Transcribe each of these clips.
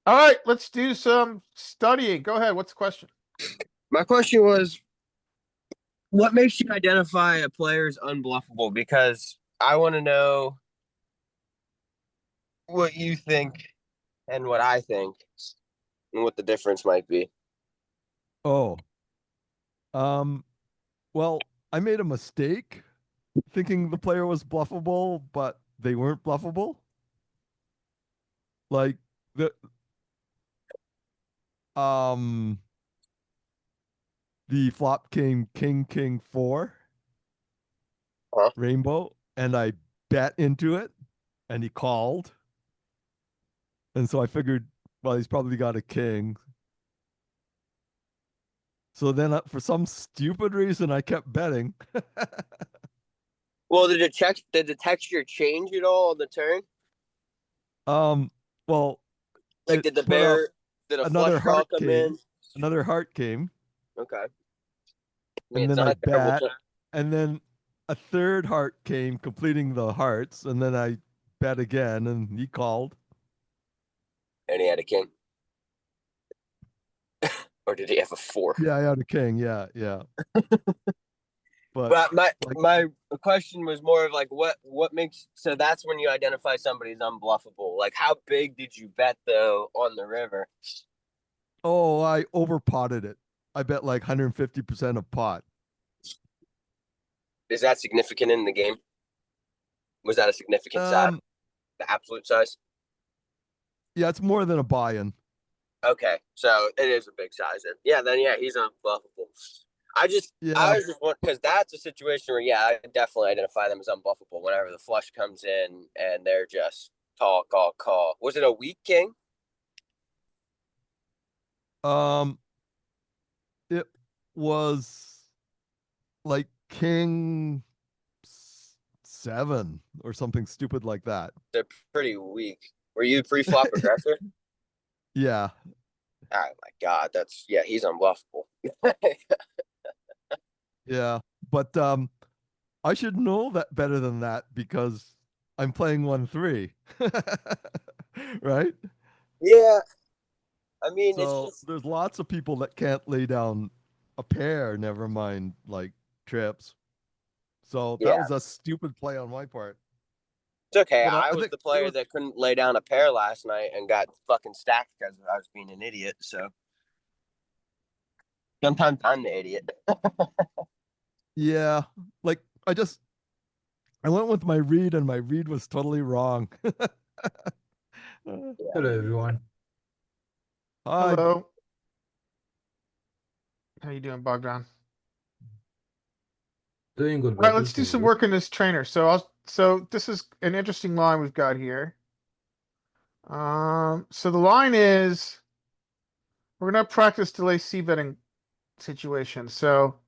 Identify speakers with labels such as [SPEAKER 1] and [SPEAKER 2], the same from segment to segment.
[SPEAKER 1] All right, let's do some studying. Go ahead. What's the question?
[SPEAKER 2] My question was, what makes you identify a player as unbluffable? Because I want to know what you think and what I think and what the difference might be.
[SPEAKER 3] Oh, um, well, I made a mistake thinking the player was bluffable, but they weren't bluffable. Like the um the flop came king king four
[SPEAKER 2] Huh?
[SPEAKER 3] rainbow, and I bet into it, and he called, and so I figured, well, he's probably got a king. So then, for some stupid reason, I kept betting.
[SPEAKER 2] Well, did the texture change at all on the turn?
[SPEAKER 3] um, well,
[SPEAKER 2] Like,
[SPEAKER 3] it
[SPEAKER 2] did the
[SPEAKER 3] put up
[SPEAKER 2] bear, did a
[SPEAKER 3] another
[SPEAKER 2] flush draw
[SPEAKER 3] heart
[SPEAKER 2] come in?
[SPEAKER 3] came, another heart came,
[SPEAKER 2] Okay. I mean,
[SPEAKER 3] and
[SPEAKER 2] it's
[SPEAKER 3] then
[SPEAKER 2] not
[SPEAKER 3] I
[SPEAKER 2] a terrible
[SPEAKER 3] bet,
[SPEAKER 2] turn.
[SPEAKER 3] and then a third heart came, completing the hearts, and then I bet again, and he called.
[SPEAKER 2] And he had a king. Or did he have a four?
[SPEAKER 3] Yeah, I had a king. Yeah, yeah. But
[SPEAKER 2] But my
[SPEAKER 3] like,
[SPEAKER 2] my question was more of like what makes so that's when you identify somebody's unbluffable. Like how big did you bet though on the river?
[SPEAKER 3] oh, I overpotted it. I bet like 150% of pot.
[SPEAKER 2] Is that significant in the game? Was that a significant size?
[SPEAKER 3] Um,
[SPEAKER 2] The absolute size?
[SPEAKER 3] yeah, it's more than a buy-in.
[SPEAKER 2] Okay, so it is a big size then. Then yeah, he's unbluffable. I
[SPEAKER 3] Yeah,
[SPEAKER 2] was just because that's a situation where I definitely identify them as unbluffable whenever the flush comes in and they're just call, call, call. Was it a weak king?
[SPEAKER 3] um, it was like king seven or something stupid like that.
[SPEAKER 2] They're pretty weak. Were you pre-flop aggressor?
[SPEAKER 3] Yeah,
[SPEAKER 2] Oh my god, he's unbluffable.
[SPEAKER 3] yeah. But I should know that better than that because I'm playing 1-3. Right?
[SPEAKER 2] Yeah, I mean it's
[SPEAKER 3] So
[SPEAKER 2] just
[SPEAKER 3] there's lots of people that can't lay down a pair, never mind like trips. So that
[SPEAKER 2] yeah,
[SPEAKER 3] was a stupid play on my part.
[SPEAKER 2] it's okay.
[SPEAKER 3] But
[SPEAKER 2] I
[SPEAKER 3] I
[SPEAKER 2] was
[SPEAKER 3] think
[SPEAKER 2] the
[SPEAKER 3] it
[SPEAKER 2] player
[SPEAKER 3] was,
[SPEAKER 2] that couldn't lay down a pair last night and got fucking stacked because I was being an idiot. So sometimes I'm the idiot.
[SPEAKER 3] yeah, like I went with my read and my read was totally wrong.
[SPEAKER 2] Yeah.
[SPEAKER 4] Hello, everyone.
[SPEAKER 3] Hi.
[SPEAKER 1] Hello. How you doing, Bogdan?
[SPEAKER 4] Doing good,
[SPEAKER 1] All right,
[SPEAKER 4] bro.
[SPEAKER 1] let's do
[SPEAKER 4] Doing
[SPEAKER 1] some
[SPEAKER 4] good.
[SPEAKER 1] work in this trainer. So this is an interesting line we've got here. So the line is we're gonna practice delay c betting situation. So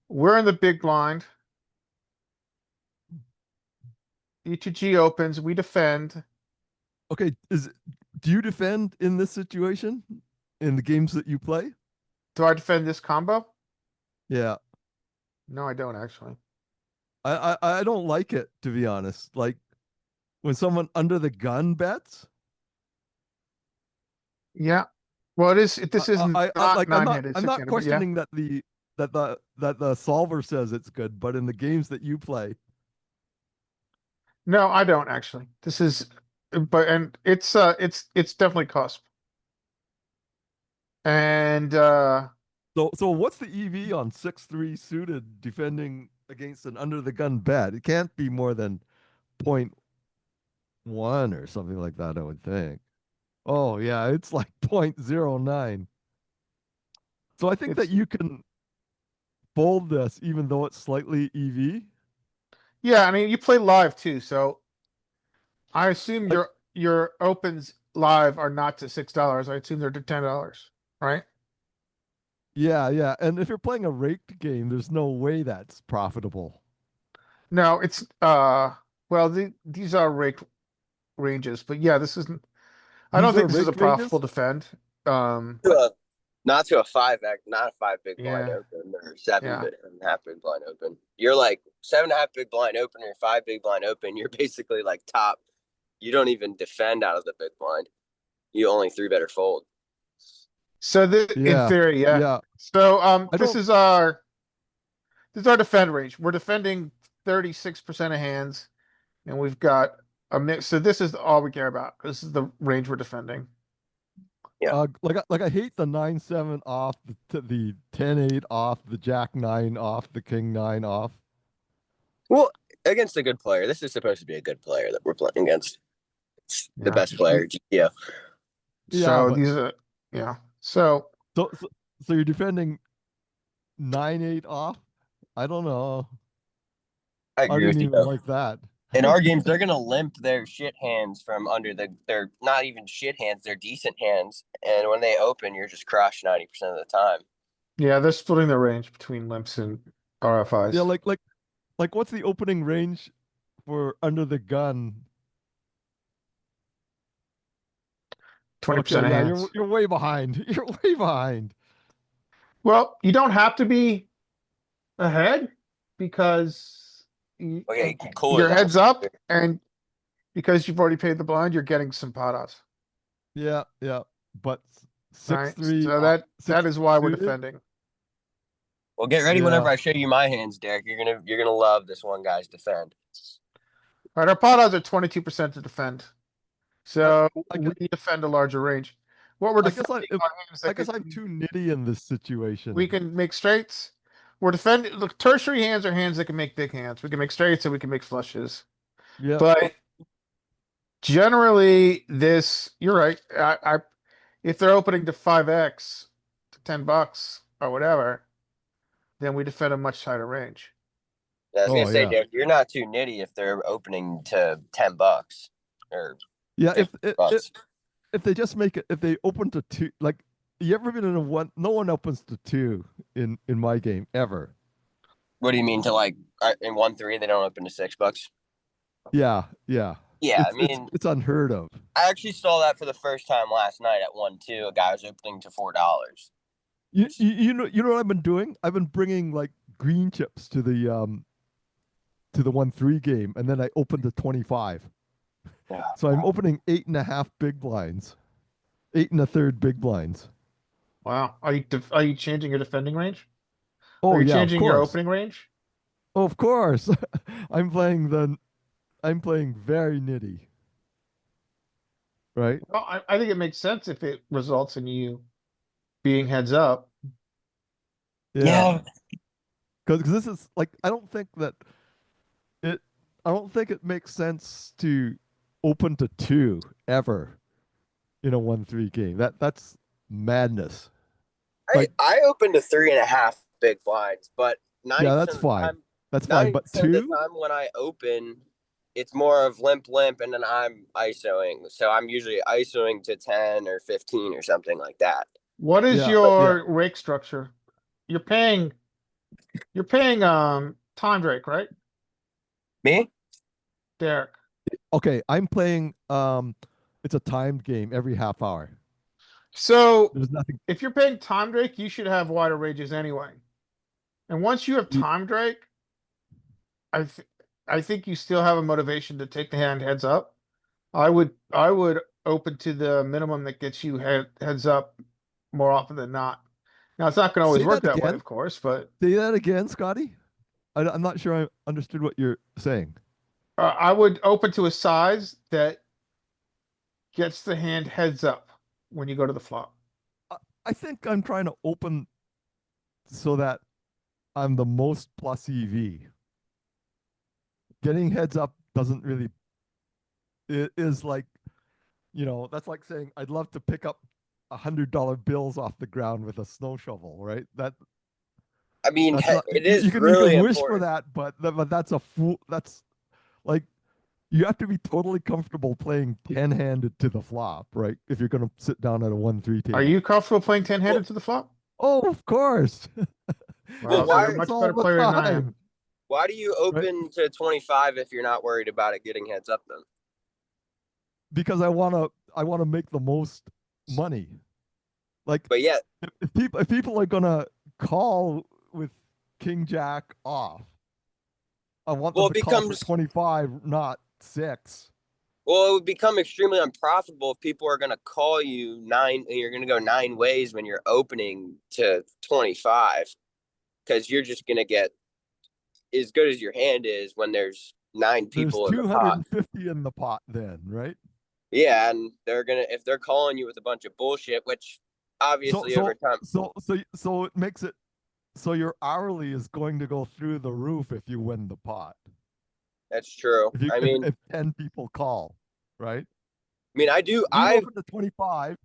[SPEAKER 1] we're in the big blind. E2G opens, we defend.
[SPEAKER 3] Okay, do you defend in this situation in the games that you play?
[SPEAKER 1] Do I defend this combo?
[SPEAKER 3] Yeah.
[SPEAKER 1] No, I don't actually.
[SPEAKER 3] I don't like it, to be honest. Like when someone under the gun bets,
[SPEAKER 1] Yeah. Well, this is
[SPEAKER 3] I
[SPEAKER 1] not
[SPEAKER 3] like
[SPEAKER 1] nine-handed,
[SPEAKER 3] I'm not
[SPEAKER 1] six-handed, but yeah.
[SPEAKER 3] questioning that the solver says it's good, but in the games that you play,
[SPEAKER 1] No, I don't actually. This is, but and it's definitely cusp. And
[SPEAKER 3] so what's the EV on 6-3 suited defending against an under the gun bet? It can't be more than point one or something like that, I would think. Oh yeah, it's like 0.09. So I think that
[SPEAKER 1] it's
[SPEAKER 3] you can fold this even though it's slightly EV.
[SPEAKER 1] yeah. I mean, you play live too, so I assume
[SPEAKER 3] Like,
[SPEAKER 1] your opens live are not to $6. I assume they're to $10, right?
[SPEAKER 3] yeah, yeah. And if you're playing a raked game, there's no way that's profitable.
[SPEAKER 1] No, it's well, these are rake ranges, but yeah, this isn't. I don't
[SPEAKER 3] These are
[SPEAKER 1] think this is a
[SPEAKER 3] raked
[SPEAKER 1] profitable
[SPEAKER 3] ranges?
[SPEAKER 1] defend.
[SPEAKER 2] To a, not to a not a five big blind
[SPEAKER 1] Yeah,
[SPEAKER 2] open or seven
[SPEAKER 1] yeah.
[SPEAKER 2] big and a half big blind open. You're like 7.5 big blind open or five big blind open. You're basically like top. You don't even defend out of the big blind. you only 3-better fold.
[SPEAKER 1] So in
[SPEAKER 3] Yeah,
[SPEAKER 1] theory, yeah.
[SPEAKER 3] yeah.
[SPEAKER 1] So
[SPEAKER 3] I
[SPEAKER 1] this
[SPEAKER 3] don't-
[SPEAKER 1] is our defend range. We're defending 36% of hands, and we've got a mix. So this is all we care about. This is the range we're defending.
[SPEAKER 2] Yeah.
[SPEAKER 3] Like I hate the 9-7 off, the 10-8 off, the Jack-9 off, the King-9 off.
[SPEAKER 2] Well, against a good player. This is supposed to be a good player that we're playing against. It's the
[SPEAKER 1] Yeah.
[SPEAKER 2] best player, GTO.
[SPEAKER 3] Yeah,
[SPEAKER 1] So
[SPEAKER 3] but-
[SPEAKER 1] these are yeah. So
[SPEAKER 3] So you're defending 9-8 off? I don't know.
[SPEAKER 2] I
[SPEAKER 3] I
[SPEAKER 2] agree with
[SPEAKER 3] didn't
[SPEAKER 2] you.
[SPEAKER 3] even
[SPEAKER 2] Though.
[SPEAKER 3] like that.
[SPEAKER 2] In our games, they're gonna limp their shit hands from under they're not even shit hands, they're decent hands. And when they open, you're just crushed 90% of the time.
[SPEAKER 1] yeah, they're splitting the range between limps and RFIs.
[SPEAKER 3] Yeah, like what's the opening range for under the gun?
[SPEAKER 1] 20%
[SPEAKER 3] Okay,
[SPEAKER 1] of
[SPEAKER 3] yeah,
[SPEAKER 1] hands.
[SPEAKER 3] you're way behind. You're way behind.
[SPEAKER 1] Well, you don't have to be ahead because
[SPEAKER 2] Okay, cool.
[SPEAKER 1] your head's up, and because you've already paid the blind, you're getting some pot odds.
[SPEAKER 3] Yeah, yeah. But
[SPEAKER 1] Right?
[SPEAKER 3] 6-3.
[SPEAKER 1] So that is why we're
[SPEAKER 3] suited?
[SPEAKER 1] defending.
[SPEAKER 2] Well, get ready
[SPEAKER 3] Yeah.
[SPEAKER 2] whenever I show you my hands, Derek. You're gonna love this one guy's defend.
[SPEAKER 1] All right, our pot odds are 22% to defend. So
[SPEAKER 3] I
[SPEAKER 1] we defend a larger range. What we're
[SPEAKER 3] I guess
[SPEAKER 1] defending
[SPEAKER 3] I,
[SPEAKER 1] are hands that
[SPEAKER 3] I guess
[SPEAKER 1] can-
[SPEAKER 3] I'm too nitty in this situation.
[SPEAKER 1] we can make straights. We're defending. Look, tertiary hands are hands that can make big hands. We can make straights and we can make flushes.
[SPEAKER 3] Yeah,
[SPEAKER 1] But generally, you're right. If they're opening to 5x to $10 or whatever, then we defend a much tighter range.
[SPEAKER 2] I was
[SPEAKER 3] Oh,
[SPEAKER 2] gonna say,
[SPEAKER 3] yeah.
[SPEAKER 2] Derek, you're not too nitty if they're opening to $10 or
[SPEAKER 3] yeah.
[SPEAKER 2] $50.
[SPEAKER 3] If they just make it, if they open to 2, like you ever been in a one? No one opens to 2 in my game ever.
[SPEAKER 2] What do you mean to like in 1-3 they don't open to $6?
[SPEAKER 3] Yeah, yeah.
[SPEAKER 2] Yeah, I
[SPEAKER 3] It's,
[SPEAKER 2] mean,
[SPEAKER 3] it's unheard of.
[SPEAKER 2] I actually saw that for the first time last night at 1-2. A guy was opening to $4.
[SPEAKER 3] You know what I've been doing? I've been bringing like green chips to the 1-3 game, and then I open to 25.
[SPEAKER 2] Yeah.
[SPEAKER 3] So I'm opening 8.5 big blinds, 8 1/3 big blinds.
[SPEAKER 1] Wow. Are you changing your defending range?
[SPEAKER 3] Oh
[SPEAKER 1] Are you
[SPEAKER 3] yeah, of
[SPEAKER 1] changing your
[SPEAKER 3] course.
[SPEAKER 1] opening range?
[SPEAKER 3] Oh, of course. I'm playing very nitty. Right?
[SPEAKER 1] Well, I think it makes sense if it results in you being heads up.
[SPEAKER 2] Yeah.
[SPEAKER 3] Because this is like I don't think it makes sense to open to 2 ever in a 1-3 game. That's madness.
[SPEAKER 2] I opened to 3.5 big blinds, but 90%
[SPEAKER 3] Yeah, that's
[SPEAKER 2] of the
[SPEAKER 3] fine.
[SPEAKER 2] time,
[SPEAKER 3] That's fine.
[SPEAKER 2] 90%
[SPEAKER 3] But
[SPEAKER 2] of the
[SPEAKER 3] 2?
[SPEAKER 2] time when I open, it's more of limp, and then I'm ISOing. So I'm usually ISOing to 10 or 15 or something like that.
[SPEAKER 1] What is
[SPEAKER 3] Yeah,
[SPEAKER 1] your rake structure? You're paying time Drake, right?
[SPEAKER 2] Me?
[SPEAKER 1] Derek.
[SPEAKER 3] Okay, I'm playing it's a timed game every half hour.
[SPEAKER 1] So
[SPEAKER 3] There's nothing.
[SPEAKER 1] if you're paying time Drake, you should have wider ranges anyway. And once you have
[SPEAKER 3] Ye-
[SPEAKER 1] time Drake, I think you still have a motivation to take the hand heads up. I would open to the minimum that gets you heads up more often than not. Now it's not going to always
[SPEAKER 3] Say
[SPEAKER 1] work
[SPEAKER 3] that
[SPEAKER 1] that way,
[SPEAKER 3] again.
[SPEAKER 1] of course, but
[SPEAKER 3] Say that again, Scotty. I'm not sure I understood what you're saying.
[SPEAKER 1] I would open to a size that gets the hand heads up when you go to the flop.
[SPEAKER 3] I think I'm trying to open so that I'm the most plus EV. Getting heads up doesn't really. It is like, that's like saying I'd love to pick up $100 bills off the ground with a snow shovel, right?
[SPEAKER 2] I mean,
[SPEAKER 3] That's not,
[SPEAKER 2] it is
[SPEAKER 3] you can
[SPEAKER 2] really
[SPEAKER 3] wish for
[SPEAKER 2] important.
[SPEAKER 3] that, but that's a fool. That's like you have to be totally comfortable playing 10-handed to the flop, right? If you're going to sit down at a 1-3 table.
[SPEAKER 1] Are you comfortable playing 10-handed to the flop?
[SPEAKER 3] Oh, of course.
[SPEAKER 2] Well,
[SPEAKER 1] Wow,
[SPEAKER 2] why-
[SPEAKER 1] you're a much
[SPEAKER 3] It's all
[SPEAKER 1] better
[SPEAKER 3] the
[SPEAKER 1] player than I am.
[SPEAKER 3] time.
[SPEAKER 2] Why do you open to 25 if you're not worried about it getting heads up then?
[SPEAKER 3] Because I wanna make the most money. Like
[SPEAKER 2] But yeah,
[SPEAKER 3] if people are gonna call with King Jack off, I want
[SPEAKER 2] Well,
[SPEAKER 3] them
[SPEAKER 2] it
[SPEAKER 3] to call for
[SPEAKER 2] becomes-
[SPEAKER 3] 25, not 6.
[SPEAKER 2] Well, it would become extremely unprofitable if people are going to call you nine, and you're going to go 9 ways when you're opening to 25, because you're just going to get as good as your hand is when there's 9
[SPEAKER 3] There's
[SPEAKER 2] people in the pot.
[SPEAKER 3] 250 in the pot then, right?
[SPEAKER 2] Yeah, and if they're calling you with a bunch of bullshit, which obviously over time.
[SPEAKER 3] So it makes it so your hourly is going to go through the roof if you win the pot.
[SPEAKER 2] That's true.
[SPEAKER 3] If you,
[SPEAKER 2] I mean,
[SPEAKER 3] if 10 people call, right?
[SPEAKER 2] I do.
[SPEAKER 3] You
[SPEAKER 2] I
[SPEAKER 3] open to 25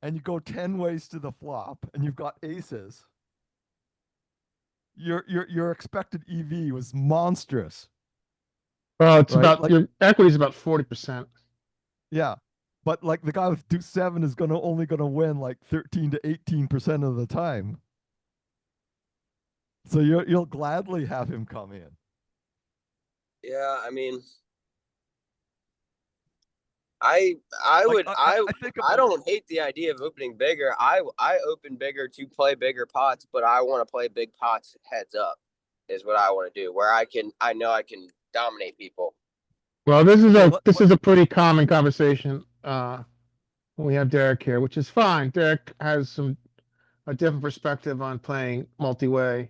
[SPEAKER 3] and you go 10 ways to the flop and you've got aces. Your expected EV was monstrous.
[SPEAKER 1] Well, it's
[SPEAKER 3] Right,
[SPEAKER 1] about,
[SPEAKER 3] like-
[SPEAKER 1] your equity is about 40%.
[SPEAKER 3] Yeah. But like the guy with 2-7 is only gonna win like 13 to 18% of the time. So you'll gladly have him come in.
[SPEAKER 2] yeah. I mean, I
[SPEAKER 3] Like,
[SPEAKER 2] would I
[SPEAKER 3] think
[SPEAKER 2] I
[SPEAKER 3] about
[SPEAKER 2] don't hate the idea of opening bigger. I open bigger to play bigger pots, but I want to play big pots heads up is what I want to do, where I know I can dominate people.
[SPEAKER 1] Well, this is
[SPEAKER 3] Okay,
[SPEAKER 1] this is a pretty common conversation, when we have Derek here, which is fine. Derek has a different perspective on playing multi-way,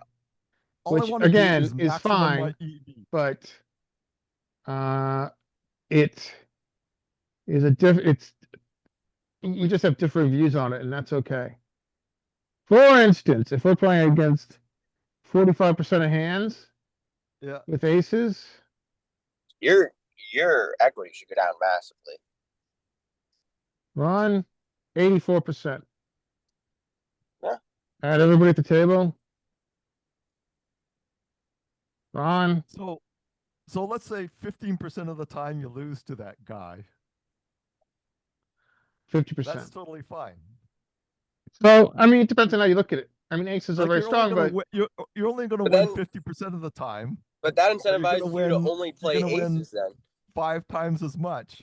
[SPEAKER 3] all I
[SPEAKER 1] which
[SPEAKER 3] want to
[SPEAKER 1] again
[SPEAKER 3] do
[SPEAKER 1] is
[SPEAKER 3] maximum my
[SPEAKER 1] fine,
[SPEAKER 3] EV.
[SPEAKER 1] but, it is we just have different views on it, and that's okay. For instance, if we're playing against 45% of hands
[SPEAKER 3] Yeah.
[SPEAKER 1] with aces,
[SPEAKER 2] Your equity should go down massively.
[SPEAKER 1] Ron, 84%.
[SPEAKER 2] Yeah.
[SPEAKER 1] Add everybody at the table. Ron,
[SPEAKER 3] So let's say 15% of the time you lose to that guy.
[SPEAKER 1] 50%.
[SPEAKER 3] That's totally fine.
[SPEAKER 1] So, I mean, it depends on how you look at it. I mean, aces are
[SPEAKER 3] Like
[SPEAKER 1] very strong, but
[SPEAKER 3] you're only gonna
[SPEAKER 2] But
[SPEAKER 3] win
[SPEAKER 2] then-
[SPEAKER 3] 50% of the time.
[SPEAKER 2] But that
[SPEAKER 3] But you're gonna
[SPEAKER 2] incentivizes you to
[SPEAKER 3] win-
[SPEAKER 2] only play
[SPEAKER 3] gonna win-
[SPEAKER 2] aces then.
[SPEAKER 3] 5 times as much.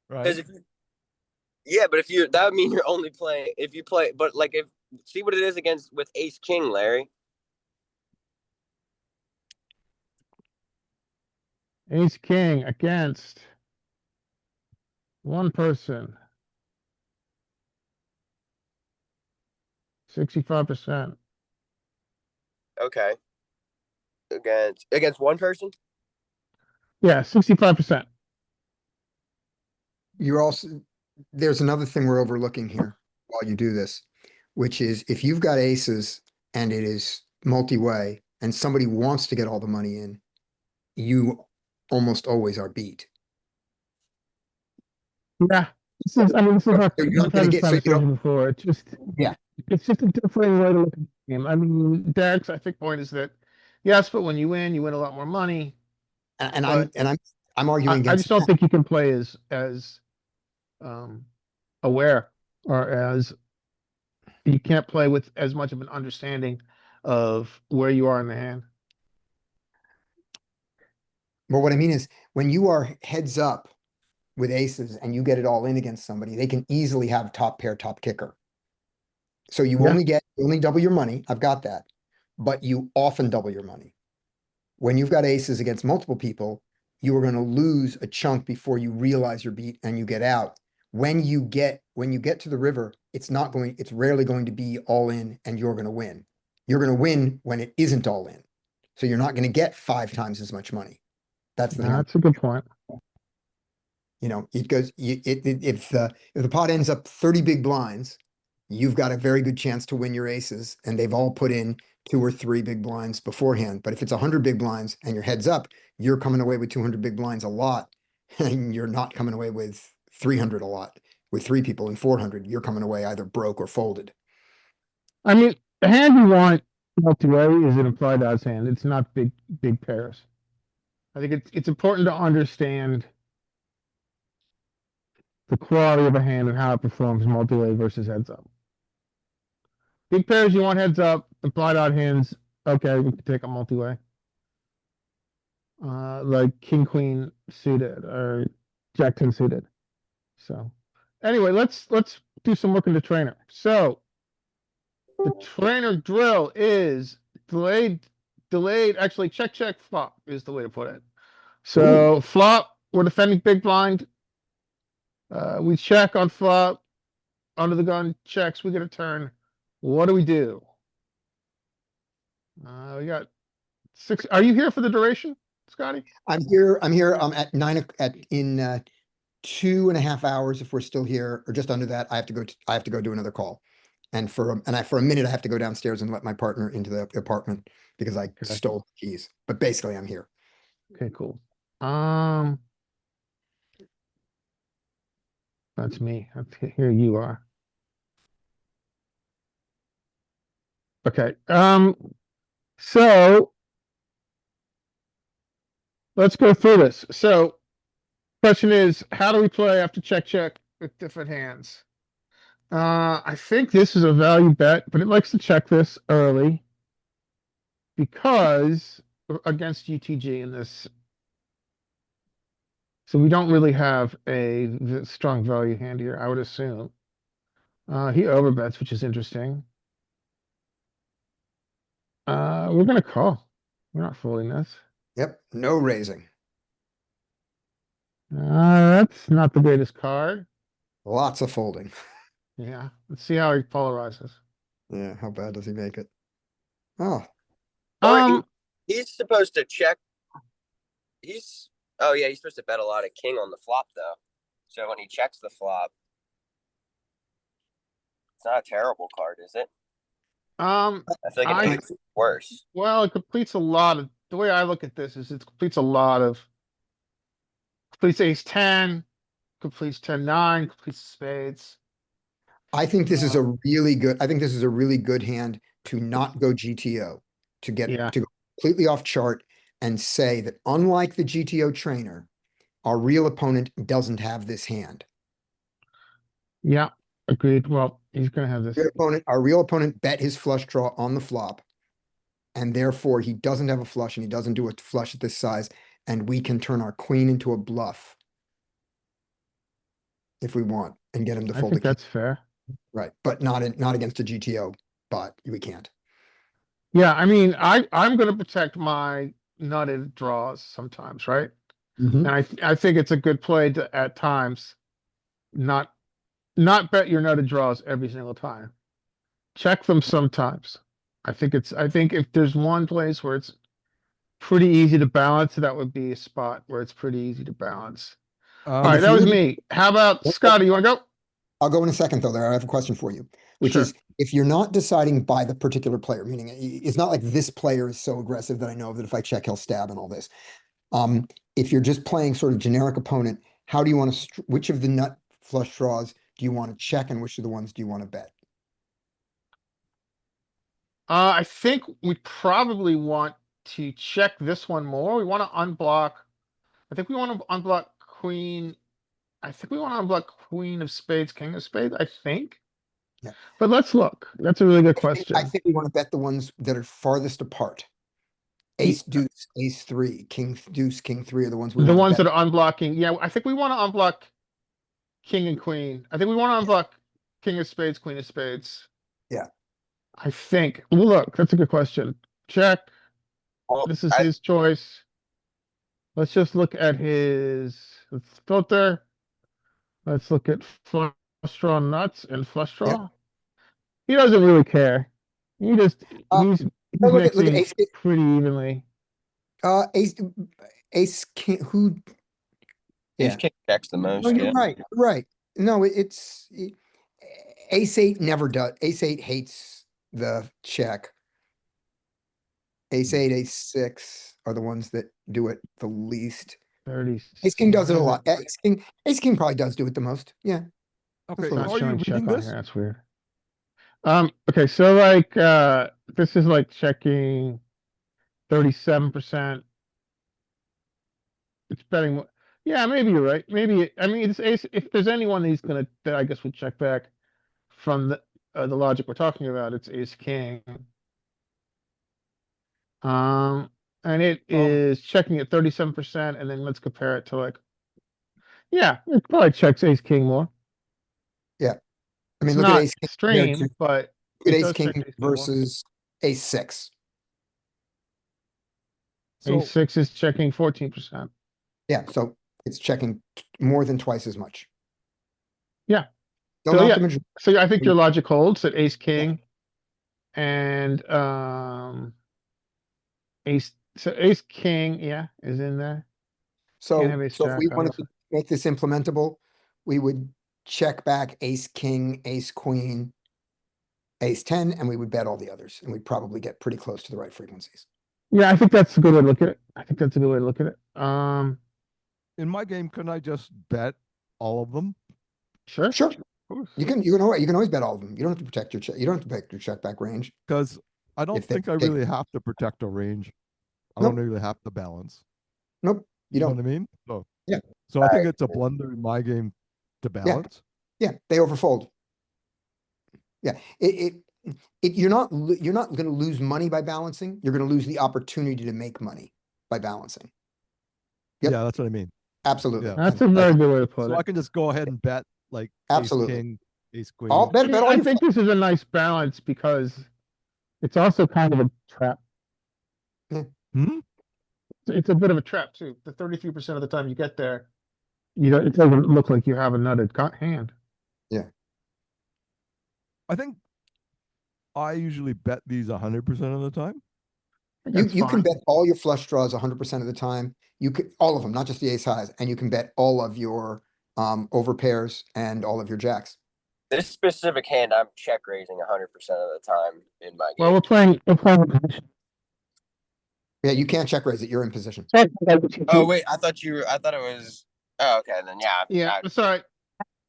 [SPEAKER 2] Because
[SPEAKER 3] Right?
[SPEAKER 2] but if you that would mean you're only playing if you play. But like if see what it is against with ace king, Larry.
[SPEAKER 1] ace king against one person. 65%.
[SPEAKER 2] Okay. Against one person.
[SPEAKER 1] Yeah, 65%.
[SPEAKER 4] You're also, there's another thing we're overlooking here while you do this, which is if you've got aces and it is multi-way and somebody wants to get all the money in, you almost always are beat.
[SPEAKER 1] Yeah. This is not,
[SPEAKER 4] You're not
[SPEAKER 1] we've
[SPEAKER 4] gonna
[SPEAKER 1] had this
[SPEAKER 4] get- so, you know-
[SPEAKER 1] conversation before. It's just,
[SPEAKER 4] Yeah.
[SPEAKER 1] it's just a different way to look at the game. I mean, Derek's, I think, point is that, yes, but when you win a lot more money.
[SPEAKER 4] And
[SPEAKER 1] But
[SPEAKER 4] I'm arguing
[SPEAKER 1] I
[SPEAKER 4] against
[SPEAKER 1] just don't
[SPEAKER 4] that.
[SPEAKER 1] think you can play as aware, or as you can't play with as much of an understanding of where you are in the hand.
[SPEAKER 4] But what I mean is, when you are heads up with aces and you get it all in against somebody, they can easily have top pair, top kicker. So you
[SPEAKER 1] Yeah.
[SPEAKER 4] only double your money. I've got that. But you often double your money. When you've got aces against multiple people, you are going to lose a chunk before you realize you're beat and you get out. When you get to the river, it's rarely going to be all in and you're going to win. You're going to win when it isn't all in. So you're not going to get 5 times as much money. That's the thing.
[SPEAKER 1] That's a good point.
[SPEAKER 4] You know, it goes, if the pot ends up 30 big blinds, you've got a very good chance to win your aces, and they've all put in 2 or 3 big blinds beforehand. But if it's 100 big blinds and you're heads up, you're coming away with 200 big blinds a lot, and you're not coming away with 300 a lot. With 3 people and 400, you're coming away either broke or folded.
[SPEAKER 1] I mean, the hand you want multi-way is an implied odds hand. It's not big pairs. I think it's important to understand the quality of a hand and how it performs multi-way versus heads up. Big pairs, you want heads up. Implied odd hands, okay, we can take a multi-way. Like king, queen suited or jack 10 suited. So anyway, let's do some work in the trainer. So the trainer drill is delayed, actually check flop is the way to put it. So flop, we're defending big blind. We check on flop, under the gun checks, we get a turn. What do we do? We got 6, are you here for the duration, Scotty?
[SPEAKER 4] I'm here, at 2.5 hours, if we're still here, or just under that, I have to go do another call. And for a minute, I have to go downstairs and let my partner into the apartment because I stole the keys, but basically I'm here.
[SPEAKER 1] Okay, cool. That's me. Okay, here you are. Okay, so let's go through this. So question is, how do we play after check with different hands? I think this is a value bet, but it likes to check this early because against UTG in this. So we don't really have a strong value hand here, I would assume. He overbets, which is interesting. We're gonna call. We're not folding this.
[SPEAKER 4] Yep, no raising.
[SPEAKER 1] That's not the greatest card.
[SPEAKER 4] Lots of folding.
[SPEAKER 1] Yeah, let's see how he polarizes.
[SPEAKER 4] Yeah, how bad does he make it? Oh,
[SPEAKER 2] Or he's supposed to check. Oh yeah, he's supposed to bet a lot of king on the flop though. So when he checks the flop, it's not a terrible card, is it? I think it makes it worse.
[SPEAKER 1] Well, it completes a lot of, the way I look at this is it completes a lot of. Completes ace 10, completes 10-9, completes spades.
[SPEAKER 4] I think this is a really good hand to not go GTO, to
[SPEAKER 1] Yeah.
[SPEAKER 4] go completely off chart and say that unlike the GTO trainer, our real opponent doesn't have this hand.
[SPEAKER 1] Yeah, agreed. Well, he's gonna have this.
[SPEAKER 4] Our real opponent bet his flush draw on the flop. And therefore he doesn't have a flush and he doesn't do a flush at this size, and we can turn our queen into a bluff. If we want, and get him to
[SPEAKER 1] I
[SPEAKER 4] fold
[SPEAKER 1] think
[SPEAKER 4] the king.
[SPEAKER 1] that's fair.
[SPEAKER 4] Right, but not against a GTO, but we can't.
[SPEAKER 1] Yeah, I mean, I'm gonna protect my nutted draws sometimes, right? And I think it's a good play to, at times, not bet your nutted draws every single time. Check them sometimes. I think if there's one place where it's pretty easy to balance, that would be a spot where it's pretty easy to balance. All right, that was me. How about Scotty? You wanna go?
[SPEAKER 4] I'll go in a second though, there, I have a question for you, which
[SPEAKER 1] Sure.
[SPEAKER 4] is, if you're not deciding by the particular player, meaning it's not like this player is so aggressive that I know that if I check, he'll stab and all this. If you're just playing sort of generic opponent, how do you want to, which of the nut flush draws do you want to check and which of the ones do you want to bet?
[SPEAKER 1] I think we probably want to check this one more. We want to unblock. I think we want to unblock queen. I think we want to unblock queen of spades, king of spades, I think.
[SPEAKER 4] Yeah.
[SPEAKER 1] But let's look. That's a really good question.
[SPEAKER 4] I think we want to bet the ones that are farthest apart. Ace deuce, ace 3, king deuce, king 3 are the ones we
[SPEAKER 1] The
[SPEAKER 4] want to
[SPEAKER 1] ones
[SPEAKER 4] bet.
[SPEAKER 1] that are unblocking. Yeah, I think we want to unblock king and queen. I think we want to unblock king of spades, queen of spades.
[SPEAKER 4] Yeah.
[SPEAKER 1] I think. Well, look, that's a good question. Check.
[SPEAKER 2] Well,
[SPEAKER 1] This is his choice. Let's just look at his filter. Let's look at flush draw nuts and flush draw. He doesn't really care. He just, he's
[SPEAKER 4] look at
[SPEAKER 1] mixing
[SPEAKER 4] ace-
[SPEAKER 1] pretty evenly.
[SPEAKER 4] Ace king, who?
[SPEAKER 2] Ace
[SPEAKER 4] Yeah.
[SPEAKER 2] king checks the most.
[SPEAKER 4] No,
[SPEAKER 2] Yeah.
[SPEAKER 4] you're right. No, ace 8 never does. Ace 8 hates the check. Ace 8, ace 6 are the ones that do it the least.
[SPEAKER 1] 30.
[SPEAKER 4] Ace king does it a lot. Ace king probably does do it the most. Yeah.
[SPEAKER 3] Okay,
[SPEAKER 4] That's
[SPEAKER 1] Not
[SPEAKER 3] are you
[SPEAKER 1] showing check
[SPEAKER 3] reading
[SPEAKER 1] on
[SPEAKER 3] this?
[SPEAKER 1] here, that's weird. Okay, so like, this is like checking 37%. It's betting, yeah, maybe you're right. Maybe, I mean, it's ace, if there's anyone that I guess would check back from the logic we're talking about, it's ace king. And it is checking at 37%, and then let's compare it to like, yeah, it probably checks ace king more.
[SPEAKER 4] I mean,
[SPEAKER 1] It's
[SPEAKER 4] look at
[SPEAKER 1] not
[SPEAKER 4] ace king
[SPEAKER 1] extreme,
[SPEAKER 4] compared to-
[SPEAKER 1] but
[SPEAKER 4] look at
[SPEAKER 1] it
[SPEAKER 4] ace
[SPEAKER 1] does
[SPEAKER 4] king
[SPEAKER 1] check ace king more.
[SPEAKER 4] versus ace 6.
[SPEAKER 3] So
[SPEAKER 1] Ace 6 is checking 14%.
[SPEAKER 4] Yeah, so it's checking more than twice as much.
[SPEAKER 1] Yeah.
[SPEAKER 4] Still
[SPEAKER 1] So
[SPEAKER 4] not
[SPEAKER 1] yeah,
[SPEAKER 4] the majority.
[SPEAKER 1] so I think your logic holds that ace, king. And, so ace, king, yeah, is in there. Can't have
[SPEAKER 4] So,
[SPEAKER 1] ace
[SPEAKER 4] so if
[SPEAKER 1] jack.
[SPEAKER 4] we
[SPEAKER 1] I
[SPEAKER 4] wanted
[SPEAKER 1] also-
[SPEAKER 4] to make this implementable, we would check back ace, king, ace, queen, ace ten, and we would bet all the others, and we'd probably get pretty close to the right frequencies.
[SPEAKER 1] Yeah, I think that's a good way to look at it. I think that's a good way to look at it.
[SPEAKER 3] In my game, couldn't I just bet all of them?
[SPEAKER 1] Sure.
[SPEAKER 4] Sure,
[SPEAKER 1] Of course.
[SPEAKER 4] you can always bet all of them. You don't have to protect your check. You don't have to protect your check back range.
[SPEAKER 3] Because I don't
[SPEAKER 4] If they
[SPEAKER 3] think I
[SPEAKER 4] take-
[SPEAKER 3] really have to protect a range. I
[SPEAKER 4] Nope.
[SPEAKER 3] don't really have to balance.
[SPEAKER 4] Nope, you
[SPEAKER 3] know
[SPEAKER 4] don't.
[SPEAKER 3] what I mean? So,
[SPEAKER 4] Yeah.
[SPEAKER 3] So I think it's a blunder in my game to balance.
[SPEAKER 4] Yeah, they overfold. Yeah, you're not gonna lose money by balancing. You're gonna lose the opportunity to make money by balancing. Yep.
[SPEAKER 3] Yeah, that's what I mean.
[SPEAKER 4] Absolutely.
[SPEAKER 3] Yeah.
[SPEAKER 1] That's a very good way to put
[SPEAKER 3] So I
[SPEAKER 1] it.
[SPEAKER 3] can just go ahead and bet like
[SPEAKER 4] Absolutely.
[SPEAKER 3] ace king, ace queen.
[SPEAKER 4] I'll bet all
[SPEAKER 1] I
[SPEAKER 4] your
[SPEAKER 1] think this is a nice balance because it's also kind of a trap.
[SPEAKER 3] Hmm?
[SPEAKER 1] It's a bit of a trap too. The 33% of the time you get there, it doesn't look like you have a nutted hand.
[SPEAKER 3] I think I usually bet these 100% of the time.
[SPEAKER 4] You can bet all your flush draws 100% of the time. You could, all of them, not just the ace highs, and you can bet all of your over pairs and all of your jacks.
[SPEAKER 2] This specific hand, I'm check raising 100% of the time in my
[SPEAKER 1] Well,
[SPEAKER 2] game.
[SPEAKER 1] we're playing.
[SPEAKER 4] Yeah, you can't check raise it. You're in position.
[SPEAKER 2] Oh wait, I thought it was. Oh, okay, then yeah.
[SPEAKER 1] Yeah,
[SPEAKER 2] I-
[SPEAKER 1] sorry.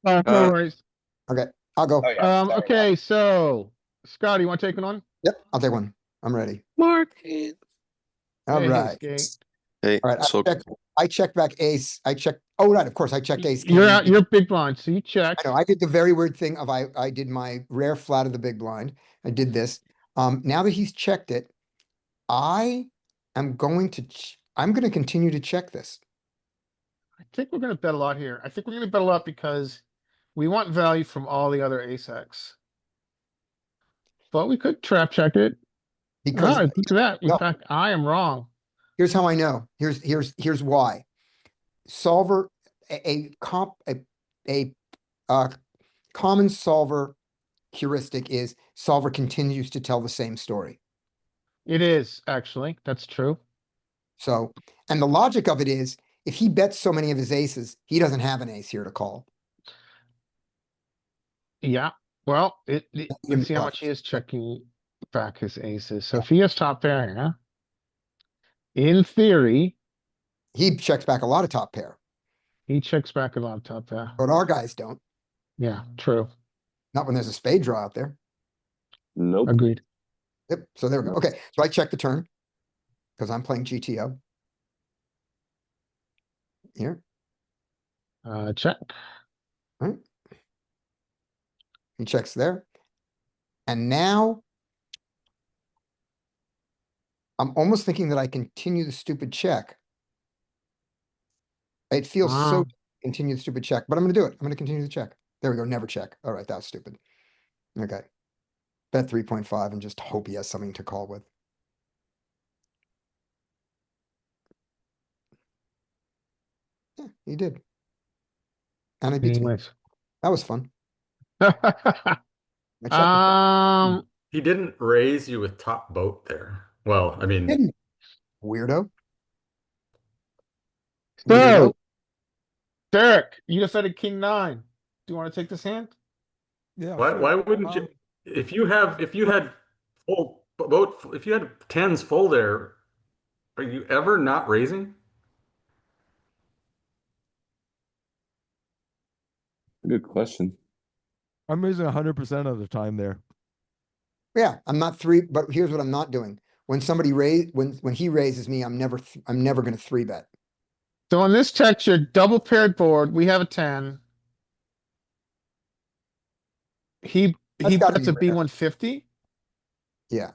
[SPEAKER 1] No worries.
[SPEAKER 4] Okay, I'll go.
[SPEAKER 2] oh, yeah, sorry,
[SPEAKER 1] Okay, so Scott, you want to take it on?
[SPEAKER 4] Yep, I'll take one. I'm ready.
[SPEAKER 5] Mark.
[SPEAKER 4] All
[SPEAKER 1] Hey,
[SPEAKER 4] right.
[SPEAKER 1] Skate.
[SPEAKER 5] Hey,
[SPEAKER 4] All right,
[SPEAKER 5] so
[SPEAKER 4] I checked back ace. Oh, right, of course, I checked ace.
[SPEAKER 1] You're
[SPEAKER 4] king.
[SPEAKER 1] out, you're big blind, so you check.
[SPEAKER 4] I know, I did the very weird thing of I did my rare flat of the big blind. I did this. Now that he's checked it, I am going to, I'm gonna continue to check this.
[SPEAKER 1] I think we're gonna bet a lot here. I think we're gonna bet a lot because we want value from all the other ace X. But we could trap check it.
[SPEAKER 4] Because
[SPEAKER 1] Look at that. In
[SPEAKER 4] No.
[SPEAKER 1] fact, I am wrong.
[SPEAKER 4] here's how I know. Here's why. Solver, a common solver heuristic is solver continues to tell the same story.
[SPEAKER 1] It is, actually. That's true.
[SPEAKER 4] So, and the logic of it is, if he bets so many of his aces, he doesn't have an ace here to call.
[SPEAKER 1] Yeah, well, let's see how much he is checking back his aces. So if he has top pair here, in theory,
[SPEAKER 4] He checks back a lot of top pair,
[SPEAKER 1] he checks back a lot of top pair.
[SPEAKER 4] but our guys don't.
[SPEAKER 1] Yeah, true.
[SPEAKER 4] Not when there's a spade draw out there.
[SPEAKER 5] nope.
[SPEAKER 1] Agreed.
[SPEAKER 4] Yep, so there we go. Okay, so I check the turn. Because I'm playing GTO. Here,
[SPEAKER 1] Check.
[SPEAKER 4] he checks there. And now I'm almost thinking that I continue the stupid check. It feels so
[SPEAKER 1] Wow.
[SPEAKER 4] continue the stupid check, but I'm gonna do it. I'm gonna continue the check. There we go, never check. All right, that was stupid. Okay. Bet 3.5 and just hope he has something to call with. Yeah, he did. And I beat him.
[SPEAKER 1] Anyways.
[SPEAKER 4] That was fun. My check was fun.
[SPEAKER 6] He didn't raise you with top boat there. Well, I mean,
[SPEAKER 4] Didn't. Weirdo.
[SPEAKER 1] So, Derek, you decided king 9. Do you want to take this hand?
[SPEAKER 3] Yeah.
[SPEAKER 6] why
[SPEAKER 3] sure.
[SPEAKER 6] why wouldn't you? If you had full boat, if you had tens full there, are you ever not raising?
[SPEAKER 5] Good question.
[SPEAKER 3] I'm raising 100% of the time there.
[SPEAKER 4] Yeah, I'm not three, but here's what I'm not doing. When somebody when he raises me, I'm never gonna three bet.
[SPEAKER 1] So on this texture, double paired board, we have a 10. He
[SPEAKER 4] That's gotta
[SPEAKER 1] bets
[SPEAKER 4] be
[SPEAKER 1] a
[SPEAKER 4] rare.
[SPEAKER 1] B150.
[SPEAKER 4] Yeah.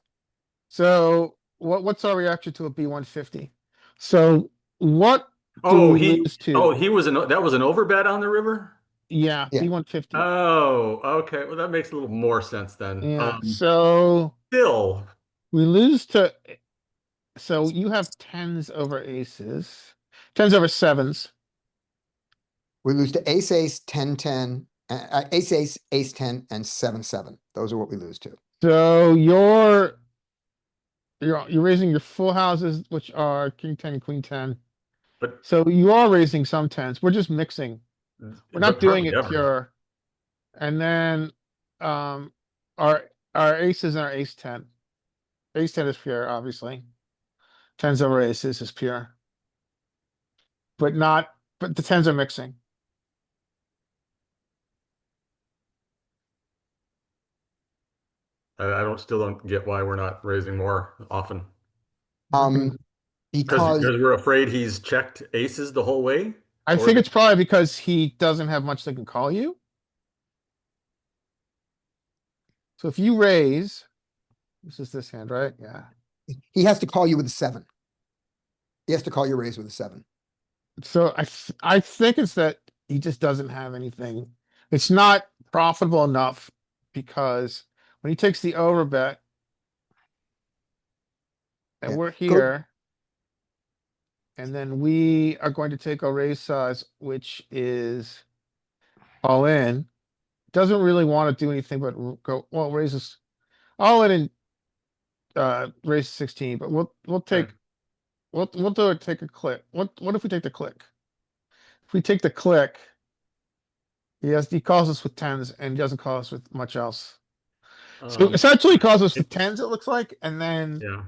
[SPEAKER 1] So what's our reaction to a B150? So what do
[SPEAKER 6] Oh,
[SPEAKER 1] we lose to?
[SPEAKER 6] he was that was an overbet on the river.
[SPEAKER 1] Yeah,
[SPEAKER 4] Yeah.
[SPEAKER 1] B150.
[SPEAKER 6] Oh, okay. Well, that makes a little more sense then.
[SPEAKER 1] Yeah, so
[SPEAKER 6] Still,
[SPEAKER 1] we lose to, so you have tens over aces, tens over sevens.
[SPEAKER 4] We lose to ace, ace, 10, 10, ace, ace, ace, 10, and 7, 7. Those are what we lose to.
[SPEAKER 1] So you're raising your full houses, which are king 10 and queen 10.
[SPEAKER 6] But
[SPEAKER 1] So you are raising some tens. We're just mixing. We're not
[SPEAKER 6] but
[SPEAKER 1] doing
[SPEAKER 6] hardly
[SPEAKER 1] it
[SPEAKER 6] ever.
[SPEAKER 1] pure. And then our aces and our ace 10. Ace 10 is pure, obviously. Tens over aces is pure. But the tens are mixing.
[SPEAKER 6] I still don't get why we're not raising more often.
[SPEAKER 4] Um,
[SPEAKER 6] Because
[SPEAKER 4] because
[SPEAKER 6] we're afraid he's checked aces the whole way?
[SPEAKER 1] I
[SPEAKER 6] Or
[SPEAKER 1] think
[SPEAKER 6] the-
[SPEAKER 1] it's probably because he doesn't have much that can call you. So if you raise, this is this hand, right? Yeah.
[SPEAKER 4] he has to call you with a 7. He has to call your raise with a 7.
[SPEAKER 1] So I think it's that he just doesn't have anything. It's not profitable enough because when he takes the overbet and
[SPEAKER 4] Yeah.
[SPEAKER 1] we're
[SPEAKER 4] Go-
[SPEAKER 1] here, and then we are going to take our raise size, which is all in, doesn't really want to do anything but go, well, raises all in and raise 16, but we'll take
[SPEAKER 6] Okay.
[SPEAKER 1] we'll do it, take a click. What if we take the click? If we take the click, he calls us with tens and he doesn't call us with much else. So essentially he calls us with
[SPEAKER 6] it's-
[SPEAKER 1] tens, it looks like, and then
[SPEAKER 6] Yeah.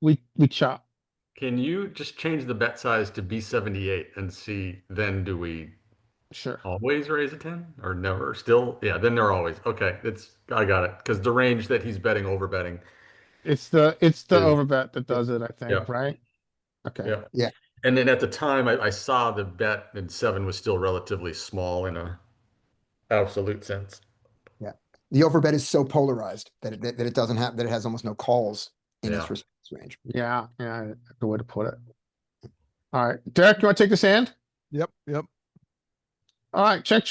[SPEAKER 1] we chop.
[SPEAKER 6] Can you just change the bet size to B78 and see, then do we
[SPEAKER 1] Sure.
[SPEAKER 6] always raise a 10 or never? Still? Yeah, then they're always. Okay, I got it. Because the range that he's betting, over betting.
[SPEAKER 1] It's the
[SPEAKER 6] Is-
[SPEAKER 1] overbet that does it, I
[SPEAKER 6] Yeah.
[SPEAKER 1] think, right? Okay.
[SPEAKER 6] Yeah.
[SPEAKER 4] Yeah.
[SPEAKER 6] And then at the time, I saw the bet and 7 was still relatively small in a absolute sense.
[SPEAKER 4] Yeah. The overbet is so polarized that it doesn't have, that it has almost no calls in its
[SPEAKER 6] Yeah.
[SPEAKER 4] response range.
[SPEAKER 1] Yeah, the way to put it. All right, Derek, you want to take this hand?
[SPEAKER 3] Yep, yep.
[SPEAKER 1] All right, check.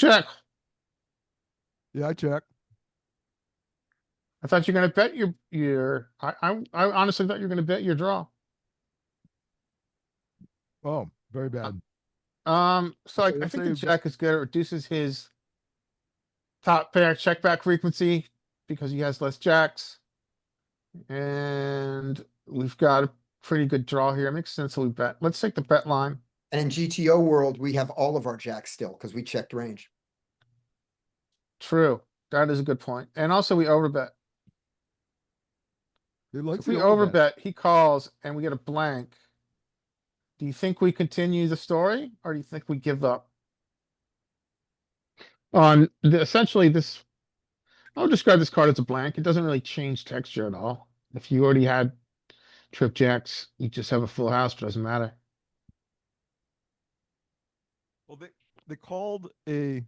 [SPEAKER 3] Yeah, I check.
[SPEAKER 1] I thought you were gonna bet I honestly thought you were gonna bet your draw.
[SPEAKER 3] Oh, very bad.
[SPEAKER 1] So I
[SPEAKER 3] Okay, let's
[SPEAKER 1] think the
[SPEAKER 3] say-
[SPEAKER 1] jack is good. It reduces his top pair check back frequency because he has less jacks. And we've got a pretty good draw here. It makes sense that we bet. Let's take the bet line.
[SPEAKER 4] And in GTO world, we have all of our jacks still because we checked range.
[SPEAKER 1] True. That is a good point. And also we overbet.
[SPEAKER 3] He
[SPEAKER 1] So
[SPEAKER 3] likes
[SPEAKER 1] if we
[SPEAKER 3] the overbet.
[SPEAKER 1] overbet, he calls and we get a blank. Do you think we continue the story or do you think we give up? Essentially this, I'll describe this card as a blank. It doesn't really change texture at all. If you already had trip jacks, you just have a full house, but it doesn't matter.
[SPEAKER 3] Well, they called a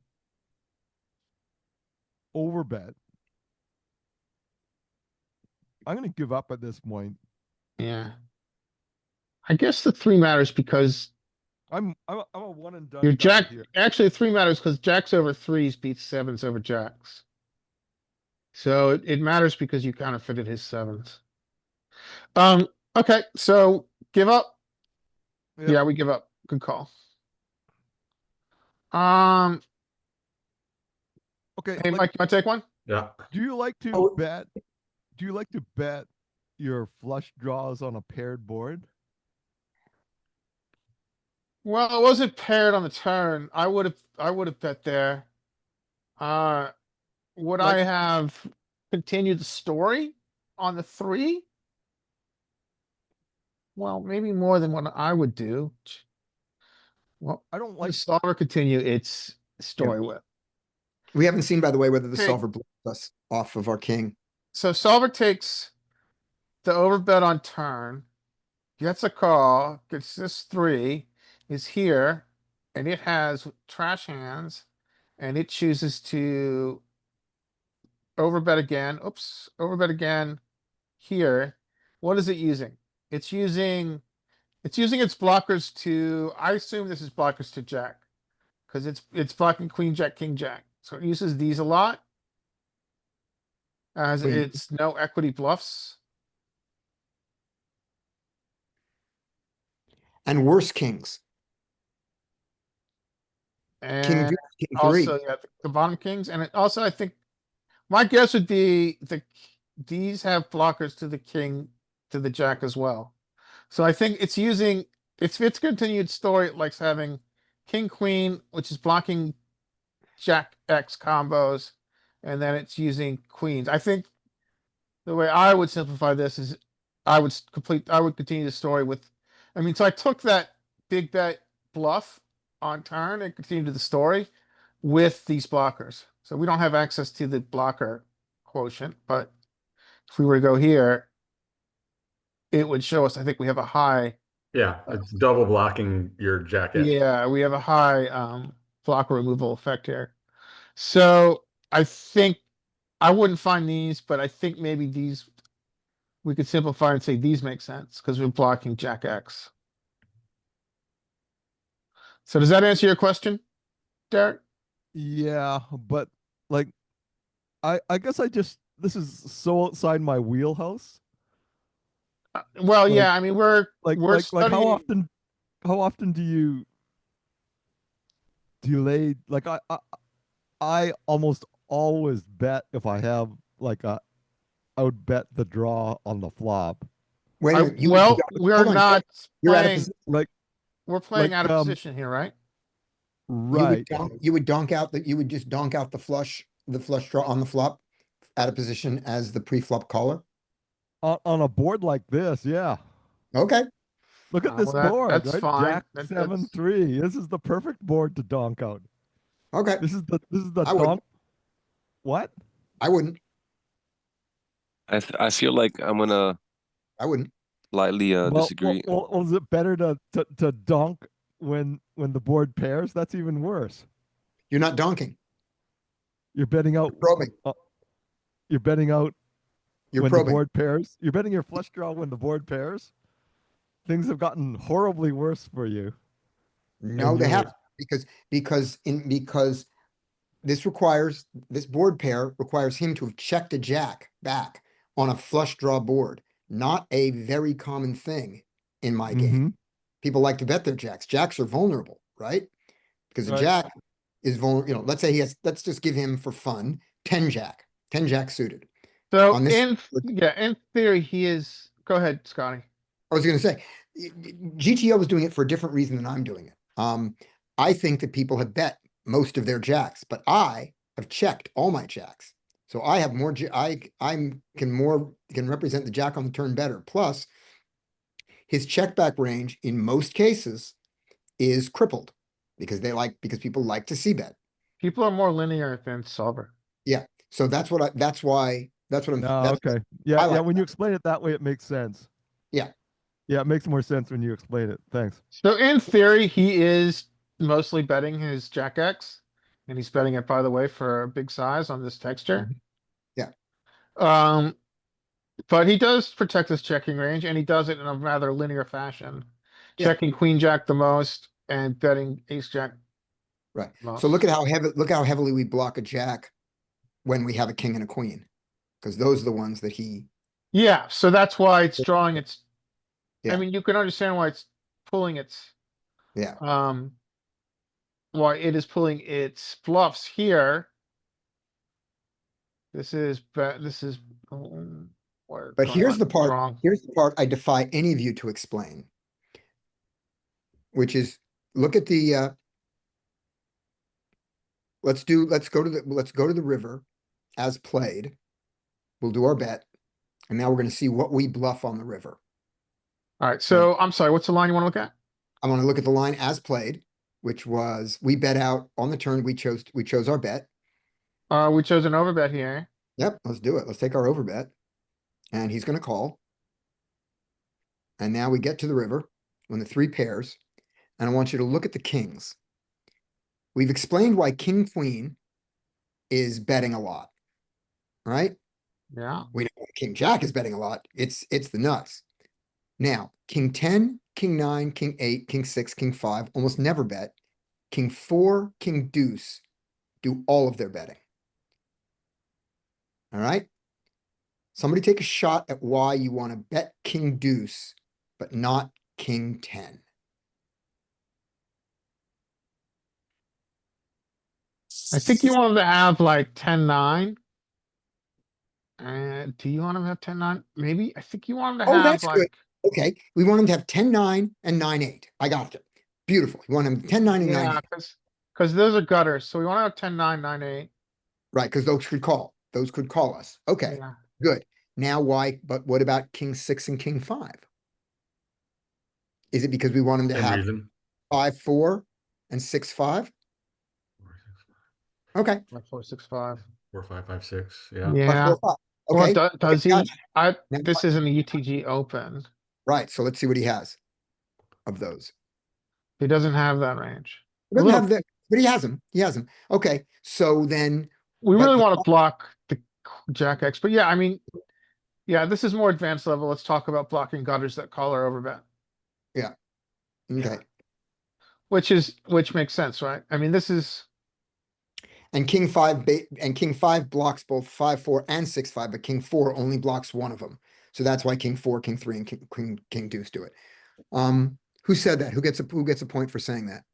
[SPEAKER 3] overbet. I'm gonna give up at this point.
[SPEAKER 1] Yeah. I guess the 3 matters because
[SPEAKER 3] I'm a one and done
[SPEAKER 1] your
[SPEAKER 3] guy
[SPEAKER 1] jack,
[SPEAKER 3] here.
[SPEAKER 1] actually 3 matters because jacks over 3s beats 7s over jacks. So it matters because you kind of fitted his 7s. Okay, so give up.
[SPEAKER 3] Yep.
[SPEAKER 1] Yeah, we give up. Good call. Um,
[SPEAKER 3] Okay,
[SPEAKER 1] hey,
[SPEAKER 3] like,
[SPEAKER 1] Mike, you want to take one?
[SPEAKER 6] Yeah.
[SPEAKER 3] do you like to
[SPEAKER 4] Oh.
[SPEAKER 3] bet? Do you like to bet your flush draws on a paired board?
[SPEAKER 1] Well, it wasn't paired on the turn. I would have bet there. Would I
[SPEAKER 3] Like-
[SPEAKER 1] have continued the story on the 3? Well, maybe more than what I would do. Well,
[SPEAKER 3] I don't
[SPEAKER 1] like
[SPEAKER 3] like.
[SPEAKER 1] solver continue its story with.
[SPEAKER 4] We haven't seen, by the way, whether the
[SPEAKER 1] Okay.
[SPEAKER 4] solver blows us off of our king.
[SPEAKER 1] So solver takes the overbet on turn, gets a call, gets this 3, is here, and it has trash hands, and it chooses to overbet again. Oops, overbet again here. What is it using? It's using its blockers to, I assume this is blockers to jack. Cause it's blocking queen, jack, king, jack. So it uses these a lot. As
[SPEAKER 4] Queen.
[SPEAKER 1] it's no equity bluffs.
[SPEAKER 4] And worse kings. King,
[SPEAKER 1] And
[SPEAKER 4] deuce, king
[SPEAKER 1] also,
[SPEAKER 4] three.
[SPEAKER 1] yeah, the bottom kings, and it also, I think, my guess would be these have blockers to the king, to the jack as well. So I think it's using, it's continued story, it likes having king, queen, which is blocking jack X combos, and then it's using queens. I think the way I would simplify this is I would continue the story with, I mean, so I took that big bet bluff on turn and continued the story with these blockers. So we don't have access to the blocker quotient, but if we were to go here, it would show us, I think we have a high,
[SPEAKER 6] Yeah, it's double blocking your jack X.
[SPEAKER 1] yeah, we have a high blocker removal effect here. So I think I wouldn't find these, but I think maybe these we could simplify and say these make sense because we're blocking jack X. So does that answer your question, Derek?
[SPEAKER 3] Yeah, but like I guess this is so outside my wheelhouse.
[SPEAKER 1] Well,
[SPEAKER 3] Like
[SPEAKER 1] yeah, I mean, we're
[SPEAKER 3] like
[SPEAKER 1] studying.
[SPEAKER 3] how often do you delay like I almost always bet if I have like I would bet the draw on the flop.
[SPEAKER 4] Wait a
[SPEAKER 1] I,
[SPEAKER 4] minute,
[SPEAKER 1] well, we're
[SPEAKER 4] hold on,
[SPEAKER 1] not
[SPEAKER 4] you're out of
[SPEAKER 1] playing.
[SPEAKER 4] position.
[SPEAKER 3] Like
[SPEAKER 1] We're playing out of
[SPEAKER 3] um
[SPEAKER 1] position here, right?
[SPEAKER 3] right.
[SPEAKER 4] You would donk out that, you would just donk out the flush draw on the flop out of position as the pre-flop caller.
[SPEAKER 3] On a board like this, yeah.
[SPEAKER 4] Okay,
[SPEAKER 3] Look at this
[SPEAKER 1] Well,
[SPEAKER 3] board,
[SPEAKER 1] that's
[SPEAKER 3] right?
[SPEAKER 1] fine.
[SPEAKER 3] Jack
[SPEAKER 1] That's
[SPEAKER 3] 7-3. This is the perfect board to donk out.
[SPEAKER 4] okay,
[SPEAKER 3] This is the
[SPEAKER 4] I wouldn't.
[SPEAKER 3] donk. What?
[SPEAKER 4] I wouldn't,
[SPEAKER 5] I feel like I'm gonna
[SPEAKER 4] I wouldn't.
[SPEAKER 5] slightly disagree.
[SPEAKER 3] Is it better to donk when the board pairs? That's even worse.
[SPEAKER 4] You're not donking,
[SPEAKER 3] You're betting out.
[SPEAKER 4] probing,
[SPEAKER 3] You're betting out
[SPEAKER 4] you're
[SPEAKER 3] when the
[SPEAKER 4] probing.
[SPEAKER 3] board pairs. You're betting your flush draw when the board pairs. Things have gotten horribly worse for you.
[SPEAKER 4] No,
[SPEAKER 3] And
[SPEAKER 4] they
[SPEAKER 3] you're-
[SPEAKER 4] have, because this board pair requires him to have checked a jack back on a flush draw board. Not a very common thing in my game.
[SPEAKER 3] Mhm.
[SPEAKER 4] People like to bet their jacks. Jacks are vulnerable, right? Because a
[SPEAKER 3] Right.
[SPEAKER 4] jack is vulnerable, let's say let's just give him for fun, 10 jack suited.
[SPEAKER 1] So
[SPEAKER 4] On this-
[SPEAKER 1] in theory, he is, go ahead, Scotty.
[SPEAKER 4] I was gonna say, GTO is doing it for a different reason than I'm doing it. I think that people have bet most of their jacks, but I have checked all my jacks. So I have more, can represent the jack on the turn better. Plus, his check back range in most cases is crippled because people like to see bet.
[SPEAKER 1] People are more linear than solver.
[SPEAKER 4] So that's what I'm.
[SPEAKER 3] Okay. Yeah.
[SPEAKER 4] I like
[SPEAKER 3] When
[SPEAKER 4] that.
[SPEAKER 3] you explain it that way, it makes sense.
[SPEAKER 4] Yeah.
[SPEAKER 3] Yeah, it makes more sense when you explain it. Thanks.
[SPEAKER 1] So in theory, he is mostly betting his jack X, and he's betting it, by the way, for a big size on this texture.
[SPEAKER 4] Yeah.
[SPEAKER 1] But he does protect his checking range, and he does it in a rather linear fashion.
[SPEAKER 4] Yeah.
[SPEAKER 1] Checking queen jack the most and betting ace jack.
[SPEAKER 4] Right.
[SPEAKER 1] most.
[SPEAKER 4] So look how heavily we block a jack when we have a king and a queen, because those are the ones that he.
[SPEAKER 1] Yeah, so that's why it's drawing its. I
[SPEAKER 4] Yeah.
[SPEAKER 1] mean, you can understand why it's pulling its.
[SPEAKER 4] Yeah.
[SPEAKER 1] Why it is pulling its bluffs here. This is. But
[SPEAKER 4] here's the part I defy any of you to explain. Which is, look at the, let's go to the river as played. We'll do our bet. And now we're gonna see what we bluff on the river.
[SPEAKER 1] Alright, so I'm sorry, what's the line you wanna look at?
[SPEAKER 4] I wanna look at the line as played, which was, we bet out on the turn, we chose our bet.
[SPEAKER 1] We chose an overbet here.
[SPEAKER 4] Yep, let's do it. Let's take our overbet. And he's gonna call. And now we get to the river when the 3 pairs. And I want you to look at the kings. We've explained why king queen is betting a lot, right?
[SPEAKER 1] Yeah.
[SPEAKER 4] We know king jack is betting a lot. It's the nuts. Now, king 10, king 9, king 8, king 6, king 5 almost never bet. King 4, king deuce do all of their betting. All right? Somebody take a shot at why you want to bet king deuce, but not king 10.
[SPEAKER 1] I think you want him to have like 10-9. And do you want him to have 10-9? Maybe, I think you want him to
[SPEAKER 4] Oh,
[SPEAKER 1] have
[SPEAKER 4] that's good.
[SPEAKER 1] like,
[SPEAKER 4] Okay, we want him to have 10-9 and 9-8. I got it. Beautiful. You want him 10-9 and 9-8.
[SPEAKER 1] yeah, cause those are gutters. So we wanna have 10-9, 9-8.
[SPEAKER 4] Right, because those could call. Those could call us. Okay,
[SPEAKER 1] Yeah.
[SPEAKER 4] good. Now why, but what about king 6 and king 5? Is it because we want him to
[SPEAKER 6] Same
[SPEAKER 4] have
[SPEAKER 6] reason.
[SPEAKER 4] 5-4 and 6-5? Okay.
[SPEAKER 1] Like 4-6-5.
[SPEAKER 6] 4, 5, 5, 6. Yeah.
[SPEAKER 4] 5,
[SPEAKER 1] Yeah.
[SPEAKER 4] 4, 5.
[SPEAKER 1] Well,
[SPEAKER 4] Okay,
[SPEAKER 1] does he?
[SPEAKER 4] gotcha.
[SPEAKER 1] I,
[SPEAKER 4] Now
[SPEAKER 1] this isn't a UTG open.
[SPEAKER 4] right, so let's see what he has of those.
[SPEAKER 1] He doesn't have that range.
[SPEAKER 4] He doesn't
[SPEAKER 1] Look,
[SPEAKER 4] have the, but he has them. He has them. Okay, so then,
[SPEAKER 1] we
[SPEAKER 4] but
[SPEAKER 1] really
[SPEAKER 4] the-
[SPEAKER 1] wanna block the Jack X, but yeah, I mean. Yeah, this is more advanced level. Let's talk about blocking gutters that call or overbet,
[SPEAKER 4] okay.
[SPEAKER 1] which makes sense, right? I mean, this is,
[SPEAKER 4] And king 5 blocks both 5-4 and 6-5, but king 4 only blocks one of them. So that's why king 4, king 3, and king deuce do it. Who said that? Who gets a point for saying that?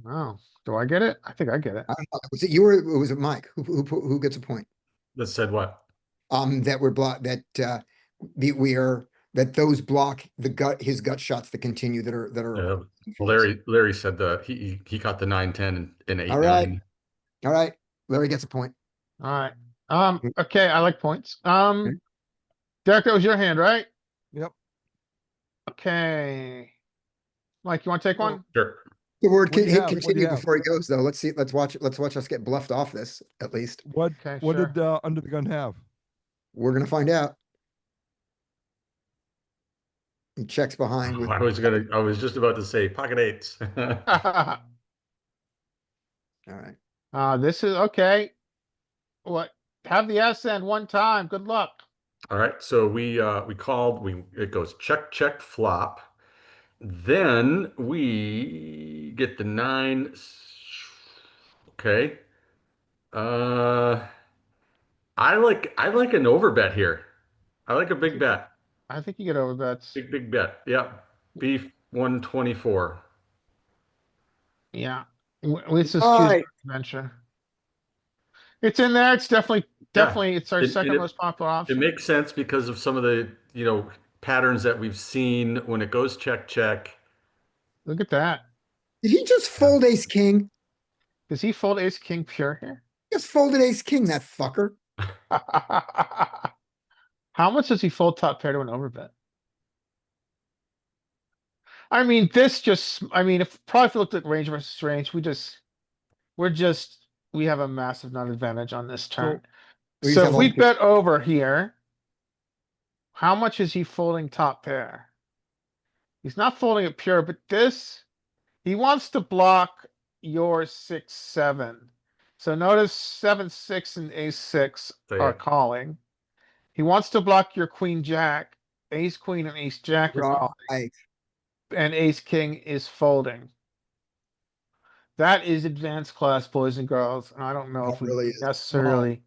[SPEAKER 1] oh, do I get it? I think I get it.
[SPEAKER 4] I don't know. Was it you or was it Mike? Who gets a point?
[SPEAKER 6] That said what?
[SPEAKER 4] That we're block that we are that those block his gut shots that continue that are
[SPEAKER 6] Larry said he caught the 9, 10, and 8,
[SPEAKER 4] All right.
[SPEAKER 6] 9.
[SPEAKER 4] All right. Larry gets a point.
[SPEAKER 1] Alright, okay, I like points.
[SPEAKER 4] Okay.
[SPEAKER 1] Derek, that was your hand, right?
[SPEAKER 3] Yep.
[SPEAKER 1] Okay. Mike, you wanna take one?
[SPEAKER 6] Sure.
[SPEAKER 4] The word
[SPEAKER 3] What do you
[SPEAKER 4] hit
[SPEAKER 3] have? What do you
[SPEAKER 4] continue
[SPEAKER 3] have?
[SPEAKER 4] before he goes though. Let's see. Let's watch us get bluffed off this at least.
[SPEAKER 3] What
[SPEAKER 1] Okay,
[SPEAKER 3] what
[SPEAKER 1] sure.
[SPEAKER 3] did Under the Gun have?
[SPEAKER 4] We're gonna find out. He checks behind with
[SPEAKER 6] I was just about to say pocket eights.
[SPEAKER 4] all right.
[SPEAKER 1] This is, okay. What, have the S end one time, good luck.
[SPEAKER 6] All right, so we called, it goes check, check, flop. Then we get the 9. Okay. I like an overbet here. I like a big bet.
[SPEAKER 1] I think you get overbets.
[SPEAKER 6] Big bet. Yeah. Beef 124.
[SPEAKER 1] Yeah, this is
[SPEAKER 4] All
[SPEAKER 1] choose
[SPEAKER 4] right.
[SPEAKER 1] adventure. It's in there, it's definitely, it's our second most popular
[SPEAKER 6] It
[SPEAKER 1] option.
[SPEAKER 6] makes sense because of some of the, patterns that we've seen when it goes check, check.
[SPEAKER 1] Look at that.
[SPEAKER 4] Did he just fold ace king?
[SPEAKER 1] Does he fold ace king pure here?
[SPEAKER 4] Just folded ace king, that fucker.
[SPEAKER 1] How much does he fold top pair to an overbet? I mean, probably if you looked at range versus range, we have a massive nut advantage on this turn.
[SPEAKER 4] we just
[SPEAKER 1] So
[SPEAKER 4] have
[SPEAKER 1] if we
[SPEAKER 4] all-
[SPEAKER 1] bet over here, how much is he folding top pair? He's not folding it pure, but he wants to block your 6, 7. So notice 7, 6 and ace 6
[SPEAKER 6] So,
[SPEAKER 1] are
[SPEAKER 6] yeah.
[SPEAKER 1] calling. He wants to block your queen, jack, ace, queen and ace, jack are calling,
[SPEAKER 4] Right.
[SPEAKER 1] and ace, king is folding. That is advanced class, boys and girls, and I don't know
[SPEAKER 4] That
[SPEAKER 1] if we
[SPEAKER 4] really is.
[SPEAKER 1] necessarily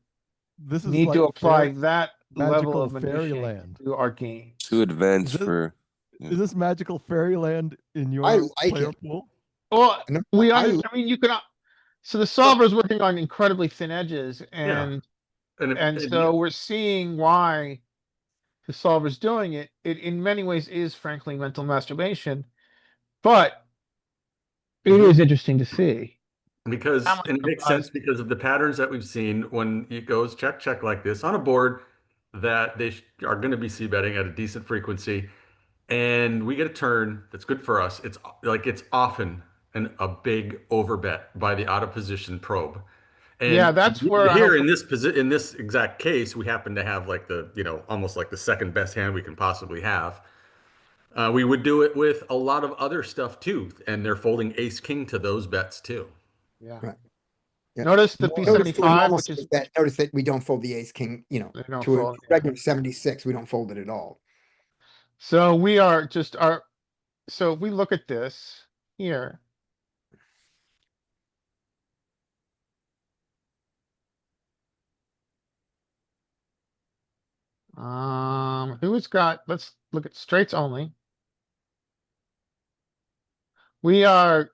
[SPEAKER 3] This is
[SPEAKER 1] need to
[SPEAKER 3] like
[SPEAKER 1] apply
[SPEAKER 3] fairy-
[SPEAKER 1] that level
[SPEAKER 3] magical
[SPEAKER 1] of minutiae
[SPEAKER 3] fairyland.
[SPEAKER 1] to our game.
[SPEAKER 5] Too advanced
[SPEAKER 3] Is it-
[SPEAKER 5] for.
[SPEAKER 3] Is this magical fairyland in your
[SPEAKER 4] I like
[SPEAKER 3] player
[SPEAKER 4] it.
[SPEAKER 3] pool?
[SPEAKER 1] Well,
[SPEAKER 4] No,
[SPEAKER 1] I mean, you can, so the solver is working on incredibly thin edges and so we're seeing why the solver's doing it. It in many ways is frankly mental masturbation, but it is interesting to see.
[SPEAKER 6] Because
[SPEAKER 1] How much
[SPEAKER 6] and it makes
[SPEAKER 1] applies-
[SPEAKER 6] sense because of the patterns that we've seen when it goes check check like this on a board that they are going to be c betting at a decent frequency, and we get a turn that's good for us. It's often a big overbet by the out of position probe. And
[SPEAKER 1] Yeah, that's where I
[SPEAKER 6] here
[SPEAKER 1] hope-
[SPEAKER 6] in this exact case, we happen to have like almost like the second best hand we can possibly have. We would do it with a lot of other stuff too, and they're folding ace king to those bets too.
[SPEAKER 1] Yeah.
[SPEAKER 4] Right. Yeah.
[SPEAKER 1] Notice the
[SPEAKER 4] Notice
[SPEAKER 1] P75,
[SPEAKER 4] almost
[SPEAKER 1] which is,
[SPEAKER 4] that, notice that we don't fold the ace king,
[SPEAKER 1] they don't
[SPEAKER 4] to a
[SPEAKER 1] fold.
[SPEAKER 4] regular 76, we don't fold it at all.
[SPEAKER 1] So we are just so if we look at this here. Who's got, let's look at straights only. We are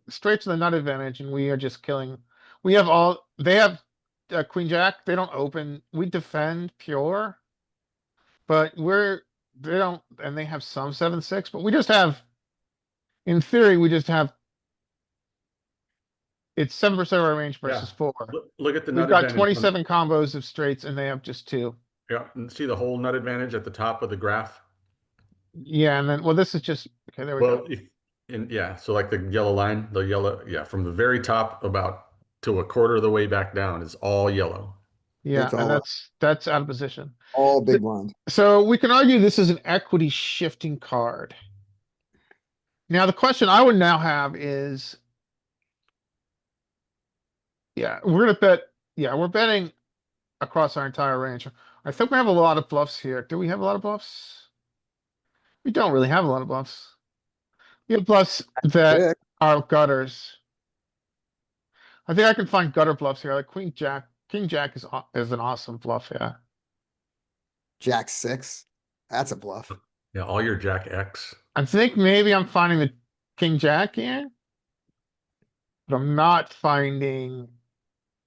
[SPEAKER 1] straight to the nut advantage and we are just killing. We have all, they have queen jack, they don't open, we defend pure. But they don't, and they have some 7-6, but we just have, in theory, we just have. It's 7% of our range versus
[SPEAKER 6] Yeah.
[SPEAKER 1] 4.
[SPEAKER 6] Look at the
[SPEAKER 1] We've
[SPEAKER 6] nut
[SPEAKER 1] got
[SPEAKER 6] advantage.
[SPEAKER 1] 27 combos of straights and they have just 2.
[SPEAKER 6] Yeah, and see the whole nut advantage at the top of the graph?
[SPEAKER 1] Yeah, and then, well, this is just, okay, there we
[SPEAKER 6] Well,
[SPEAKER 1] go.
[SPEAKER 6] yeah, so like the yellow line, yeah, from the very top about to a quarter of the way back down is all yellow.
[SPEAKER 1] Yeah,
[SPEAKER 4] It's
[SPEAKER 1] and
[SPEAKER 4] all,
[SPEAKER 1] that's out of position.
[SPEAKER 4] all big blind.
[SPEAKER 1] So we can argue this is an equity shifting card. Now, the question I would now have is. Yeah, we're gonna bet, yeah, we're betting across our entire range. I think we have a lot of bluffs here. Do we have a lot of bluffs? We don't really have a lot of bluffs. We have bluffs that
[SPEAKER 4] Check.
[SPEAKER 1] are gutters. I think I can find gutter bluffs here, like queen jack. King jack is an awesome bluff, yeah.
[SPEAKER 4] Jack 6. That's a bluff.
[SPEAKER 6] Yeah, all your Jack X.
[SPEAKER 1] I think maybe I'm finding the king jack here. But I'm not finding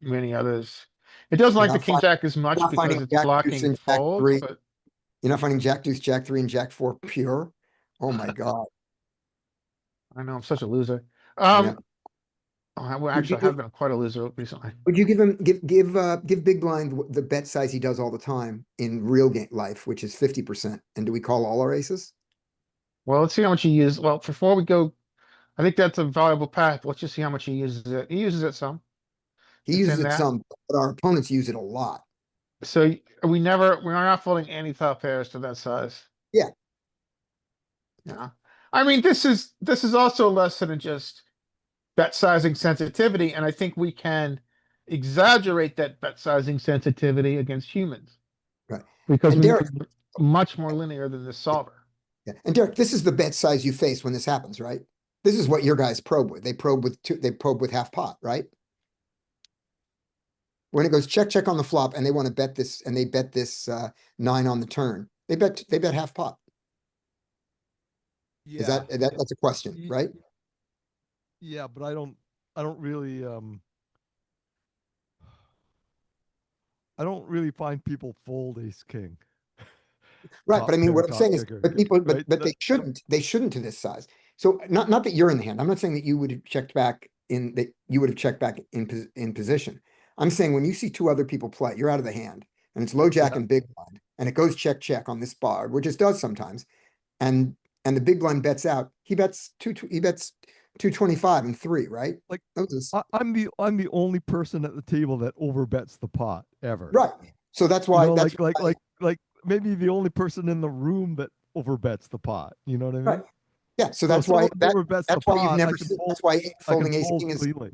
[SPEAKER 1] many others. It doesn't like
[SPEAKER 4] You're
[SPEAKER 1] the
[SPEAKER 4] not
[SPEAKER 1] king jack as much
[SPEAKER 4] not
[SPEAKER 1] because
[SPEAKER 4] finding
[SPEAKER 1] it's
[SPEAKER 4] Jack deuce
[SPEAKER 1] blocking
[SPEAKER 4] and Jack
[SPEAKER 1] folds,
[SPEAKER 4] 3.
[SPEAKER 1] but
[SPEAKER 4] You're not finding Jack deuce, Jack 3 and Jack 4 pure? Oh my God.
[SPEAKER 1] I know I'm such a loser.
[SPEAKER 4] I know.
[SPEAKER 1] Well, actually, I have been quite a loser recently.
[SPEAKER 4] Would you give Big Blind the bet size he does all the time in real game life, which is 50%? And do we call all our aces?
[SPEAKER 1] Well, let's see how much he uses. Well, before we go, I think that's a valuable path. Let's just see how much he uses it. He uses it some.
[SPEAKER 4] He
[SPEAKER 1] It's
[SPEAKER 4] uses
[SPEAKER 1] in
[SPEAKER 4] it
[SPEAKER 1] that.
[SPEAKER 4] some, but our opponents use it a lot.
[SPEAKER 1] So we are not folding any top pairs to that size.
[SPEAKER 4] Yeah.
[SPEAKER 1] Yeah. I mean, this is also a lesson in just bet sizing sensitivity, and I think we can exaggerate that bet sizing sensitivity against humans.
[SPEAKER 4] Right.
[SPEAKER 1] Because
[SPEAKER 4] And
[SPEAKER 1] we're
[SPEAKER 4] Derek,
[SPEAKER 1] much more linear than the solver.
[SPEAKER 4] yeah. And Derek, this is the bet size you face when this happens, right? This is what your guys probe with. They probe with half pot, right? When it goes check, check on the flop and they want to bet this and they bet this 9 on the turn, they bet half pot. Is that's a question,
[SPEAKER 3] Ye-
[SPEAKER 4] right?
[SPEAKER 3] Yeah, but I don't really I don't really find people fold ace king.
[SPEAKER 4] Right,
[SPEAKER 3] Top
[SPEAKER 4] but I mean,
[SPEAKER 3] pair,
[SPEAKER 4] what I'm
[SPEAKER 3] top
[SPEAKER 4] saying is,
[SPEAKER 3] kicker,
[SPEAKER 4] but people,
[SPEAKER 3] right?
[SPEAKER 4] but they shouldn't to this size. So not that you're in the hand. I'm not saying that you would have checked back in position. I'm saying when you see 2 other people play, you're out of the hand, and it's low jack
[SPEAKER 3] Yeah.
[SPEAKER 4] and big blind, and it goes check check on this bar, which it does sometimes, and the big blind bets out. He bets 225 and 3, right?
[SPEAKER 3] Like,
[SPEAKER 4] Those
[SPEAKER 3] I'm the only person at the table that overbets the pot ever.
[SPEAKER 4] right. So that's
[SPEAKER 3] You
[SPEAKER 4] why
[SPEAKER 3] know,
[SPEAKER 4] that's
[SPEAKER 3] like maybe the only person in the room that overbets the pot. You know what I mean?
[SPEAKER 4] right. Yeah, so
[SPEAKER 3] So
[SPEAKER 4] that's
[SPEAKER 3] if
[SPEAKER 4] why
[SPEAKER 3] someone overbets
[SPEAKER 4] that's
[SPEAKER 3] the
[SPEAKER 4] why you've
[SPEAKER 3] pot,
[SPEAKER 4] never
[SPEAKER 3] I can
[SPEAKER 4] seen,
[SPEAKER 3] fold,
[SPEAKER 4] that's why
[SPEAKER 3] I can
[SPEAKER 4] folding ace
[SPEAKER 3] fold
[SPEAKER 4] king is
[SPEAKER 3] cleanly.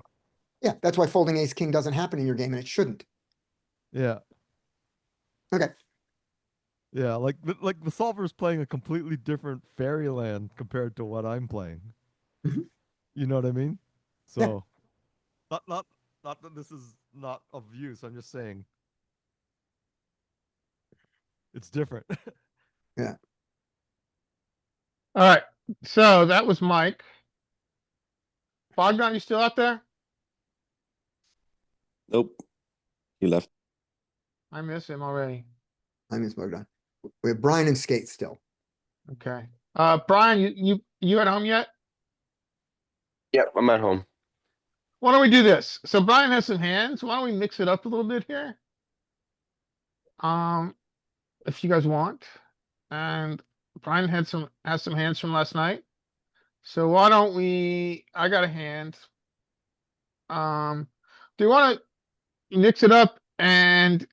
[SPEAKER 4] yeah, that's why folding ace king doesn't happen in your game and it shouldn't.
[SPEAKER 3] Yeah.
[SPEAKER 4] Okay.
[SPEAKER 3] Yeah, like the solver is playing a completely different fairyland compared to what I'm playing.
[SPEAKER 4] Mhm.
[SPEAKER 3] You know what I mean?
[SPEAKER 4] Yeah.
[SPEAKER 3] So, not that this is not of use. I'm just saying it's different.
[SPEAKER 1] Alright, so that was Mike. Bogdan, you still out there?
[SPEAKER 5] Nope. He left.
[SPEAKER 1] I miss him already.
[SPEAKER 4] I miss Bogdan. We have Brian and Skate still.
[SPEAKER 1] Okay. Brian, you at home yet?
[SPEAKER 2] Yep, I'm at home.
[SPEAKER 1] Why don't we do this? So Brian has some hands. Why don't we mix it up a little bit here? If you guys want. And Brian has some hands from last night. So why don't I got a hand. Do you want to mix it up and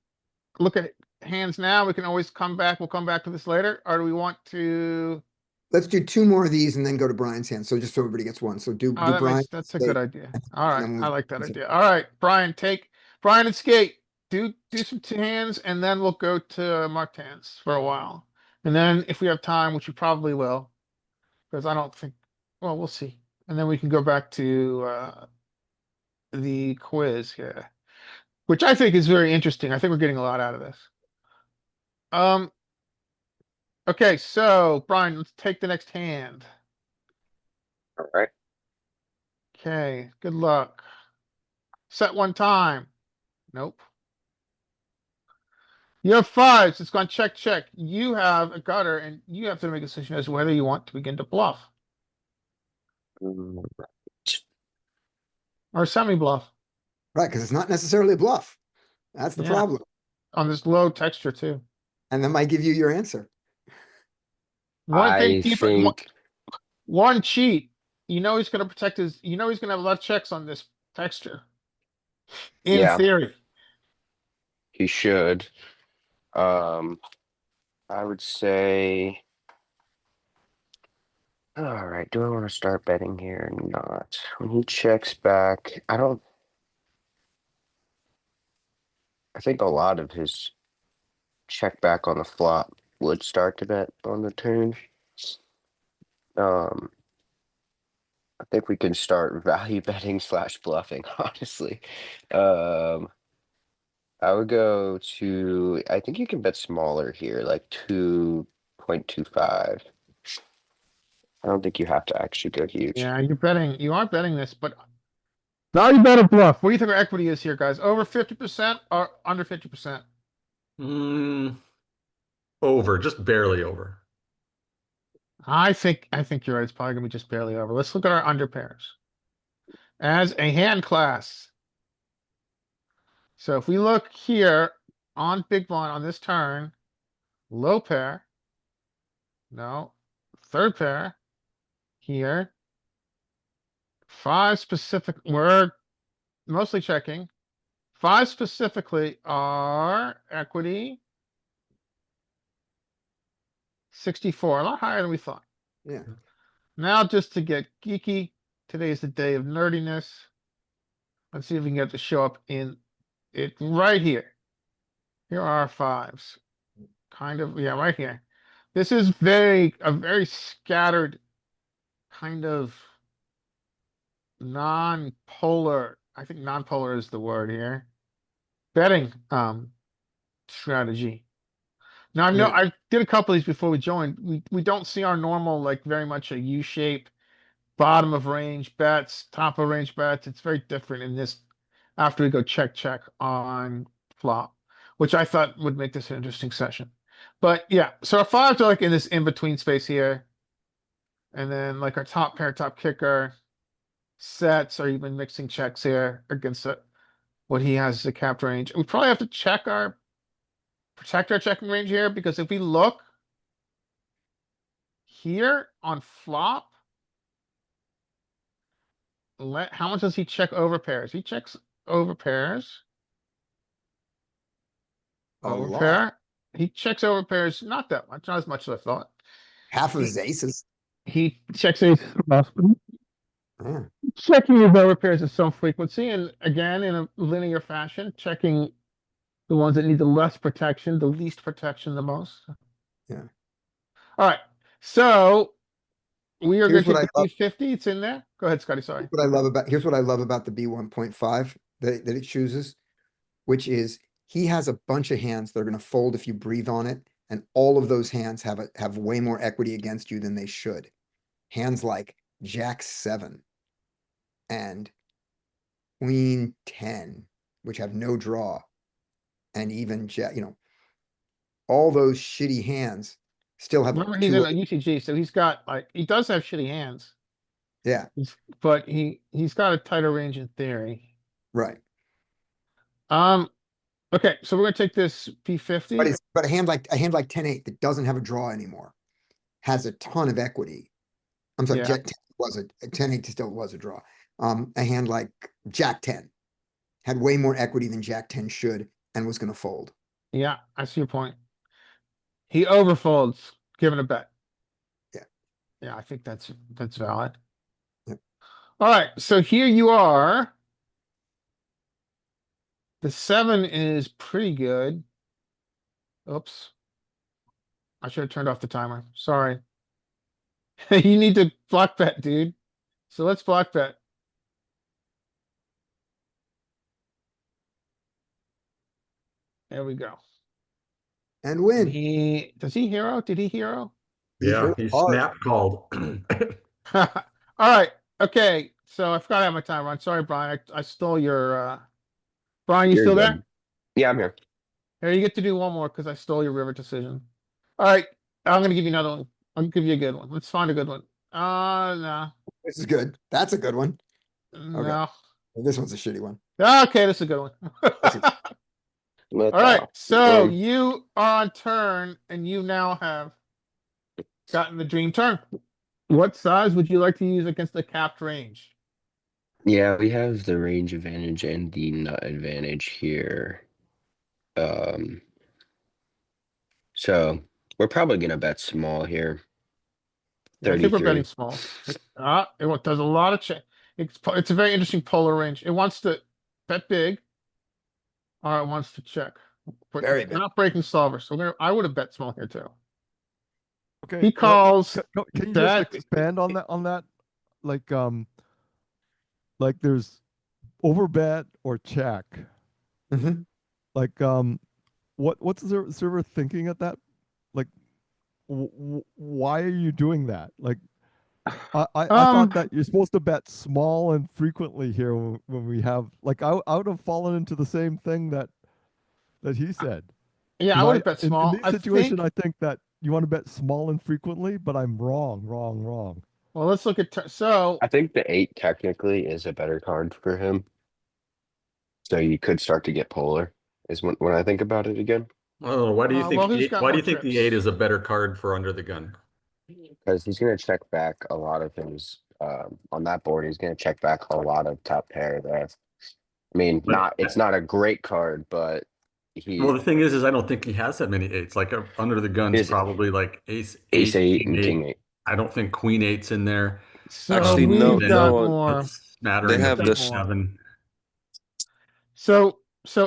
[SPEAKER 1] look at hands now? We can always come back. We'll come back to this later. Or do we want to?
[SPEAKER 4] Let's do 2 more of these and then go to Brian's hand. So just so everybody gets one. So do
[SPEAKER 1] Oh,
[SPEAKER 4] Brian.
[SPEAKER 1] that's a
[SPEAKER 4] Skate,
[SPEAKER 1] good idea. All right.
[SPEAKER 4] then
[SPEAKER 1] I
[SPEAKER 4] we'll-
[SPEAKER 1] like that idea. All right, Brian, Brian and Skate. Do some 2 hands and then we'll go to marked hands for a while. And then if we have time, which we probably will, because I don't think, well, we'll see. And then we can go back to the quiz here, which I think is very interesting. I think we're getting a lot out of this. Okay, so Brian, let's take the next hand.
[SPEAKER 2] All right.
[SPEAKER 1] Okay, good luck. Set one time. Nope. You have fives. It's gone check, check. You have a gutter and you have to make a decision as to whether you want to begin to bluff
[SPEAKER 2] Mm,
[SPEAKER 1] or semi bluff
[SPEAKER 4] Right, because it's not necessarily a bluff. That's the
[SPEAKER 1] Yeah.
[SPEAKER 4] problem.
[SPEAKER 1] on this low texture too.
[SPEAKER 4] And that might give you your answer.
[SPEAKER 1] One thing,
[SPEAKER 2] I
[SPEAKER 1] keep it, one,
[SPEAKER 2] think
[SPEAKER 1] one cheat. You know he's gonna protect his, you know he's gonna have a lot of checks on this texture. In
[SPEAKER 2] Yeah.
[SPEAKER 1] theory.
[SPEAKER 2] he should. I would say. All right, do I want to start betting here or not? When he checks back, I think a lot of his check back on the flop would start to bet on the turn. I think we can start value betting slash bluffing, honestly. I would go to, I think you can bet smaller here, like 2.25. I don't think you have to actually go huge.
[SPEAKER 1] Yeah, you are betting this, but value bet or bluff. What do you think our equity is here, guys? Over 50% or under 50%?
[SPEAKER 6] Over, just barely over.
[SPEAKER 1] I think you're right. It's probably gonna be just barely over. Let's look at our under pairs. As a hand class. So if we look here on big blind on this turn, low pair. No, third pair here. Five specific, we're mostly checking. Five specifically are equity. 64, a lot higher than we thought.
[SPEAKER 4] Yeah.
[SPEAKER 1] Now just to get geeky, today is the day of nerdiness. Let's see if we can get it to show up in it right here. Here are our fives. Kind of, yeah, right here. This is a very scattered kind of non-polar, I think non-polar is the word here. Betting strategy. Now I know
[SPEAKER 4] Yeah.
[SPEAKER 1] I did a couple of these before we joined. We don't see our normal like very much a U shape, bottom of range bets, top of range bets. It's very different in this after we go check check on flop, which I thought would make this an interesting session. But yeah, so our fives are like in this in-between space here. And then like our top pair, top kicker sets are even mixing checks here against what he has as a capped range. We probably have to protect our checking range here because if we look here on flop, how much does he check over pairs? He checks over pairs.
[SPEAKER 4] A
[SPEAKER 1] Over
[SPEAKER 4] lot.
[SPEAKER 1] pair. He checks over pairs, not that much, not as much as I thought.
[SPEAKER 4] Half of his aces.
[SPEAKER 1] He checks aces less, but
[SPEAKER 4] Yeah.
[SPEAKER 1] checking his over pairs at some frequency, and again, in a linear fashion, checking the ones that need the less protection, the least protection, the most.
[SPEAKER 4] Yeah.
[SPEAKER 1] All right, so we are going
[SPEAKER 4] Here's
[SPEAKER 1] to
[SPEAKER 4] what
[SPEAKER 1] take
[SPEAKER 4] I
[SPEAKER 1] the B50. It's in there. Go ahead, Scotty. Sorry.
[SPEAKER 4] Here's what I love about the B1.5 that it chooses, which is he has a bunch of hands that are going to fold if you breathe on it, and all of those hands have way more equity against you than they should. Hands like Jack 7 and Queen 10, which have no draw, and even Jack, all those shitty hands still have
[SPEAKER 1] Remember, he's in
[SPEAKER 4] two.
[SPEAKER 1] a UCG, so he's got like he does have shitty hands,
[SPEAKER 4] Yeah,
[SPEAKER 1] but he's got a tighter range in theory.
[SPEAKER 4] right.
[SPEAKER 1] Okay, so we're gonna take this P50.
[SPEAKER 4] But a hand like 10-8 that doesn't have a draw anymore has a ton of equity. I'm sorry,
[SPEAKER 1] Yeah.
[SPEAKER 4] Jack 10 was a 10-8 still was a draw. A hand like Jack 10 had way more equity than Jack 10 should and was going to fold.
[SPEAKER 1] Yeah, I see your point. He overfolds, given a bet.
[SPEAKER 4] Yeah.
[SPEAKER 1] Yeah, I think that's valid.
[SPEAKER 4] Yep.
[SPEAKER 1] All right, so here you are. The 7 is pretty good. Oops. I should have turned off the timer. Sorry. You need to block bet, dude. So let's block bet. There we go.
[SPEAKER 4] And win.
[SPEAKER 1] Does he hero? Did he hero?
[SPEAKER 6] Yeah,
[SPEAKER 4] hurt
[SPEAKER 6] he
[SPEAKER 4] hard.
[SPEAKER 6] snap called.
[SPEAKER 1] All right. Okay. So I forgot to have my timer on. Sorry, Brian. I stole your, Brian, you
[SPEAKER 2] You're
[SPEAKER 1] still
[SPEAKER 2] good.
[SPEAKER 1] there?
[SPEAKER 2] Yeah, I'm here.
[SPEAKER 1] Here, you get to do one more because I stole your river decision. All right, I'm gonna give you another one. I'll give you a good one. Let's find a good one. No,
[SPEAKER 4] This is good. That's a good one.
[SPEAKER 1] no.
[SPEAKER 4] This one's a shitty one.
[SPEAKER 1] Okay, this is a good one.
[SPEAKER 4] This is-
[SPEAKER 2] What
[SPEAKER 1] All right,
[SPEAKER 2] the-
[SPEAKER 1] so
[SPEAKER 2] Um,
[SPEAKER 1] you are on turn and you now have gotten the dream turn. What size would you like to use against the capped range?
[SPEAKER 2] Yeah, we have the range advantage and the nut advantage here. So we're probably gonna bet small here.
[SPEAKER 1] Yeah, I think we're
[SPEAKER 2] 33.
[SPEAKER 1] betting small. Does a lot of check. It's a very interesting polar range. It wants to bet big. Or it wants to check. But
[SPEAKER 4] Very
[SPEAKER 1] we're
[SPEAKER 4] big.
[SPEAKER 1] not breaking solver, so I would have bet small here too.
[SPEAKER 3] Okay.
[SPEAKER 1] He calls
[SPEAKER 3] Can you
[SPEAKER 1] bet.
[SPEAKER 3] just expand on that? Like there's overbet or check.
[SPEAKER 4] Mhm.
[SPEAKER 3] Like what's the server thinking at that? Like why are you doing that? Like I thought that you're supposed to bet small and frequently here when we have like I would have fallen into the same thing that he said.
[SPEAKER 1] Yeah, I
[SPEAKER 3] 'Cause
[SPEAKER 1] would have bet
[SPEAKER 3] in
[SPEAKER 1] small.
[SPEAKER 3] this situation, I think that you want to bet small and frequently, but I'm wrong.
[SPEAKER 1] Well, let's look at, so,
[SPEAKER 2] I think the 8 technically is a better card for him. So you could start to get polar, is when I think about it again.
[SPEAKER 6] Oh, why do you think
[SPEAKER 1] well, who's got
[SPEAKER 6] why do
[SPEAKER 1] more
[SPEAKER 6] you think the
[SPEAKER 1] trips?
[SPEAKER 6] 8 is a better card for under the gun?
[SPEAKER 2] Because he's gonna check back a lot of his on that board, he's gonna check back a lot of top pair there. I mean,
[SPEAKER 6] But-
[SPEAKER 2] it's not a great card, but
[SPEAKER 6] Well, the thing is I don't think he has that many 8s. Like under the gun's
[SPEAKER 2] Is it-
[SPEAKER 6] probably like ace
[SPEAKER 2] ace 8
[SPEAKER 6] king
[SPEAKER 2] and king 8.
[SPEAKER 6] I don't think queen 8's in there.
[SPEAKER 1] So
[SPEAKER 5] Actually,
[SPEAKER 1] we've
[SPEAKER 5] no,
[SPEAKER 1] got
[SPEAKER 5] no,
[SPEAKER 1] more.
[SPEAKER 6] It's smattering
[SPEAKER 5] They have
[SPEAKER 6] of
[SPEAKER 5] this-
[SPEAKER 6] 7.
[SPEAKER 1] So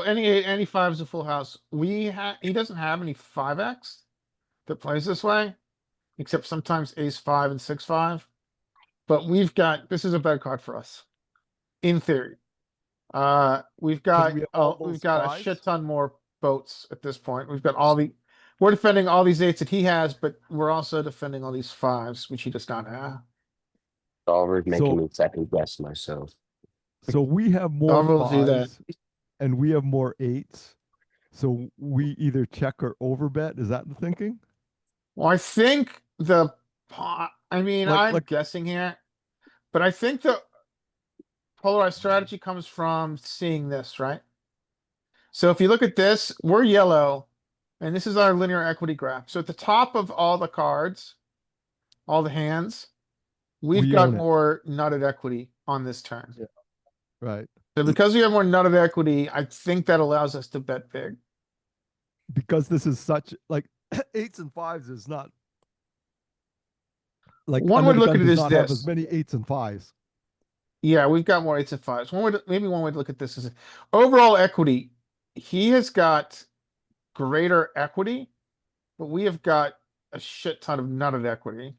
[SPEAKER 1] any 8, any 5 is a full house. He doesn't have any 5x that plays this way, except sometimes ace 5 and 6-5. But this is a bad card for us, in theory. We've got,
[SPEAKER 3] we have all
[SPEAKER 1] we've
[SPEAKER 3] those
[SPEAKER 1] got a
[SPEAKER 3] fives?
[SPEAKER 1] shit ton more boats at this point. We're defending all these 8s that he has, but we're also defending all these 5s, which he does not have.
[SPEAKER 2] Solver's making
[SPEAKER 3] So-
[SPEAKER 2] me second guess myself.
[SPEAKER 3] So we have more
[SPEAKER 1] Solver will do that.
[SPEAKER 3] 5s and we have more 8s. So we either check or overbet. Is that the thinking?
[SPEAKER 1] Well, I think I'm
[SPEAKER 3] Like-
[SPEAKER 1] guessing here, but I think the polarized strategy comes from seeing this, right? So if you look at this, we're yellow, and this is our linear equity graph. So at the top of all the cards, all the hands, we've
[SPEAKER 3] We
[SPEAKER 1] got
[SPEAKER 3] own it.
[SPEAKER 1] more nutted equity on this turn.
[SPEAKER 3] Yeah. Right.
[SPEAKER 1] So because we have more nutted equity, I think that allows us to bet big.
[SPEAKER 3] Because this is such like 8s and 5s is not like
[SPEAKER 1] One
[SPEAKER 3] under
[SPEAKER 1] would
[SPEAKER 3] the
[SPEAKER 1] look
[SPEAKER 3] gun
[SPEAKER 1] at it
[SPEAKER 3] does
[SPEAKER 1] as
[SPEAKER 3] not have
[SPEAKER 1] this.
[SPEAKER 3] as many 8s and 5s.
[SPEAKER 1] Yeah, we've got more 8s and 5s. Maybe one way to look at this is overall equity. He has got greater equity, but we have got a shit ton of nutted equity,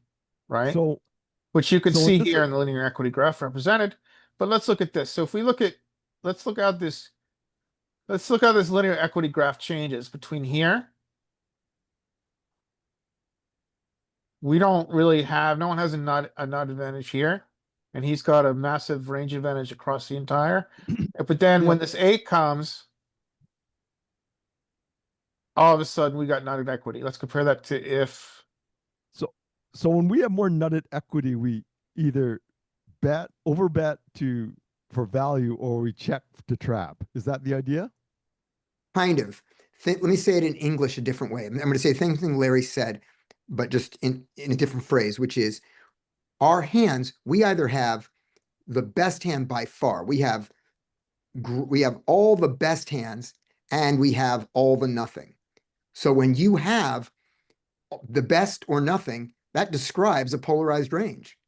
[SPEAKER 1] right?
[SPEAKER 3] So
[SPEAKER 1] Which you can
[SPEAKER 3] so
[SPEAKER 1] see
[SPEAKER 3] this
[SPEAKER 1] here
[SPEAKER 3] is-
[SPEAKER 1] in the linear equity graph represented. But let's look at this. So if we let's look how this linear equity graph changes between here. We don't really have, no one has a nut advantage here. And he's got a massive range advantage across the entire. But then
[SPEAKER 3] Yeah.
[SPEAKER 1] when this 8 comes, all of a sudden we got nutted equity. Let's compare that to if,
[SPEAKER 3] so when we have more nutted equity, we either overbet for value or we check to trap. Is that the idea?
[SPEAKER 4] Kind of. Let me say it in English a different way. I'm going to say the same thing Larry said, but just in a different phrase, which is our hands, we either have the best hand by far. We have all the best hands and we have all the nothing. So when you have the best or nothing, that describes a polarized range.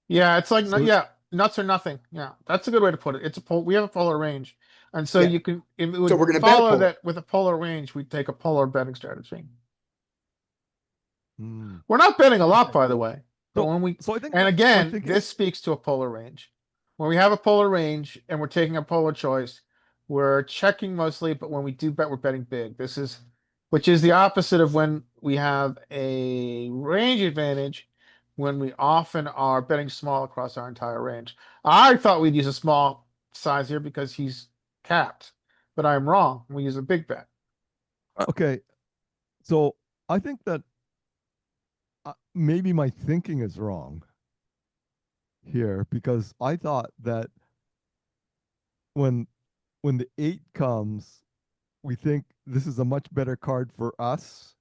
[SPEAKER 1] yeah, it's like,
[SPEAKER 3] So-
[SPEAKER 1] yeah, nuts or nothing. Yeah, that's a good way to put it. We have a polar range. And so
[SPEAKER 4] Yeah.
[SPEAKER 1] you can, if it
[SPEAKER 4] So
[SPEAKER 1] would
[SPEAKER 4] we're gonna bet a
[SPEAKER 1] follow
[SPEAKER 4] polar.
[SPEAKER 1] that with a polar range, we'd take a polar betting strategy.
[SPEAKER 3] Hmm.
[SPEAKER 1] We're not betting a lot, by the way. But
[SPEAKER 3] So-
[SPEAKER 1] when we,
[SPEAKER 3] So I think
[SPEAKER 1] and
[SPEAKER 3] my
[SPEAKER 1] again,
[SPEAKER 3] thinking-
[SPEAKER 1] this speaks to a polar range. When we have a polar range and we're taking a polar choice, we're checking mostly, but when we do bet, we're betting big. Which is the opposite of when we have a range advantage, when we often are betting small across our entire range. I thought we'd use a small size here because he's capped, but I'm wrong. We use a big bet.
[SPEAKER 3] Okay, so I think that maybe my thinking is wrong here, because I thought that when the 8 comes, we think this is a much better card for us,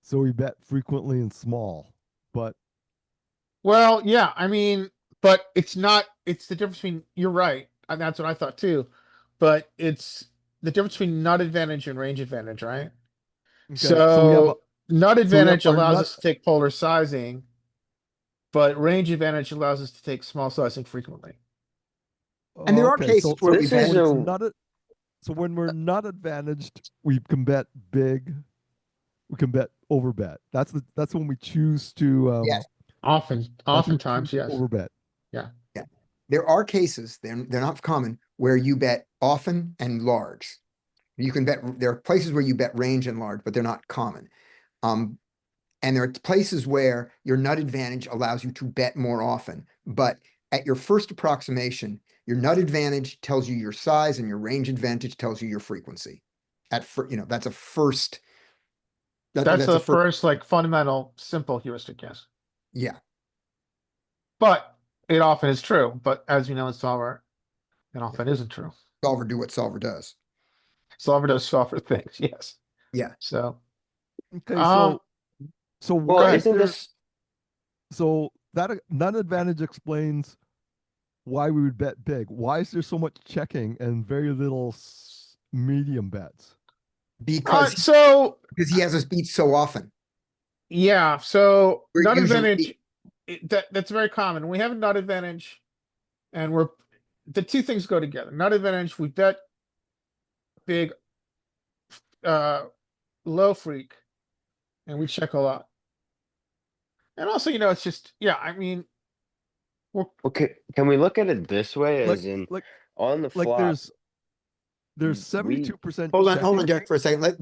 [SPEAKER 3] so we bet frequently and small. But
[SPEAKER 1] Well, yeah, I mean, but it's not, it's the difference between, you're right, and that's what I thought too. But it's the difference between nut advantage and range advantage, right?
[SPEAKER 3] okay, so we have
[SPEAKER 1] So nut
[SPEAKER 3] we have
[SPEAKER 1] advantage
[SPEAKER 3] our
[SPEAKER 1] allows
[SPEAKER 3] nut-
[SPEAKER 1] us to take polar sizing, but range advantage allows us to take small sizing frequently.
[SPEAKER 4] And there are
[SPEAKER 3] okay,
[SPEAKER 4] cases where we
[SPEAKER 2] This
[SPEAKER 4] bet.
[SPEAKER 2] is
[SPEAKER 3] it's
[SPEAKER 2] a-
[SPEAKER 3] not so when we're not advantaged, we can bet big. We can bet overbet. That's when we choose to
[SPEAKER 4] Yes.
[SPEAKER 1] Oftentimes, yes.
[SPEAKER 3] overbet.
[SPEAKER 4] There are cases, they're not common, where you bet often and large. You can bet, there are places where you bet range and large, but they're not common. And there are places where your nut advantage allows you to bet more often, but at your first approximation, your nut advantage tells you your size and your range advantage tells you your frequency. That's a first.
[SPEAKER 1] That's the
[SPEAKER 4] a
[SPEAKER 1] first, like, fundamental, simple heuristic, yes.
[SPEAKER 4] Yeah,
[SPEAKER 1] But it often is true, but as you know in Solver, it often isn't true.
[SPEAKER 4] solver do what solver does.
[SPEAKER 1] Solver does solver things, yes.
[SPEAKER 4] Yeah.
[SPEAKER 1] So,
[SPEAKER 3] Okay,
[SPEAKER 1] Um,
[SPEAKER 3] so
[SPEAKER 2] Well,
[SPEAKER 3] why is
[SPEAKER 2] isn't
[SPEAKER 3] there,
[SPEAKER 2] this
[SPEAKER 3] so that none advantage explains why we would bet big. Why is there so much checking and very little medium bets?
[SPEAKER 4] Because
[SPEAKER 1] so,
[SPEAKER 4] he has us beat so often.
[SPEAKER 1] yeah, so
[SPEAKER 4] We're
[SPEAKER 1] nut
[SPEAKER 4] usually-
[SPEAKER 1] advantage, that's very common. We have a nut advantage and the two things go together. Nut advantage, we bet big, low freak, and we check a lot. And also, it's just, yeah, I mean,
[SPEAKER 2] okay? Can we look at it this way,
[SPEAKER 3] Like
[SPEAKER 2] as in
[SPEAKER 3] like
[SPEAKER 2] on the
[SPEAKER 3] like
[SPEAKER 2] flop?
[SPEAKER 3] there's
[SPEAKER 2] we-
[SPEAKER 3] 72%
[SPEAKER 4] Hold on,
[SPEAKER 3] checking.
[SPEAKER 4] Derek, for a second. Let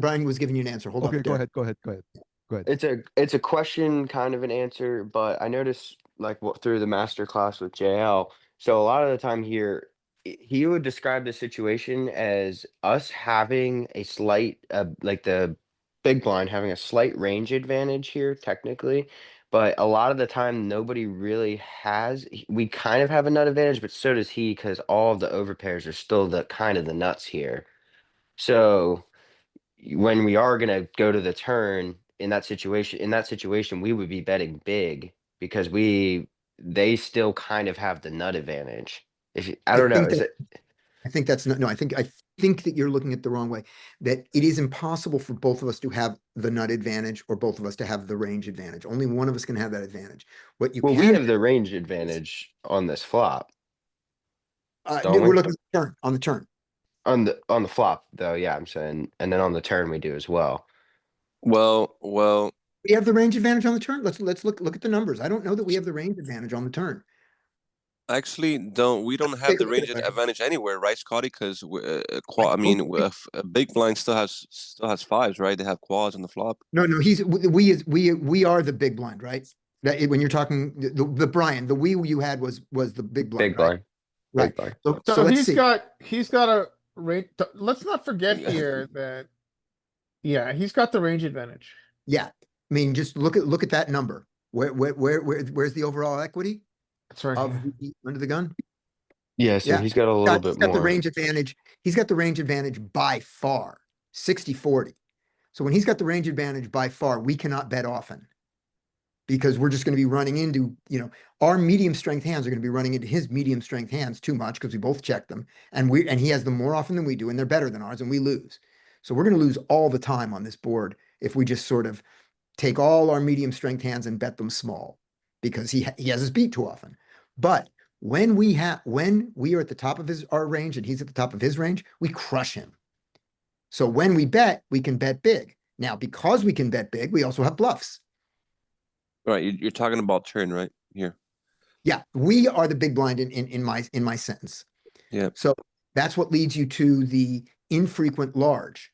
[SPEAKER 4] Brian was giving you an answer. Hold on.
[SPEAKER 3] Okay, go
[SPEAKER 4] Derek.
[SPEAKER 3] ahead. Go ahead.
[SPEAKER 2] It's a question, kind of an answer, but I noticed like what through the master class with JL. So a lot of the time here, he would describe the situation as us having a slight, like the big blind having a slight range advantage here, technically. But a lot of the time, nobody really has. We kind of have a nut advantage, but so does he, because all of the overpairs are still the kind of the nuts here. So when we are going to go to the turn in that situation, we would be betting big because they still kind of have the nut advantage. I don't know.
[SPEAKER 4] I think that's not, no, I think that you're looking at the wrong way. That it is impossible for both of us to have the nut advantage or both of us to have the range advantage. Only one of us can have that advantage. What you
[SPEAKER 2] Well, we
[SPEAKER 4] can,
[SPEAKER 2] have the range advantage on this flop. don't
[SPEAKER 4] we're
[SPEAKER 2] we?
[SPEAKER 4] looking at the turn, on the turn.
[SPEAKER 2] On the flop, though, yeah, I'm saying, and then on the turn we do as well.
[SPEAKER 5] Well,
[SPEAKER 4] We have the range advantage on the turn. Let's look at the numbers. I don't know that we have the range advantage on the turn.
[SPEAKER 5] actually, we don't have
[SPEAKER 4] take a
[SPEAKER 5] the
[SPEAKER 4] look at
[SPEAKER 5] range
[SPEAKER 4] it, Mike.
[SPEAKER 5] advantage anywhere, right, Scotty? Because
[SPEAKER 4] I
[SPEAKER 5] I mean,
[SPEAKER 4] don't think-
[SPEAKER 5] a big blind still has fives, right? They have quads on the flop.
[SPEAKER 4] No, we are the big blind, right? When you're talking the Brian, the we you had was the big blind,
[SPEAKER 2] Big
[SPEAKER 4] right?
[SPEAKER 2] blind.
[SPEAKER 4] Right.
[SPEAKER 2] Big blind.
[SPEAKER 4] So
[SPEAKER 1] So
[SPEAKER 4] let's see.
[SPEAKER 1] he's got a rate, let's not forget here that, yeah, he's got the range advantage.
[SPEAKER 4] Yeah, I mean, just look at that number. Where's the overall equity
[SPEAKER 1] That's right
[SPEAKER 4] of
[SPEAKER 1] here.
[SPEAKER 4] under the gun?
[SPEAKER 2] Yeah, so
[SPEAKER 4] Yeah,
[SPEAKER 2] he's got a little
[SPEAKER 4] He's
[SPEAKER 2] bit
[SPEAKER 4] got the
[SPEAKER 2] more.
[SPEAKER 4] range advantage. He's got the range advantage by far, 60-40. So when he's got the range advantage by far, we cannot bet often. Because we're just going to be running into, our medium strength hands are going to be running into his medium strength hands too much because we both check them. And he has them more often than we do, and they're better than ours, and we lose. So we're going to lose all the time on this board if we just sort of take all our medium strength hands and bet them small because he has us beat too often. But when we are at the top of our range and he's at the top of his range, we crush him. So when we bet, we can bet big. Now, because we can bet big, we also have bluffs.
[SPEAKER 5] Right, you're talking about turn, right? Here.
[SPEAKER 4] Yeah, we are the big blind in my sentence.
[SPEAKER 5] Yeah.
[SPEAKER 4] So that's what leads you to the infrequent large.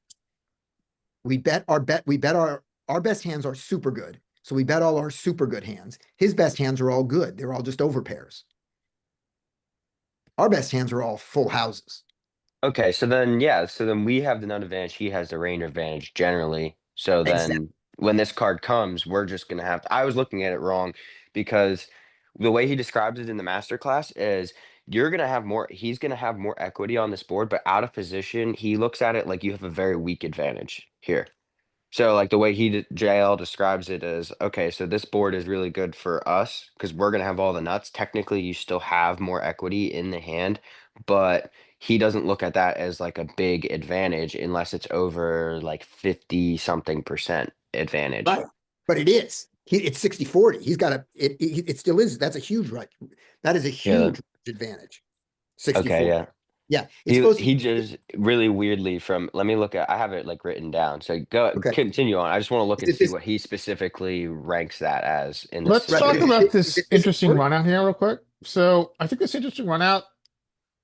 [SPEAKER 4] We bet our best hands are super good. So we bet all our super good hands. His best hands are all good. They're all just over pairs. Our best hands are all full houses.
[SPEAKER 2] Okay, so then yeah, so then we have the nut advantage, he has the range advantage generally. So
[SPEAKER 4] Exactly.
[SPEAKER 2] then when this card comes, we're just gonna have I was looking at it wrong because the way he describes it in the master class is he's gonna have more equity on this board, but out of position, he looks at it like you have a very weak advantage here. So like the way JL describes it is, okay, so this board is really good for us because we're gonna have all the nuts. Technically, you still have more equity in the hand, but he doesn't look at that as like a big advantage unless it's over like 50 something percent advantage.
[SPEAKER 4] Right. But it is. It's 60-40. He's got it still is. That's a huge right. That is a
[SPEAKER 2] Yeah.
[SPEAKER 4] huge advantage. 60-40.
[SPEAKER 2] Okay, yeah.
[SPEAKER 4] Yeah. It's supposed
[SPEAKER 2] He
[SPEAKER 4] to
[SPEAKER 2] just really weirdly let me look at, I have it like written down. So
[SPEAKER 4] Okay.
[SPEAKER 2] continue on. I just want to look and
[SPEAKER 4] Is
[SPEAKER 2] see
[SPEAKER 4] this-
[SPEAKER 2] what he specifically ranks that as in
[SPEAKER 1] Let's
[SPEAKER 2] this.
[SPEAKER 1] talk
[SPEAKER 4] Right.
[SPEAKER 1] about
[SPEAKER 4] Is
[SPEAKER 1] this
[SPEAKER 4] it
[SPEAKER 1] interesting
[SPEAKER 4] work?
[SPEAKER 1] run out here real quick. So I think this interesting run out,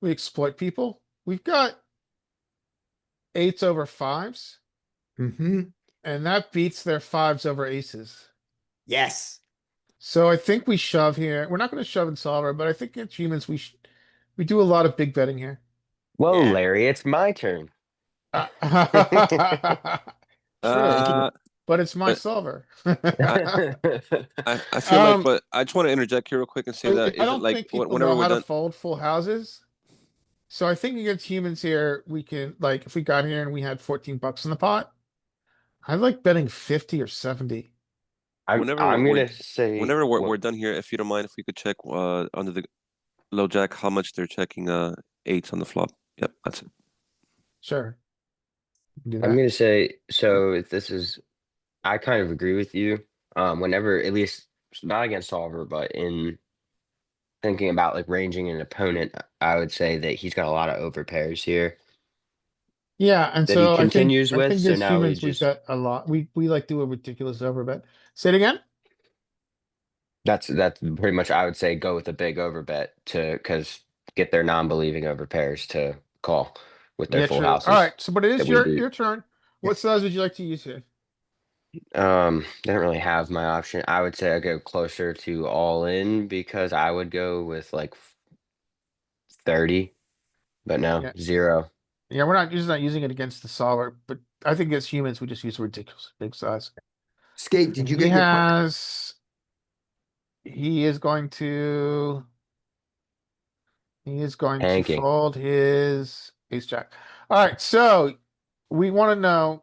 [SPEAKER 1] we exploit people. We've got 8s over 5s,
[SPEAKER 4] Mhm.
[SPEAKER 1] and that beats their 5s over aces.
[SPEAKER 4] Yes.
[SPEAKER 1] So I think we shove here. We're not gonna shove and solver, but I think against humans, we do a lot of big betting here.
[SPEAKER 2] Whoa,
[SPEAKER 4] Yeah.
[SPEAKER 2] Larry, it's my turn.
[SPEAKER 1] Sure, but it's my
[SPEAKER 5] but-
[SPEAKER 1] solver.
[SPEAKER 5] I feel
[SPEAKER 1] Um,
[SPEAKER 5] like, but I just want to interject here real quick and say
[SPEAKER 1] I
[SPEAKER 5] that is it
[SPEAKER 1] don't
[SPEAKER 5] like
[SPEAKER 1] think people
[SPEAKER 5] whenever
[SPEAKER 1] know
[SPEAKER 5] we're
[SPEAKER 1] how to
[SPEAKER 5] done.
[SPEAKER 1] fold full houses. So I think against humans here, we can, like, if we got here and we had 14 bucks in the pot, I like betting 50 or 70.
[SPEAKER 5] Whenever
[SPEAKER 2] I'm
[SPEAKER 5] we're-
[SPEAKER 2] gonna say
[SPEAKER 5] Whenever
[SPEAKER 2] what-
[SPEAKER 5] we're done here, if you don't mind, if we could check under the low jack how much they're checking eights on the flop. Yep, that's it.
[SPEAKER 1] Sure. We can do
[SPEAKER 2] I'm
[SPEAKER 1] that.
[SPEAKER 2] gonna say, so if this is, I kind of agree with you. Whenever, at least not against solver, but in thinking about like ranging an opponent, I would say that he's got a lot of over pairs here.
[SPEAKER 1] Yeah, and
[SPEAKER 2] that he
[SPEAKER 1] so
[SPEAKER 2] continues
[SPEAKER 1] I
[SPEAKER 2] with,
[SPEAKER 1] think
[SPEAKER 2] so
[SPEAKER 1] against
[SPEAKER 2] now we
[SPEAKER 1] humans, we
[SPEAKER 2] just-
[SPEAKER 1] bet a lot. We like do a ridiculous overbet. Say it again?
[SPEAKER 2] That's pretty much, I would say, go with a big over bet because get their non-believing over pairs to call with their
[SPEAKER 1] Yeah,
[SPEAKER 2] full
[SPEAKER 1] true.
[SPEAKER 2] houses.
[SPEAKER 1] Alright, so but it is
[SPEAKER 2] that we
[SPEAKER 1] your
[SPEAKER 2] beat.
[SPEAKER 1] turn. What size would you like to use here?
[SPEAKER 2] They don't really have my option. I would say I go closer to all in because I would go with like 30, but no,
[SPEAKER 1] Yeah.
[SPEAKER 2] 0.
[SPEAKER 1] Yeah, we're not using it against the solver, but I think against humans, we just use a ridiculous big size.
[SPEAKER 4] Skate, did you
[SPEAKER 1] He
[SPEAKER 4] get your
[SPEAKER 1] has. He is going to. He is going to
[SPEAKER 2] Hanking.
[SPEAKER 1] fold his ace jack. Alright, so we wanna know,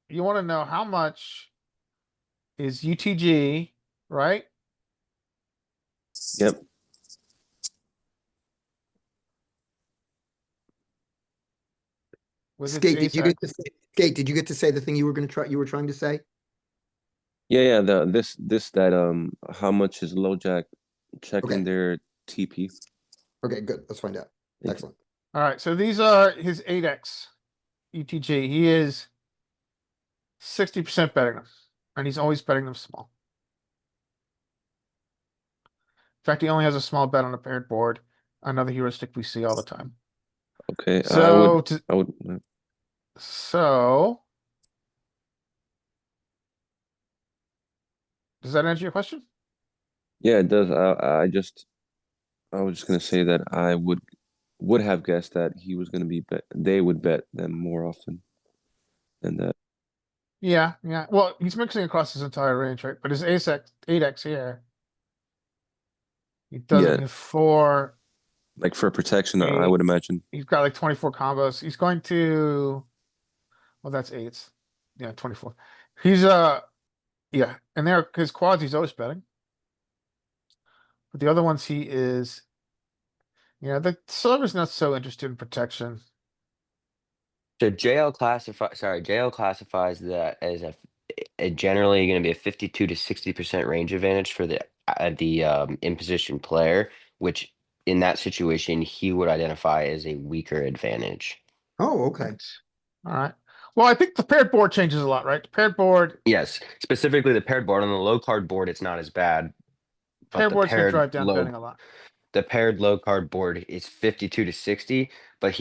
[SPEAKER 1] you wanna know how much is UTG, right?
[SPEAKER 5] Yep.
[SPEAKER 1] With its
[SPEAKER 4] Skate, did
[SPEAKER 1] ace
[SPEAKER 4] you
[SPEAKER 1] jack?
[SPEAKER 4] get to say, Skate, did you get to say the thing you were trying to say?
[SPEAKER 5] Yeah. That how much is low jack checking
[SPEAKER 4] Okay.
[SPEAKER 5] their TP?
[SPEAKER 4] Okay, good. Let's find out.
[SPEAKER 5] Thank you.
[SPEAKER 4] Excellent.
[SPEAKER 1] Alright, so these are his 8x UTG. He is 60% betting them, and he's always betting them small. In fact, he only has a small bet on a paired board, another heuristic we see all the time.
[SPEAKER 5] Okay,
[SPEAKER 1] So,
[SPEAKER 5] I would.
[SPEAKER 1] so. Does that answer your question?
[SPEAKER 5] Yeah, it does. I was just gonna say that I would have guessed that he was gonna be they would bet them more often than that.
[SPEAKER 1] Yeah, yeah. Well, he's mixing across his entire range, right? But his ace X, 8x here. He does
[SPEAKER 5] Yeah.
[SPEAKER 1] it in 4.
[SPEAKER 5] Like for protection, I
[SPEAKER 1] Eight.
[SPEAKER 5] would imagine.
[SPEAKER 1] He's got like 24 combos. He's going to. Well, that's 8s. Yeah, 24. He's yeah, and there his quads he's always betting. But the other ones he is. Yeah, the server's not so interested in protection.
[SPEAKER 2] So JL classifies that as a generally going to be a 52 to 60% range advantage for the imposition player, which in that situation he would identify as a weaker advantage.
[SPEAKER 4] Oh, okay.
[SPEAKER 1] Alright. Well, I think the paired board changes a lot, right? The paired board,
[SPEAKER 2] Yes, specifically the paired board. On the low card board, it's not as bad. But
[SPEAKER 1] paired
[SPEAKER 2] the
[SPEAKER 1] board's gonna
[SPEAKER 2] paired
[SPEAKER 1] drive down
[SPEAKER 2] low,
[SPEAKER 1] betting a lot.
[SPEAKER 2] the paired low card board is 52 to 60, but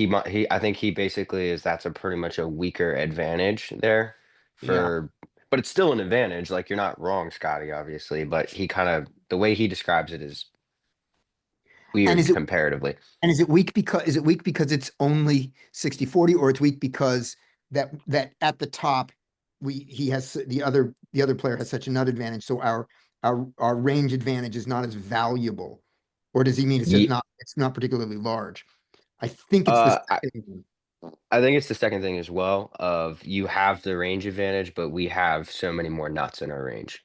[SPEAKER 2] I think he basically is that's a pretty much a weaker advantage there for But it's still an advantage. Like you're not wrong, Scotty, obviously, but he kind of the way he describes it is
[SPEAKER 4] And
[SPEAKER 2] weird
[SPEAKER 4] is it
[SPEAKER 2] comparatively.
[SPEAKER 4] and is it weak because it's only 60-40, or it's weak because that at the top he has the other player has such a nut advantage, so our range advantage is not as valuable? Or does he mean it's not particularly large? I think it's the
[SPEAKER 2] I,
[SPEAKER 4] second one.
[SPEAKER 2] I think it's the second thing as well of you have the range advantage, but we have so many more nuts in our range.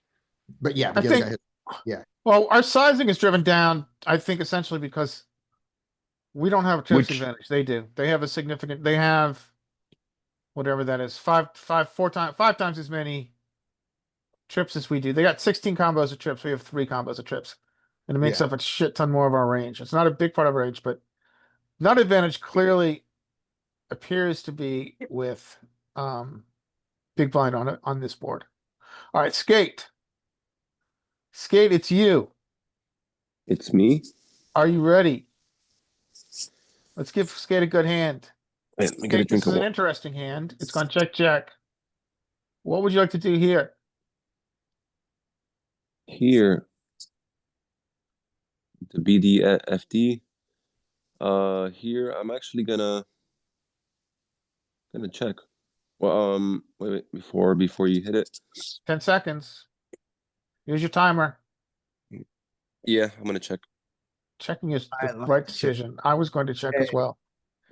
[SPEAKER 4] But yeah,
[SPEAKER 1] I
[SPEAKER 4] but the other
[SPEAKER 1] think,
[SPEAKER 4] guy has,
[SPEAKER 1] well, our sizing is driven down, I think essentially because we don't have a trips
[SPEAKER 2] Which-
[SPEAKER 1] advantage. They do. They have a significant, they have whatever that is, five times as many trips as we do. They got 16 combos of trips. We have 3 combos of trips. And it makes
[SPEAKER 4] Yeah.
[SPEAKER 1] up a shit ton more of our range. It's not a big part of our range, but nut advantage clearly appears to be with big blind on it on this board. All right, skate. Skate, it's you.
[SPEAKER 5] It's me.
[SPEAKER 1] Are you ready? Let's give Skate a good hand.
[SPEAKER 5] Wait, let me get a
[SPEAKER 1] Skate,
[SPEAKER 5] drink
[SPEAKER 1] this
[SPEAKER 5] of
[SPEAKER 1] is an
[SPEAKER 5] water.
[SPEAKER 1] interesting hand. It's gonna check. What would you like to do here?
[SPEAKER 5] Here, the BDFD. Here I'm actually gonna check. Well, wait, before you hit it.
[SPEAKER 1] 10 seconds. Here's your timer.
[SPEAKER 5] Yeah, I'm gonna check.
[SPEAKER 1] Checking is
[SPEAKER 4] I
[SPEAKER 1] the
[SPEAKER 4] love
[SPEAKER 1] right
[SPEAKER 4] to check.
[SPEAKER 1] decision. I was going to check as well.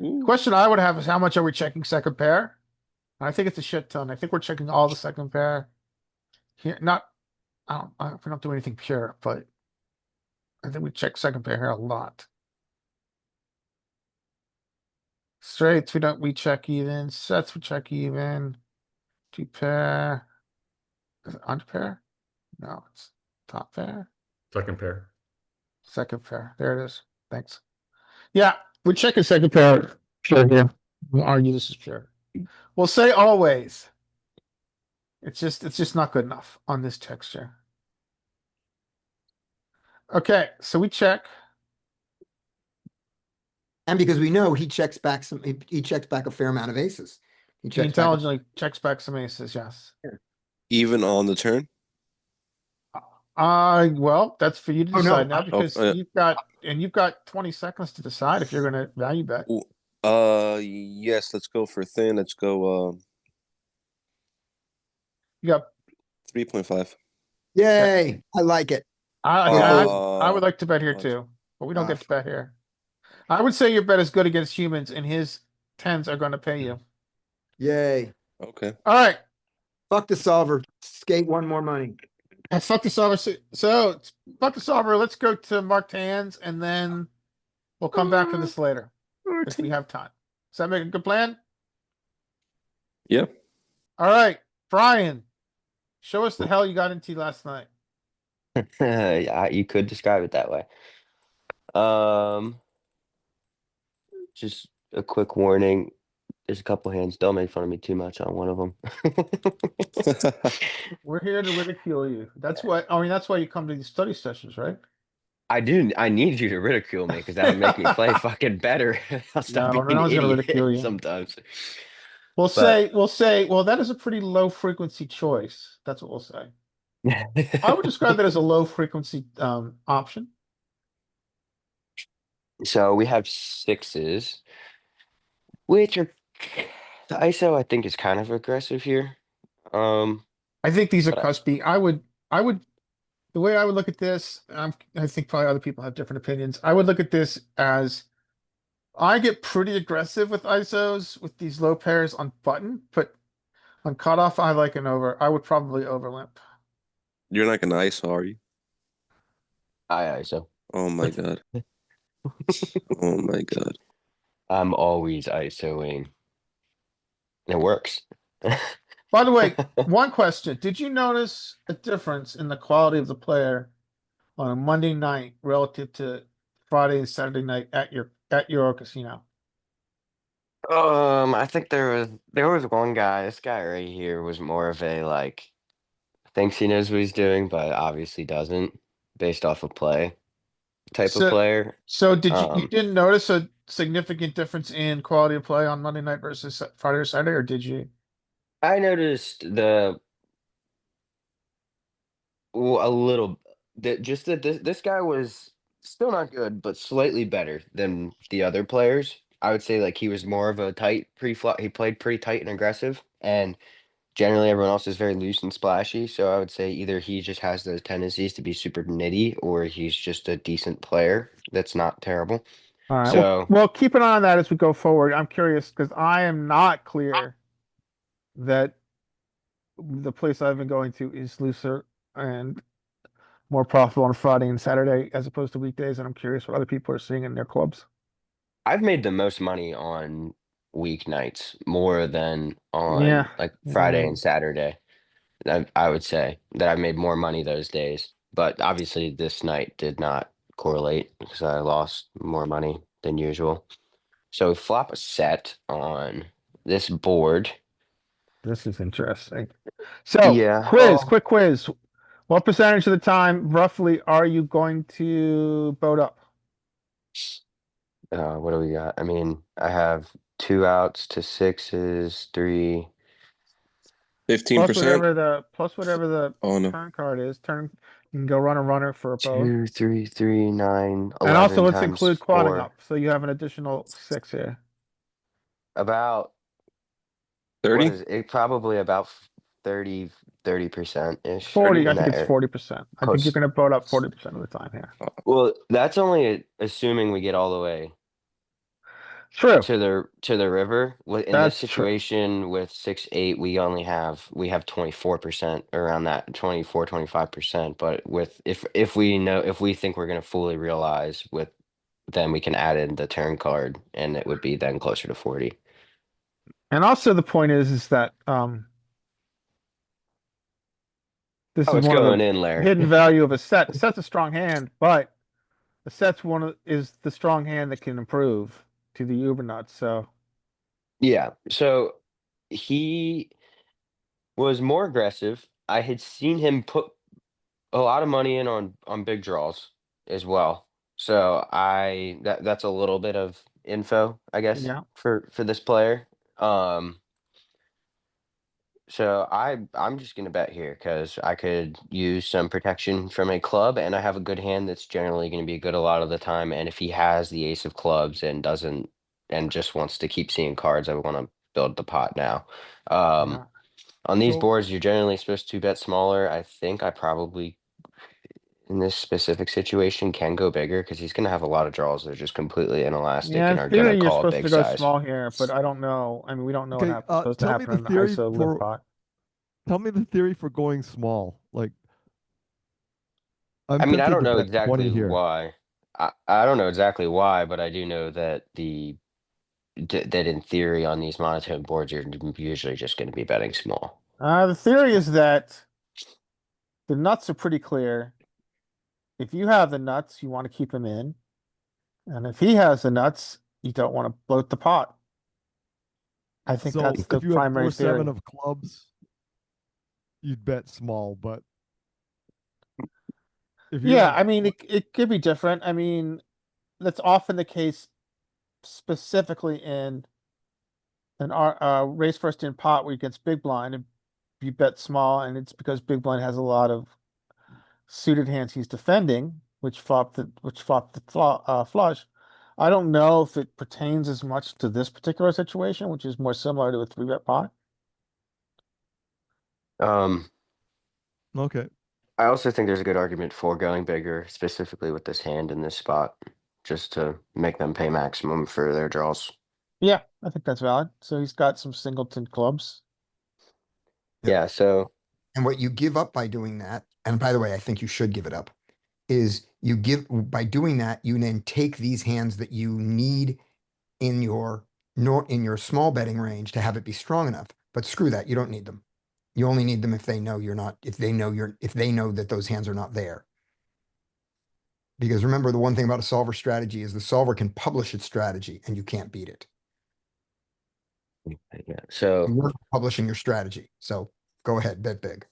[SPEAKER 5] Ooh.
[SPEAKER 1] Question I would have is how much are we checking second pair? I think it's a shit ton. I think we're checking all the second pair. Here, not, we don't do anything pure, but I think we check second pair here a lot. Straights, we check even. Sets, we check even. 2 pair. Is it under pair? No, it's top pair.
[SPEAKER 6] Second pair.
[SPEAKER 1] Second pair. There it is. Thanks. Yeah, we check a second pair. Sure, here. We'll argue this is pure. We'll say always. It's just not good enough on this texture. Okay, so we check.
[SPEAKER 4] And because we know he checks back he checks back a fair amount of aces. He
[SPEAKER 1] He
[SPEAKER 4] checks back.
[SPEAKER 1] intelligently checks back some aces, yes.
[SPEAKER 5] Even on the turn.
[SPEAKER 1] Well, that's for you to
[SPEAKER 4] Oh, no.
[SPEAKER 1] decide now because
[SPEAKER 5] yeah.
[SPEAKER 1] you've got 20 seconds to decide if you're gonna value bet.
[SPEAKER 5] Yes. Let's go for thin. Let's go.
[SPEAKER 1] You got
[SPEAKER 5] 3.5.
[SPEAKER 4] Yay, I like it.
[SPEAKER 1] I would like to bet here
[SPEAKER 5] Oh,
[SPEAKER 1] too, but we don't
[SPEAKER 4] ah.
[SPEAKER 1] get to bet here. I would say your bet is good against humans and his tens are gonna pay you.
[SPEAKER 4] Yay.
[SPEAKER 5] Okay.
[SPEAKER 1] Alright,
[SPEAKER 4] Fuck the solver. Skate one more money.
[SPEAKER 1] fuck the solver. So fuck the solver. Let's go to marked hands and then we'll come back to this later if we have time. Does that make a good plan?
[SPEAKER 5] Yeah.
[SPEAKER 1] Alright, Brian, show us the hell you got into last night.
[SPEAKER 2] Yeah, you could describe it that way. Just a quick warning. There's a couple hands. Don't make fun of me too much on one of them.
[SPEAKER 1] We're here to ridicule you. That's why you come to these study sessions, right?
[SPEAKER 2] I need you to ridicule me because that'll make me play fucking better. I'll stop
[SPEAKER 1] No,
[SPEAKER 2] being
[SPEAKER 1] no
[SPEAKER 2] an
[SPEAKER 1] one's gonna
[SPEAKER 2] idiot
[SPEAKER 1] ridicule you.
[SPEAKER 2] sometimes.
[SPEAKER 1] We'll
[SPEAKER 2] But-
[SPEAKER 1] say, well, that is a pretty low frequency choice. That's what we'll say. I would describe that as a low frequency option.
[SPEAKER 2] So we have sixes, which are the ISO I think is kind of aggressive here.
[SPEAKER 1] I think these are
[SPEAKER 2] But
[SPEAKER 1] cuspy. The way I would look at this, I think probably other people have different opinions. I would look at this as I get pretty aggressive with ISOs with these low pairs on button, but on cutoff, I like an over. I would probably over limp.
[SPEAKER 5] You're not gonna ISO, are you?
[SPEAKER 2] I ISO.
[SPEAKER 5] Oh my god. Oh my god.
[SPEAKER 2] I'm always ISOing. It works.
[SPEAKER 1] By the way, one question. Did you notice a difference in the quality of the player on a Monday night relative to Friday and Saturday night at your casino?
[SPEAKER 2] I think there was one guy. This guy right here was more of a like thinks he knows what he's doing, but obviously doesn't, based off of play type
[SPEAKER 1] So-
[SPEAKER 2] of player.
[SPEAKER 1] So you
[SPEAKER 2] Um,
[SPEAKER 1] didn't notice a significant difference in quality of play on Monday night versus Friday or Saturday, or did you?
[SPEAKER 2] I noticed Well, a little. That just that this guy was still not good, but slightly better than the other players. I would say like he was more of a tight pre-flop. He played pretty tight and aggressive, and generally everyone else is very loose and splashy. So I would say either he just has those tendencies to be super nitty, or he's just a decent player that's not terrible.
[SPEAKER 1] All right. Well,
[SPEAKER 2] So
[SPEAKER 1] well, keep an eye on that as we go forward. I'm curious because I am not clear that the place I've been going to is looser and more profitable on Friday and Saturday as opposed to weekdays. And I'm curious what other people are seeing in their clubs.
[SPEAKER 2] I've made the most money on weeknights more than on
[SPEAKER 1] Yeah.
[SPEAKER 2] like Friday
[SPEAKER 1] Yeah.
[SPEAKER 2] and Saturday. I would say that I made more money those days, but obviously this night did not correlate because I lost more money than usual. So we flop a set on this board.
[SPEAKER 1] This is interesting. So,
[SPEAKER 2] Yeah.
[SPEAKER 1] quick quiz. What percentage of the time, roughly, are you going to boat up?
[SPEAKER 2] What do we got? I mean, I have 2 outs to sixes, three.
[SPEAKER 5] 15%.
[SPEAKER 1] Plus whatever the
[SPEAKER 5] Oh no.
[SPEAKER 1] turn card is. You can go run a runner for a boat.
[SPEAKER 2] 2, 3, 3, 9,
[SPEAKER 1] And also
[SPEAKER 2] 11
[SPEAKER 1] let's
[SPEAKER 2] times
[SPEAKER 1] include quadding
[SPEAKER 2] 4.
[SPEAKER 1] up. So you have an additional 6 here.
[SPEAKER 2] About
[SPEAKER 5] 30?
[SPEAKER 2] what is it? Probably about 30% ish.
[SPEAKER 1] 40, I
[SPEAKER 2] in
[SPEAKER 1] think
[SPEAKER 2] that
[SPEAKER 1] it's
[SPEAKER 2] area.
[SPEAKER 1] 40%. I think
[SPEAKER 2] Close.
[SPEAKER 1] you're gonna boat up 40% of the time here.
[SPEAKER 2] Well, that's only assuming we get all the way
[SPEAKER 1] True.
[SPEAKER 2] to the river. In this
[SPEAKER 1] That's true.
[SPEAKER 2] situation with 6-8, we have 24% around that 25%. But if we think we're gonna fully realize then we can add in the turn card and it would be then closer to 40.
[SPEAKER 1] And also the point is that this
[SPEAKER 2] Oh,
[SPEAKER 1] is
[SPEAKER 2] it's
[SPEAKER 1] one of
[SPEAKER 2] going
[SPEAKER 1] the
[SPEAKER 2] in, Larry.
[SPEAKER 1] hidden value of a set. The set's a strong hand, but the set's is the strong hand that can improve to the Uber nuts. So
[SPEAKER 2] Yeah. So he was more aggressive. I had seen him put a lot of money in on big draws as well. So that's a little bit of info, I guess,
[SPEAKER 1] yeah.
[SPEAKER 2] for this player. So I'm just gonna bet here because I could use some protection from a club, and I have a good hand that's generally gonna be good a lot of the time. And if he has the ace of clubs and doesn't and just wants to keep seeing cards, I want to build the pot now.
[SPEAKER 1] Yeah.
[SPEAKER 2] On these
[SPEAKER 3] So-
[SPEAKER 2] boards, you're generally supposed to bet smaller. I think I probably in this specific situation can go bigger because he's gonna have a lot of draws that are just completely inelastic
[SPEAKER 1] Yeah,
[SPEAKER 2] and
[SPEAKER 1] in
[SPEAKER 2] are gonna
[SPEAKER 1] theory, you're
[SPEAKER 2] call a
[SPEAKER 1] supposed
[SPEAKER 2] big
[SPEAKER 1] to go
[SPEAKER 2] size.
[SPEAKER 1] small here, but I don't know. I mean, we don't know
[SPEAKER 3] Okay,
[SPEAKER 1] what's supposed to
[SPEAKER 3] tell me
[SPEAKER 1] happen
[SPEAKER 3] the
[SPEAKER 1] in the
[SPEAKER 3] theory
[SPEAKER 1] ISO limp
[SPEAKER 3] for
[SPEAKER 1] pot.
[SPEAKER 3] tell me the theory for going small. Like I'm
[SPEAKER 2] I mean, I
[SPEAKER 3] tempted
[SPEAKER 2] don't
[SPEAKER 3] to
[SPEAKER 2] know
[SPEAKER 3] bet 20
[SPEAKER 2] exactly
[SPEAKER 3] here.
[SPEAKER 2] why. I don't know exactly why, but I do know that that in theory on these monotone boards, you're usually just going to be betting small.
[SPEAKER 1] The theory is that the nuts are pretty clear. If you have the nuts, you want to keep them in. And if he has the nuts, you don't want to bloat the pot. I think
[SPEAKER 3] So
[SPEAKER 1] that's the
[SPEAKER 3] if you have
[SPEAKER 1] primary
[SPEAKER 3] 4-7
[SPEAKER 1] theory.
[SPEAKER 3] of clubs, you'd bet small, but if you
[SPEAKER 1] Yeah,
[SPEAKER 3] have
[SPEAKER 1] I mean, it could be different. I mean, that's often the case specifically in an raise first in pot where he gets big blind and you bet small, and it's because big blind has a lot of suited hands he's defending, which flopped the flush. I don't know if it pertains as much to this particular situation, which is more similar to a 3-bet pot.
[SPEAKER 2] Um,
[SPEAKER 3] okay.
[SPEAKER 2] I also think there's a good argument for going bigger, specifically with this hand in this spot, just to make them pay maximum for their draws.
[SPEAKER 1] Yeah, I think that's valid. So he's got some singleton clubs.
[SPEAKER 4] Yep.
[SPEAKER 2] Yeah, so
[SPEAKER 4] And what you give up by doing that, and by the way, I think you should give it up, is by doing that, you then take these hands that you need in your small betting range to have it be strong enough. But screw that, you don't need them. You only need them if they know if they know that those hands are not there. Because remember, the one thing about a solver strategy is the solver can publish its strategy and you can't beat it.
[SPEAKER 2] yeah, so
[SPEAKER 4] You're publishing your strategy. So go ahead, bet big.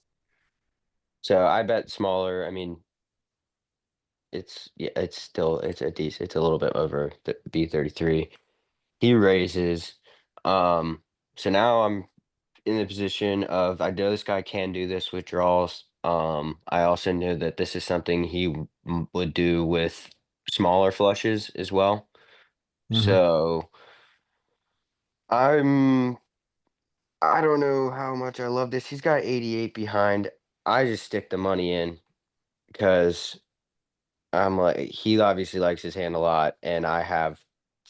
[SPEAKER 2] So I bet smaller. I mean, it's a little bit over the B33. He raises. So now I'm in the position of I know this guy can do this with draws. I also knew that this is something he would do with smaller flushes as well.
[SPEAKER 4] Mhm.
[SPEAKER 2] So I don't know how much I love this. He's got 88 behind. I just stick the money in because I'm like, he obviously likes his hand a lot, and I have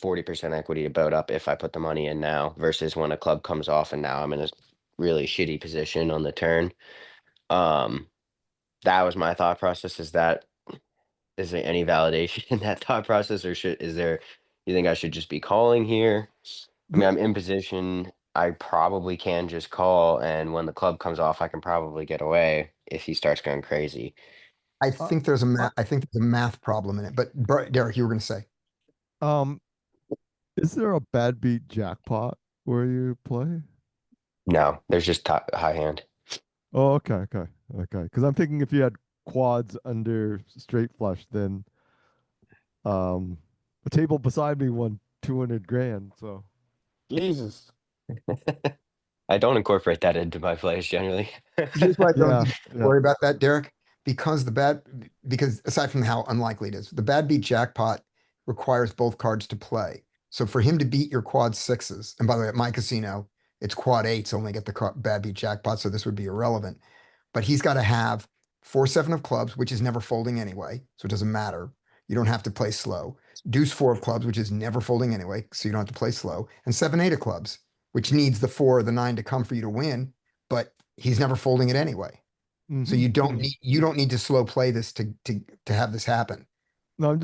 [SPEAKER 2] 40% equity to boat up if I put the money in now versus when a club comes off and now I'm in a really shitty position on the turn. Um, that was my thought process. Is there any validation in that thought process, or is there, you think I should just be calling here? I mean, I'm in position. I probably can just call, and when the club comes off, I can probably get away if he starts going crazy.
[SPEAKER 4] I
[SPEAKER 1] Uh,
[SPEAKER 4] think I think there's a math problem in it, but Derek, you were gonna say.
[SPEAKER 3] Um, is there a bad beat jackpot where you play?
[SPEAKER 2] No, there's just high hand.
[SPEAKER 3] Oh, okay, okay, okay. Because I'm thinking if you had quads under straight flush, then the table beside me won 200 grand. So
[SPEAKER 1] Jesus.
[SPEAKER 2] I don't incorporate that into my plays generally.
[SPEAKER 4] Here's why I don't
[SPEAKER 3] yeah,
[SPEAKER 4] think you
[SPEAKER 3] yeah.
[SPEAKER 4] worry about that, Derek, because because aside from how unlikely it is, the bad beat jackpot requires both cards to play. So for him to beat your quad sixes, and by the way, at my casino, it's quad eights only get the bad beat jackpot, so this would be irrelevant. But he's got to have 4-7 of clubs, which is never folding anyway, so it doesn't matter. You don't have to play slow. Deuce 4 of clubs, which is never folding anyway, so you don't have to play slow. And 7-8 of clubs, which needs the 4 or the 9 to come for you to win, but he's never folding it anyway. So
[SPEAKER 3] Mhm.
[SPEAKER 4] you don't need to slow play this to have this happen.
[SPEAKER 3] No, I'm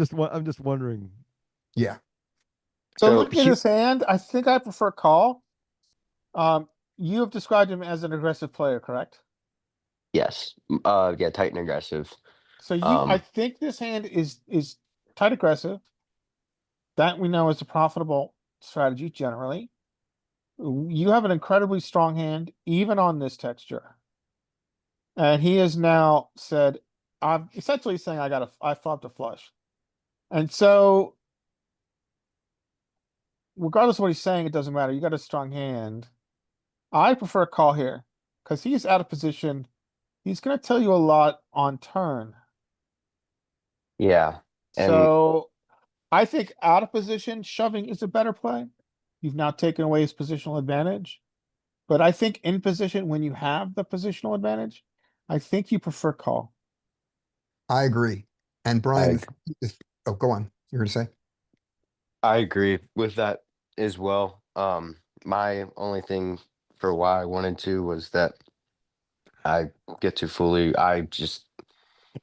[SPEAKER 3] just wondering.
[SPEAKER 4] Yeah.
[SPEAKER 1] So
[SPEAKER 2] So
[SPEAKER 1] looking at his hand, I think I prefer call. You have described him as an aggressive player, correct?
[SPEAKER 2] yes, yeah, tight and aggressive.
[SPEAKER 1] So I
[SPEAKER 2] Um,
[SPEAKER 1] think this hand is tight aggressive. That we know is a profitable strategy generally. You have an incredibly strong hand, even on this texture. And he has now said, I'm essentially saying I flopped a flush. And so regardless of what he's saying, it doesn't matter. You got a strong hand. I prefer call here because he's out of position. He's going to tell you a lot on turn.
[SPEAKER 2] yeah, and
[SPEAKER 1] So I think out of position, shoving is a better play. You've now taken away his positional advantage. But I think in position, when you have the positional advantage, I think you prefer call.
[SPEAKER 4] I agree. And Brian,
[SPEAKER 2] I
[SPEAKER 4] oh, go on. You're gonna say?
[SPEAKER 2] I agree with that as well. My only thing for why I wanted to was that I get to fully.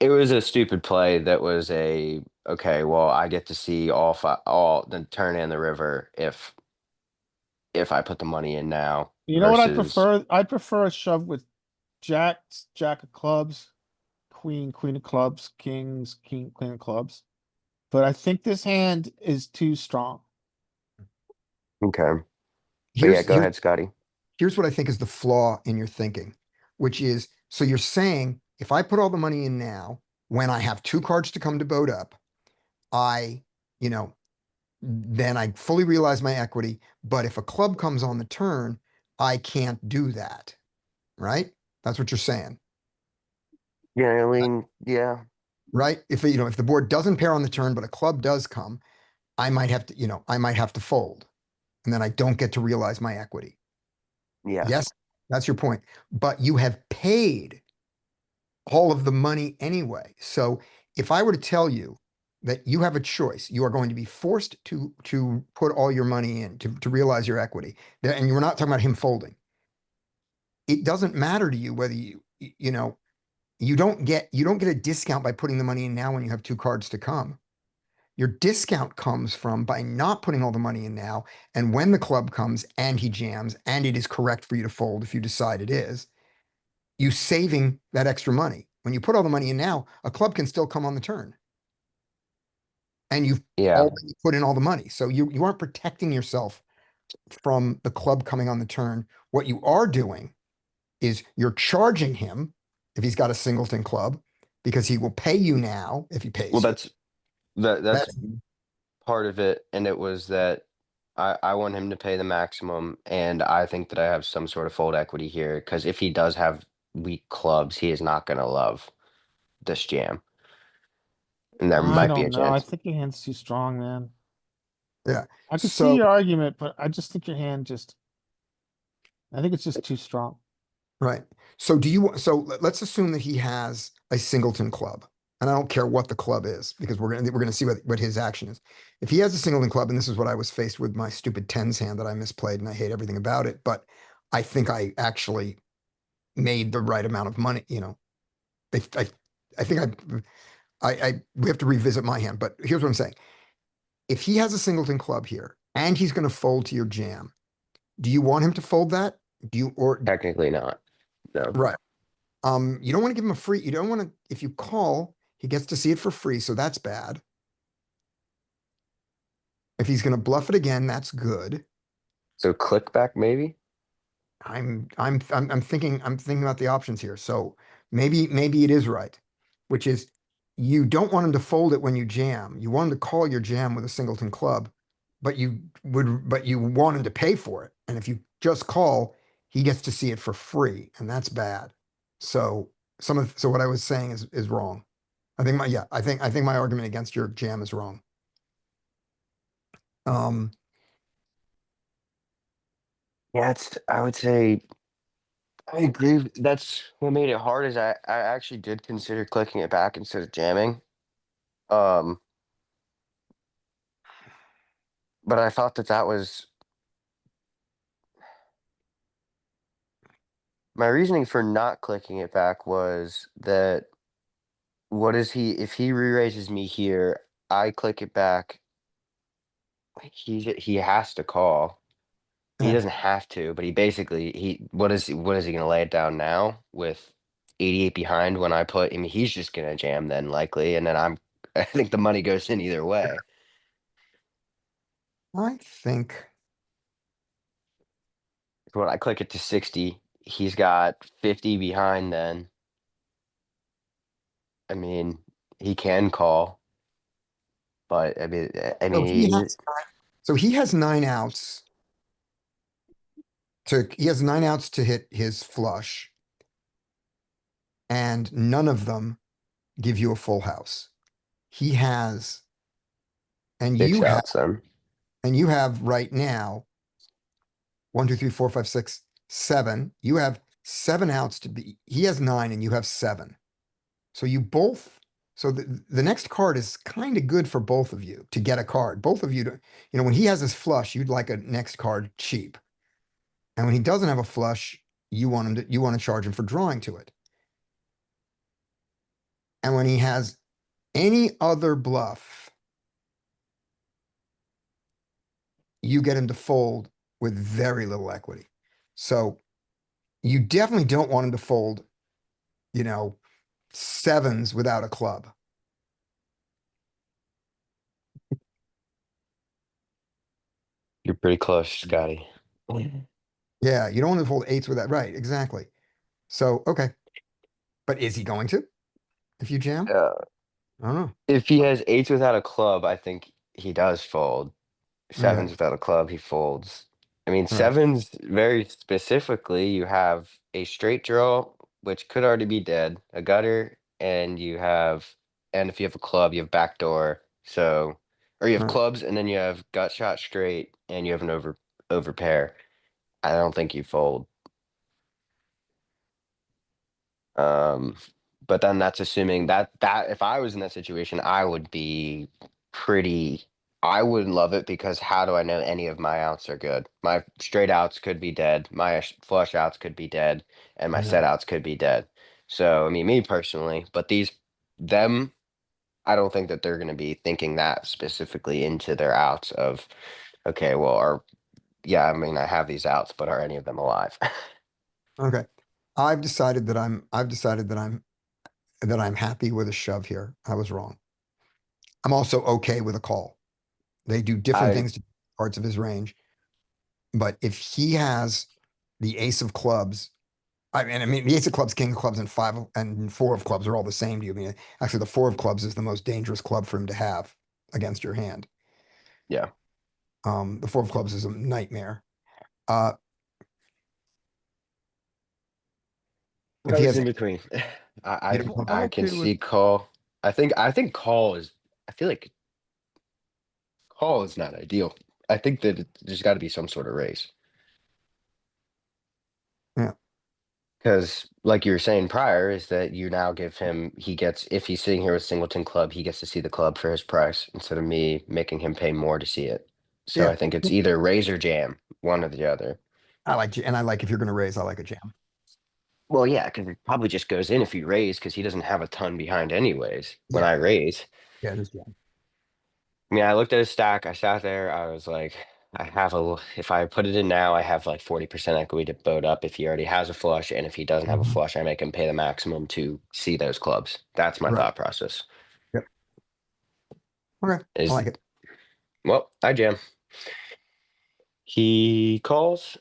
[SPEAKER 2] It was a stupid play that was okay. Well, I get to see all the turn and the river if I put the money in now
[SPEAKER 1] You know what I
[SPEAKER 2] versus
[SPEAKER 1] prefer? I prefer a shove with jacks, jack of clubs, queen of clubs, kings, queen of clubs. But I think this hand is too strong.
[SPEAKER 2] okay. But yeah,
[SPEAKER 4] Here's
[SPEAKER 2] go
[SPEAKER 4] here,
[SPEAKER 2] ahead, Scotty.
[SPEAKER 4] here's what I think is the flaw in your thinking, which is so you're saying if I put all the money in now, when I have 2 cards to come to boat up, I, you know, then I fully realize my equity. But if a club comes on the turn, I can't do that. Right? That's what you're saying.
[SPEAKER 2] Yeah, I mean, yeah,
[SPEAKER 4] Right? If if the board doesn't pair on the turn, but a club does come, I might have to, I might have to fold. And then I don't get to realize my equity.
[SPEAKER 2] yes,
[SPEAKER 4] Yes, that's your point. But you have paid all of the money anyway. So if I were to tell you that you have a choice, you are going to be forced to put all your money in to realize your equity. And you were not talking about him folding. It doesn't matter to you whether you don't get a discount by putting the money in now when you have 2 cards to come. Your discount comes from by not putting all the money in now. And when the club comes and he jams and it is correct for you to fold if you decide it is, you saving that extra money. When you put all the money in now, a club can still come on the turn. And you've
[SPEAKER 2] yeah,
[SPEAKER 4] already put in all the money. So you aren't protecting yourself from the club coming on the turn. What you are doing is you're charging him if he's got a singleton club because he will pay you now if he
[SPEAKER 2] well,
[SPEAKER 4] pays you.
[SPEAKER 2] that's
[SPEAKER 4] That's
[SPEAKER 2] part of it, and it was that I want him to pay the maximum, and I think that I have some sort of fold equity here because if he does have weak clubs, he is not gonna love this jam. And there
[SPEAKER 1] I
[SPEAKER 2] might be a
[SPEAKER 1] don't know. I
[SPEAKER 2] chance.
[SPEAKER 1] think your hand's too strong, man.
[SPEAKER 4] Yeah.
[SPEAKER 1] I could see
[SPEAKER 4] So,
[SPEAKER 1] your argument, but I just think your hand just, I think it's just too strong.
[SPEAKER 4] right. So do you, so let's assume that he has a singleton club. And I don't care what the club is, because we're gonna see what his action is. If he has a singleton club, and this is what I was faced with my stupid tens hand that I misplayed and I hate everything about it, but I think I actually made the right amount of money, you know. I think we have to revisit my hand, but here's what I'm saying. If he has a singleton club here and he's gonna fold to your jam, do you want him to fold that? Do you, or,
[SPEAKER 2] Technically not. No.
[SPEAKER 4] right? You don't want to give him a free, you don't want to, if you call, he gets to see it for free, so that's bad. If he's gonna bluff it again, that's good.
[SPEAKER 2] So click back maybe?
[SPEAKER 4] I'm thinking about the options here. So maybe it is right, which is you don't want him to fold it when you jam. You want him to call your jam with a singleton club, but you want him to pay for it. And if you just call, he gets to see it for free, and that's bad. So so what I was saying is wrong. I think my argument against your jam is wrong. Um,
[SPEAKER 2] Yeah, I would say I agree. That's what made it hard is I actually did consider clicking it back instead of jamming. Um, but I thought that that was my reasoning for not clicking it back was that what is he if he re-raises me here, I click it back, he has to call. He
[SPEAKER 4] yeah.
[SPEAKER 2] doesn't have to, but he basically what is he gonna lay it down now with 88 behind when I put, I mean, he's just gonna jam then likely, and then I think the money goes in either way.
[SPEAKER 4] I think.
[SPEAKER 2] When I click it to 60, he's got 50 behind then. I mean, he can call, but I
[SPEAKER 4] So
[SPEAKER 2] mean,
[SPEAKER 4] he has 9 outs. He has 9 outs to hit his flush. And none of them give you a full house. He has, and
[SPEAKER 2] six
[SPEAKER 4] you have,
[SPEAKER 2] outs then.
[SPEAKER 4] and you have right now, 1, 2, 3, 4, 5, 6, 7. You have 7 outs to be, he has 9 and you have 7. So you both, so the next card is kind of good for both of you to get a card. Both of you, when he has his flush, you'd like a next card cheap. And when he doesn't have a flush, you want to charge him for drawing to it. And when he has any other bluff, you get him to fold with very little equity. So you definitely don't want him to fold, sevens without a club.
[SPEAKER 2] You're pretty close, Scotty.
[SPEAKER 4] Yeah, you don't want to fold eights with that. Right, exactly. So, okay. But is he going to? If you jam? I don't know.
[SPEAKER 2] If he has eights without a club, I think he does fold.
[SPEAKER 4] Okay.
[SPEAKER 2] Sevens without a club, he folds. I mean,
[SPEAKER 4] All right.
[SPEAKER 2] sevens, very specifically, you have a straight draw, which could already be dead, a gutter, and and if you have a club, you have backdoor. So, or you have
[SPEAKER 4] All right.
[SPEAKER 2] clubs, and then you have gut shot straight, and you have an over pair. I don't think you fold. Um, but then that's assuming that if I was in that situation, I would be pretty. I would love it because how do I know any of my outs are good? My straight outs could be dead. My flush outs could be dead, and my
[SPEAKER 4] Yeah.
[SPEAKER 2] set outs could be dead. So I mean, me personally, but them, I don't think that they're going to be thinking that specifically into their outs of, okay, well, yeah, I mean, I have these outs, but are any of them alive?
[SPEAKER 4] Okay. I've decided that I'm happy with a shove here. I was wrong. I'm also okay with a call. They do different
[SPEAKER 2] I
[SPEAKER 4] things to parts of his range. But if he has the ace of clubs, I mean, the ace of clubs, king of clubs, and 4 of clubs are all the same to you. I mean, actually, the 4 of clubs is the most dangerous club for him to have against your hand.
[SPEAKER 2] Yeah.
[SPEAKER 4] The 4 of clubs is a nightmare. Uh, If
[SPEAKER 2] I
[SPEAKER 4] he
[SPEAKER 2] was
[SPEAKER 4] has,
[SPEAKER 2] in between.
[SPEAKER 4] You don't want-
[SPEAKER 3] I'm
[SPEAKER 2] I can
[SPEAKER 3] okay with
[SPEAKER 2] see call. I think call is. I feel like call is not ideal. I think that there's got to be some sort of raise.
[SPEAKER 4] Yeah.
[SPEAKER 2] Because, like you were saying prior, is that you now give him, he gets, if he's sitting here with Singleton Club, he gets to see the club for his price instead of me making him pay more to see it. So
[SPEAKER 4] Yeah.
[SPEAKER 2] I think it's either raise or jam, one or the other.
[SPEAKER 4] and I like, if you're gonna raise, I like a jam.
[SPEAKER 2] Well, yeah, because it probably just goes in if you raise, because he doesn't have a ton behind anyways. When
[SPEAKER 4] Yeah.
[SPEAKER 2] I raise,
[SPEAKER 4] Yeah, just jam.
[SPEAKER 2] I mean, I looked at his stack, I sat there, I was like, if I put it in now, I have like 40% equity to boat up if he already has a flush, and if he doesn't have a
[SPEAKER 4] Mhm.
[SPEAKER 2] flush, I make him pay the maximum to see those clubs. That's my
[SPEAKER 4] Right.
[SPEAKER 2] thought process.
[SPEAKER 4] Yep. Okay, I
[SPEAKER 2] Is
[SPEAKER 4] like it.
[SPEAKER 2] well, I jam. He calls.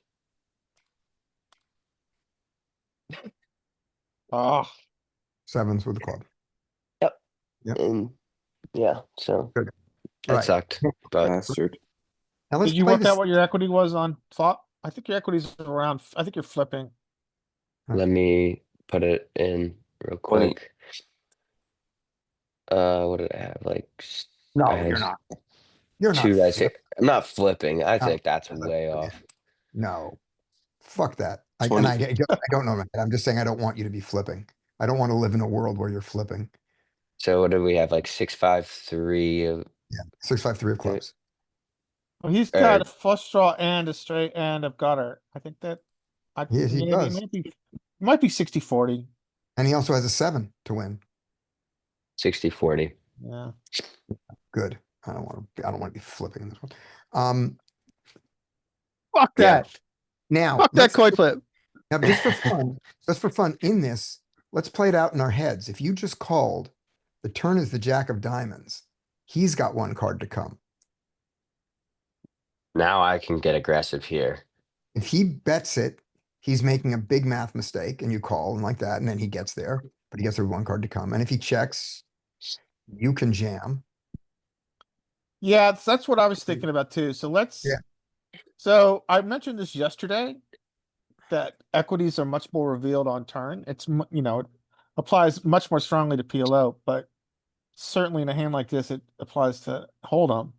[SPEAKER 1] Oh,
[SPEAKER 4] Sevens with the club.
[SPEAKER 2] Yep.
[SPEAKER 4] Yep.
[SPEAKER 2] And yeah, so
[SPEAKER 4] Good.
[SPEAKER 2] that
[SPEAKER 4] Right.
[SPEAKER 2] sucked. But
[SPEAKER 5] Bastard.
[SPEAKER 4] Now let's
[SPEAKER 1] did you
[SPEAKER 4] play
[SPEAKER 1] work
[SPEAKER 4] this.
[SPEAKER 1] out what your equity was on flop? I think your equity's around, I think you're flipping.
[SPEAKER 2] let me put it in real
[SPEAKER 5] 20.
[SPEAKER 2] quick. What did I have? Like
[SPEAKER 4] No,
[SPEAKER 2] I had
[SPEAKER 4] you're not. You're not.
[SPEAKER 2] two dice here. I'm not flipping. I
[SPEAKER 4] No,
[SPEAKER 2] think that's
[SPEAKER 4] that's
[SPEAKER 2] way
[SPEAKER 4] okay.
[SPEAKER 2] off.
[SPEAKER 4] No, fuck that. I
[SPEAKER 5] 20.
[SPEAKER 4] don't know, man. I'm just saying I don't want you to be flipping. I don't want to live in a world where you're flipping.
[SPEAKER 2] So what do we have? Like 6-5-3 of
[SPEAKER 4] Yeah, 6-5-3 of clubs.
[SPEAKER 1] Well, he's got a flush draw and a straight and a gutter. I think that.
[SPEAKER 4] Yes, he does.
[SPEAKER 1] It might be 60-40.
[SPEAKER 4] And he also has a 7 to win.
[SPEAKER 2] 60-40.
[SPEAKER 1] Yeah.
[SPEAKER 4] Good. I don't want to be flipping in this one. Um,
[SPEAKER 1] Fuck
[SPEAKER 2] Yeah.
[SPEAKER 1] that.
[SPEAKER 4] now,
[SPEAKER 1] Fuck that
[SPEAKER 4] let's-
[SPEAKER 1] coin flip.
[SPEAKER 4] now just for fun in this, let's play it out in our heads. If you just called, the turn is the jack of diamonds. He's got one card to come.
[SPEAKER 2] Now I can get aggressive here.
[SPEAKER 4] If he bets it, he's making a big math mistake and you call and like that, and then he gets there, but he gets there with one card to come. And if he checks, you can jam.
[SPEAKER 1] Yeah, that's what I was thinking about too. So let's.
[SPEAKER 4] Yeah.
[SPEAKER 1] So I mentioned this yesterday, that equities are much more revealed on turn. It's, it applies much more strongly to PLO, but certainly in a hand like this, it applies to Hold'em.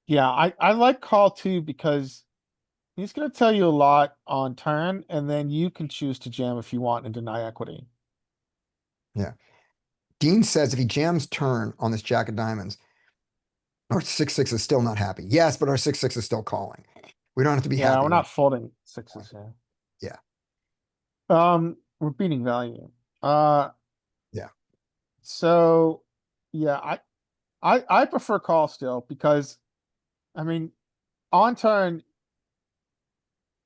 [SPEAKER 1] Yeah, I like call too, because he's gonna tell you a lot on turn, and then you can choose to jam if you want and deny equity.
[SPEAKER 4] Dean says if he jams turn on this jack of diamonds, our 6-6 is still not happy. Yes, but our 6-6 is still calling. We don't have to be happy.
[SPEAKER 1] Yeah, we're not folding sixes here.
[SPEAKER 4] Yeah.
[SPEAKER 1] We're beating value.
[SPEAKER 4] Yeah.
[SPEAKER 1] So, yeah, I prefer call still, because, I mean, on turn,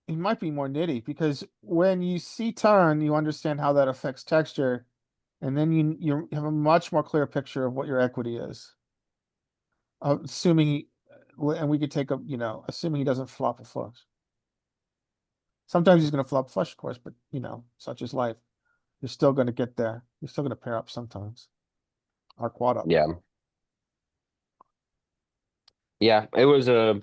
[SPEAKER 1] it might be more nitty, because when you see turn, you understand how that affects texture, and then you have a much more clear picture of what your equity is. Assuming, and we could take a, assuming he doesn't flop a flush. Sometimes he's gonna flop flush, of course, but such is life. You're still gonna get there. You're still gonna pair up sometimes. Or quad up.
[SPEAKER 2] Yeah. Yeah, it was a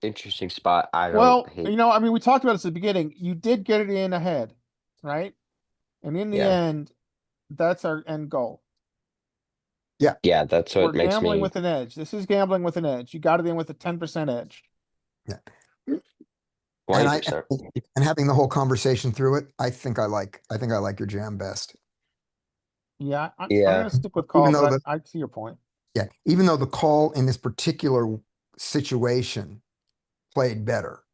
[SPEAKER 2] interesting spot. I don't
[SPEAKER 1] Well,
[SPEAKER 2] hate.
[SPEAKER 1] I mean, we talked about this at the beginning. You did get it in ahead, right? And in the
[SPEAKER 2] Yeah.
[SPEAKER 1] end, that's our end goal.
[SPEAKER 2] Yeah, that's
[SPEAKER 1] We're
[SPEAKER 2] what makes
[SPEAKER 1] gambling
[SPEAKER 2] me.
[SPEAKER 1] with an edge. This is gambling with an edge. You got it in with a 10% edge.
[SPEAKER 4] And
[SPEAKER 2] 20%.
[SPEAKER 4] and having the whole conversation through it, I think I like your jam best.
[SPEAKER 1] Yeah, I'm
[SPEAKER 2] Yeah.
[SPEAKER 1] gonna stick with call,
[SPEAKER 4] though
[SPEAKER 1] but I see your point.
[SPEAKER 4] Yeah, even though the call in this particular situation played better.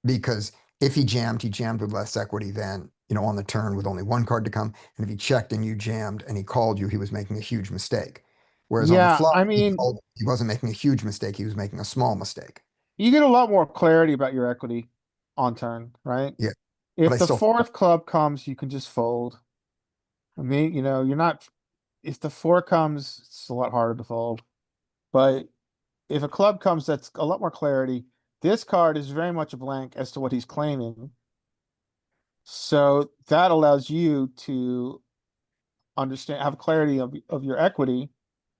[SPEAKER 4] Because if he jammed with less equity than, on the turn with only one card to come. And if he checked and you jammed and he called you, he was making a huge mistake. Whereas on the
[SPEAKER 1] Yeah,
[SPEAKER 4] flop,
[SPEAKER 1] I mean,
[SPEAKER 4] he wasn't making a huge mistake. He was making a small mistake.
[SPEAKER 1] you get a lot more clarity about your equity on turn, right?
[SPEAKER 4] Yeah,
[SPEAKER 1] If
[SPEAKER 4] I
[SPEAKER 1] the
[SPEAKER 4] still-
[SPEAKER 1] fourth club comes, you can just fold. I mean, you're not, if the four comes, it's a lot harder to fold. But if a club comes, that's a lot more clarity. This card is very much a blank as to what he's claiming. So that allows you to understand, have clarity of your equity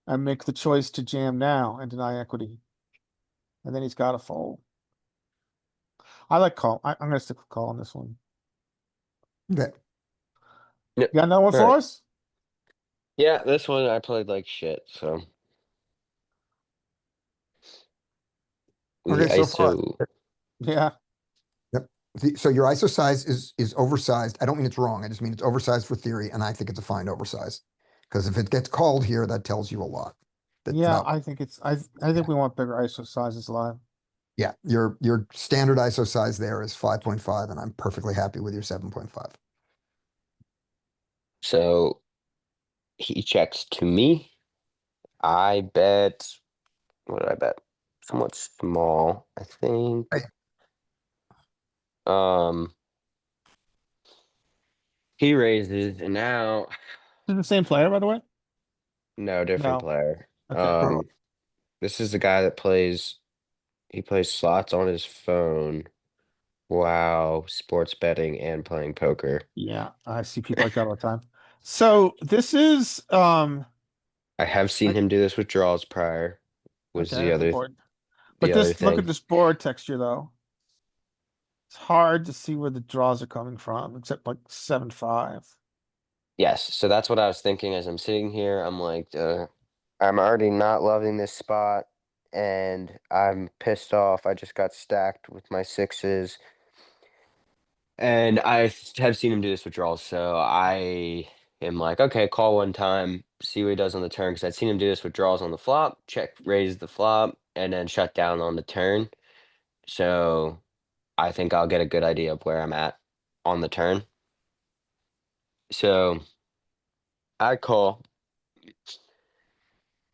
[SPEAKER 1] and make the choice to jam now and deny equity. And then he's got to fold. I like call. I'm gonna stick with call on this one.
[SPEAKER 4] Okay.
[SPEAKER 1] You got another one for
[SPEAKER 2] Alright.
[SPEAKER 1] us?
[SPEAKER 2] Yeah, this one I played like shit, so.
[SPEAKER 4] Okay,
[SPEAKER 2] The
[SPEAKER 4] so far.
[SPEAKER 2] ISO.
[SPEAKER 1] Yeah.
[SPEAKER 4] Yep. So your ISO size is oversized. I don't mean it's wrong. I just mean it's oversized for theory, and I think it's a fine oversize. Because if it gets called here, that tells you a lot.
[SPEAKER 1] Yeah,
[SPEAKER 4] About-
[SPEAKER 1] I think it's, I think we want bigger ISO sizes live.
[SPEAKER 4] yeah, your standard ISO size there is 5.5, and I'm perfectly happy with your 7.5.
[SPEAKER 2] So he checks to me. I bet, what did I bet? Somewhat small, I think.
[SPEAKER 4] Right.
[SPEAKER 2] Um, he raises, and now,
[SPEAKER 1] Is it the same player, by the way?
[SPEAKER 2] no, different
[SPEAKER 1] No.
[SPEAKER 2] player.
[SPEAKER 1] Okay.
[SPEAKER 2] This is the guy that plays, he plays slots on his phone. Wow, sports betting and playing poker.
[SPEAKER 1] Yeah, I see people like that all the time. So this is,
[SPEAKER 2] I have seen
[SPEAKER 1] I-
[SPEAKER 2] him do this with draws prior. Was
[SPEAKER 1] okay,
[SPEAKER 2] the
[SPEAKER 1] that's
[SPEAKER 2] other
[SPEAKER 1] important. But
[SPEAKER 2] other
[SPEAKER 1] this, look at
[SPEAKER 2] thing.
[SPEAKER 1] this board texture though. It's hard to see where the draws are coming from, except like 7-5.
[SPEAKER 2] Yes, so that's what I was thinking as I'm sitting here. I'm like, I'm already not loving this spot, and I'm pissed off. I just got stacked with my sixes, and have seen him do this with draws. So I am like, okay, call one time, see what he does on the turn, because I'd seen him do this with draws on the flop, check raise the flop, and then shut down on the turn. So I think I'll get a good idea of where I'm at on the turn. So I call.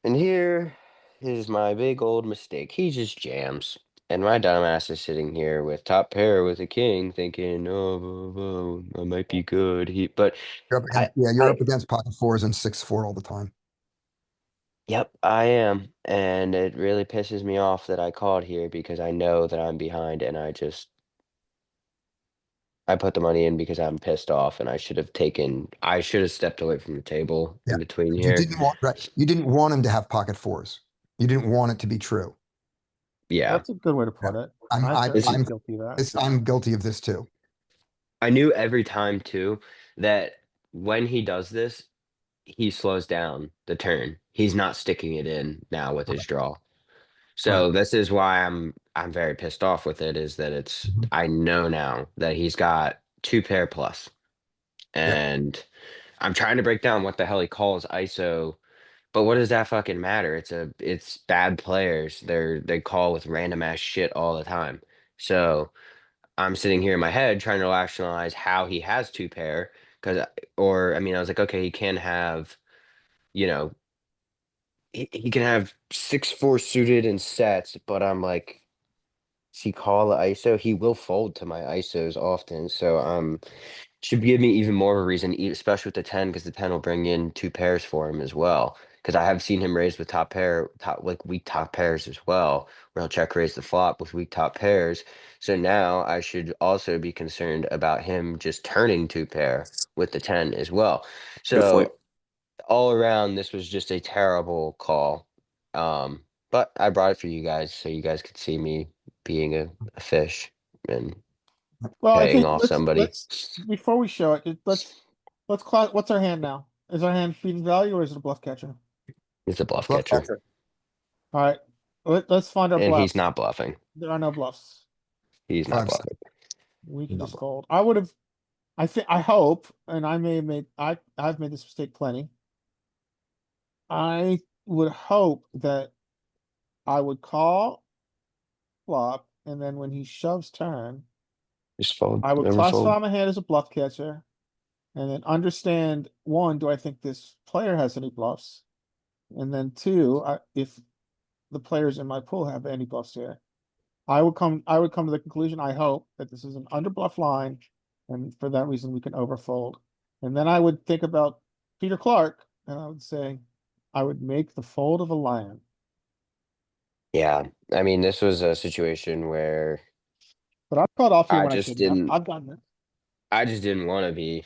[SPEAKER 2] And here is my big old mistake. He just jams. And my dumbass is sitting here with top pair with a king thinking, oh, I might be good. But
[SPEAKER 4] You're up
[SPEAKER 2] I,
[SPEAKER 4] against, yeah, you're
[SPEAKER 2] I,
[SPEAKER 4] up against pocket fours and 6-4 all the time.
[SPEAKER 2] yep, I am. And it really pisses me off that I called here because I know that I'm behind and I put the money in because I'm pissed off and I should have stepped away from the table
[SPEAKER 4] Yeah.
[SPEAKER 2] in between
[SPEAKER 4] You
[SPEAKER 2] here.
[SPEAKER 4] didn't want, right, you didn't want him to have pocket fours. You didn't want it to be true.
[SPEAKER 2] Yeah.
[SPEAKER 1] That's a good way to
[SPEAKER 4] Yeah.
[SPEAKER 1] put it.
[SPEAKER 4] I'm,
[SPEAKER 1] I've
[SPEAKER 4] I,
[SPEAKER 1] been
[SPEAKER 2] This is,
[SPEAKER 4] I'm,
[SPEAKER 1] guilty of that.
[SPEAKER 4] I'm guilty of this too.
[SPEAKER 2] I knew every time too that when he does this, he slows down the turn. He's not sticking it in now with his draw.
[SPEAKER 4] Right.
[SPEAKER 2] So this is why I'm very pissed off with it is that
[SPEAKER 4] Mhm.
[SPEAKER 2] I know now that he's got two pair plus.
[SPEAKER 4] Yep.
[SPEAKER 2] And I'm trying to break down what the hell he calls ISO, but what does that fucking matter? It's bad players. They call with random ass shit all the time. So I'm sitting here in my head trying to rationalize how he has two pair because or I mean I was like, okay, he can have, you know, he can have 6-4 suited and sets, but I'm like, does he call the ISO? He will fold to my ISOs often, so should give me even more of a reason, especially with the 10, because the 10 will bring in two pairs for him as well. Because I have seen him raise with top like weak top pairs as well, where he'll check raise the flop with weak top pairs. So now I should also be concerned about him just turning two pair with the 10 as well.
[SPEAKER 5] Good point.
[SPEAKER 2] So all around, this was just a terrible call. But I brought it for you guys so you guys could see me being a fish and
[SPEAKER 1] Well, I
[SPEAKER 2] paying
[SPEAKER 1] think
[SPEAKER 2] off somebody.
[SPEAKER 1] before we show it, let's class, what's our hand now? Is our hand feeding value or is it a bluff catcher?
[SPEAKER 2] It's a bluff
[SPEAKER 4] Bluff
[SPEAKER 2] catcher.
[SPEAKER 4] catcher.
[SPEAKER 1] Alright, let's find our
[SPEAKER 2] And he's
[SPEAKER 1] bluffs.
[SPEAKER 2] not bluffing.
[SPEAKER 1] There are no bluffs.
[SPEAKER 2] He's not
[SPEAKER 4] 5-7.
[SPEAKER 2] bluffing.
[SPEAKER 1] We can
[SPEAKER 4] No
[SPEAKER 1] just
[SPEAKER 4] bluff.
[SPEAKER 1] fold. I would have, I hope, and I may have made, I've made this mistake plenty. I would hope that I would call flop, and then when he shoves turn,
[SPEAKER 2] Just fold.
[SPEAKER 1] I would
[SPEAKER 2] Never
[SPEAKER 1] classify
[SPEAKER 2] fold.
[SPEAKER 1] my hand as a bluff catcher. And then understand, one, do I think this player has any bluffs? And then two, if the players in my pool have any bluffs here. I would come to the conclusion, I hope, that this is an under bluff line, and for that reason, we can overfold. And then I would think about Peter Clark, and I would say, I would make the fold of a lion.
[SPEAKER 2] Yeah. I mean, this was a situation where
[SPEAKER 1] But I've caught off here
[SPEAKER 2] I
[SPEAKER 1] when I
[SPEAKER 2] just
[SPEAKER 1] shouldn't have.
[SPEAKER 2] didn't
[SPEAKER 1] I've gotten it.
[SPEAKER 2] I just didn't want to be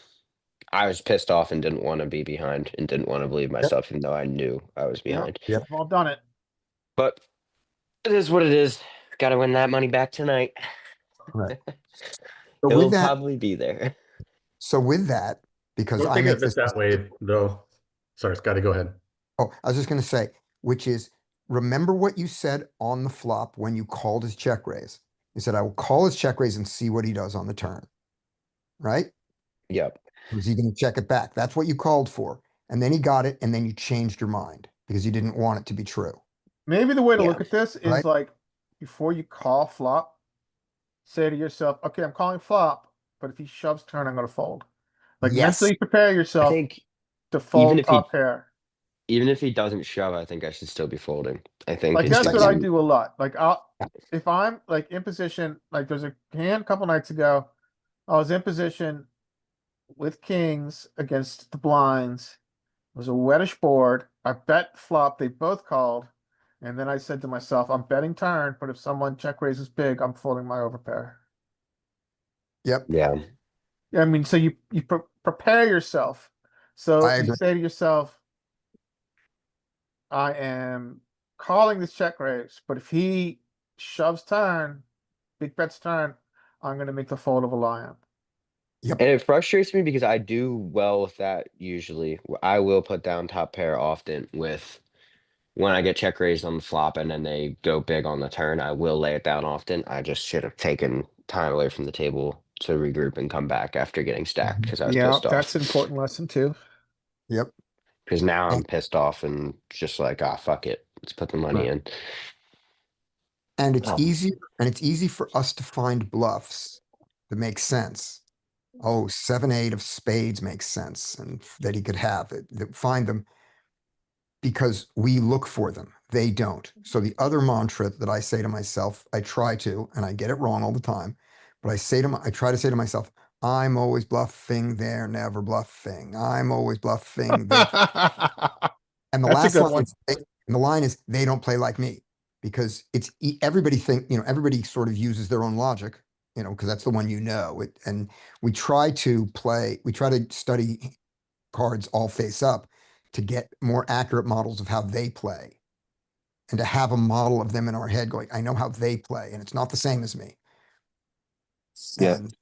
[SPEAKER 2] I was pissed off and didn't want to be behind and didn't want to believe
[SPEAKER 4] Yep.
[SPEAKER 2] myself, even though I knew I was
[SPEAKER 1] Yeah,
[SPEAKER 2] behind.
[SPEAKER 4] Yep.
[SPEAKER 1] I've all done it.
[SPEAKER 2] But it is what it is. Gotta win that money back tonight.
[SPEAKER 4] Right. So with
[SPEAKER 2] It'll
[SPEAKER 4] that,
[SPEAKER 2] probably be there.
[SPEAKER 4] So with that, because
[SPEAKER 6] We're
[SPEAKER 4] I
[SPEAKER 6] thinking
[SPEAKER 4] make
[SPEAKER 6] of it
[SPEAKER 4] this,
[SPEAKER 6] that way, though. Sorry, Scotty, go ahead.
[SPEAKER 4] oh, I was just gonna say, which is, remember what you said on the flop when you called his check raise? You said, I will call his check raise and see what he does on the turn. Right?
[SPEAKER 2] Yep.
[SPEAKER 4] Was he gonna check it back? That's what you called for. And then he got it, and then you changed your mind because you didn't want it to be true,
[SPEAKER 1] Maybe the way to
[SPEAKER 2] Yeah.
[SPEAKER 1] look at this is
[SPEAKER 4] Right.
[SPEAKER 1] like, before you call flop, say to yourself, okay, I'm calling flop, but if he shoves turn, I'm gonna fold. Like
[SPEAKER 4] Yes.
[SPEAKER 1] mentally prepare
[SPEAKER 2] I
[SPEAKER 1] yourself
[SPEAKER 2] think
[SPEAKER 1] to
[SPEAKER 2] even
[SPEAKER 1] fold
[SPEAKER 2] if he
[SPEAKER 1] top pair.
[SPEAKER 2] even if he doesn't shove, I think I should still be folding. I think
[SPEAKER 1] Like
[SPEAKER 2] it's
[SPEAKER 1] that's
[SPEAKER 2] just
[SPEAKER 1] what I
[SPEAKER 2] too.
[SPEAKER 1] do a lot. Like if I'm like in position, like there's a hand a couple nights ago, I was in position with kings against the blinds. It was a wettish board. I bet flop, they both called. And then I said to myself, I'm betting turn, but if someone check raises big, I'm folding my overpair.
[SPEAKER 4] Yep.
[SPEAKER 2] Yeah.
[SPEAKER 1] Yeah, I mean, so you prepare yourself. So
[SPEAKER 4] I
[SPEAKER 1] you
[SPEAKER 4] agree.
[SPEAKER 1] say to yourself, I am calling this check raise, but if he shoves turn, big bets turn, I'm gonna make the fold of a lion.
[SPEAKER 2] And it frustrates me because I do well with that usually. I will put down top pair often with when I get check raised on the flop and then they go big on the turn. I will lay it down often. I just should have taken time away from the table to regroup and come back after getting stacked because I was
[SPEAKER 1] Yeah,
[SPEAKER 2] pissed off.
[SPEAKER 1] that's an important lesson too.
[SPEAKER 4] Yep.
[SPEAKER 2] Because now I'm
[SPEAKER 4] And,
[SPEAKER 2] pissed off and just like, ah, fuck it. Let's put the money
[SPEAKER 4] Right.
[SPEAKER 2] in.
[SPEAKER 4] and it's
[SPEAKER 2] Oh.
[SPEAKER 4] easy for us to find bluffs that make sense. Oh, 7-8 of spades makes sense, and that he could have it, find them because we look for them. They don't. So the other mantra that I say to myself, I try to, and I get it wrong all the time, but I try to say to myself, I'm always bluffing, they're never bluffing. I'm always bluffing, they're and the
[SPEAKER 1] That's a
[SPEAKER 4] last
[SPEAKER 1] good
[SPEAKER 4] line
[SPEAKER 1] one.
[SPEAKER 4] is, and the line is, they don't play like me, because everybody everybody sort of uses their own logic, because that's the one, and we try to study cards all face up to get more accurate models of how they play, and to have a model of them in our head going, I know how they play, and it's not the same as me.
[SPEAKER 5] Yeah.
[SPEAKER 4] And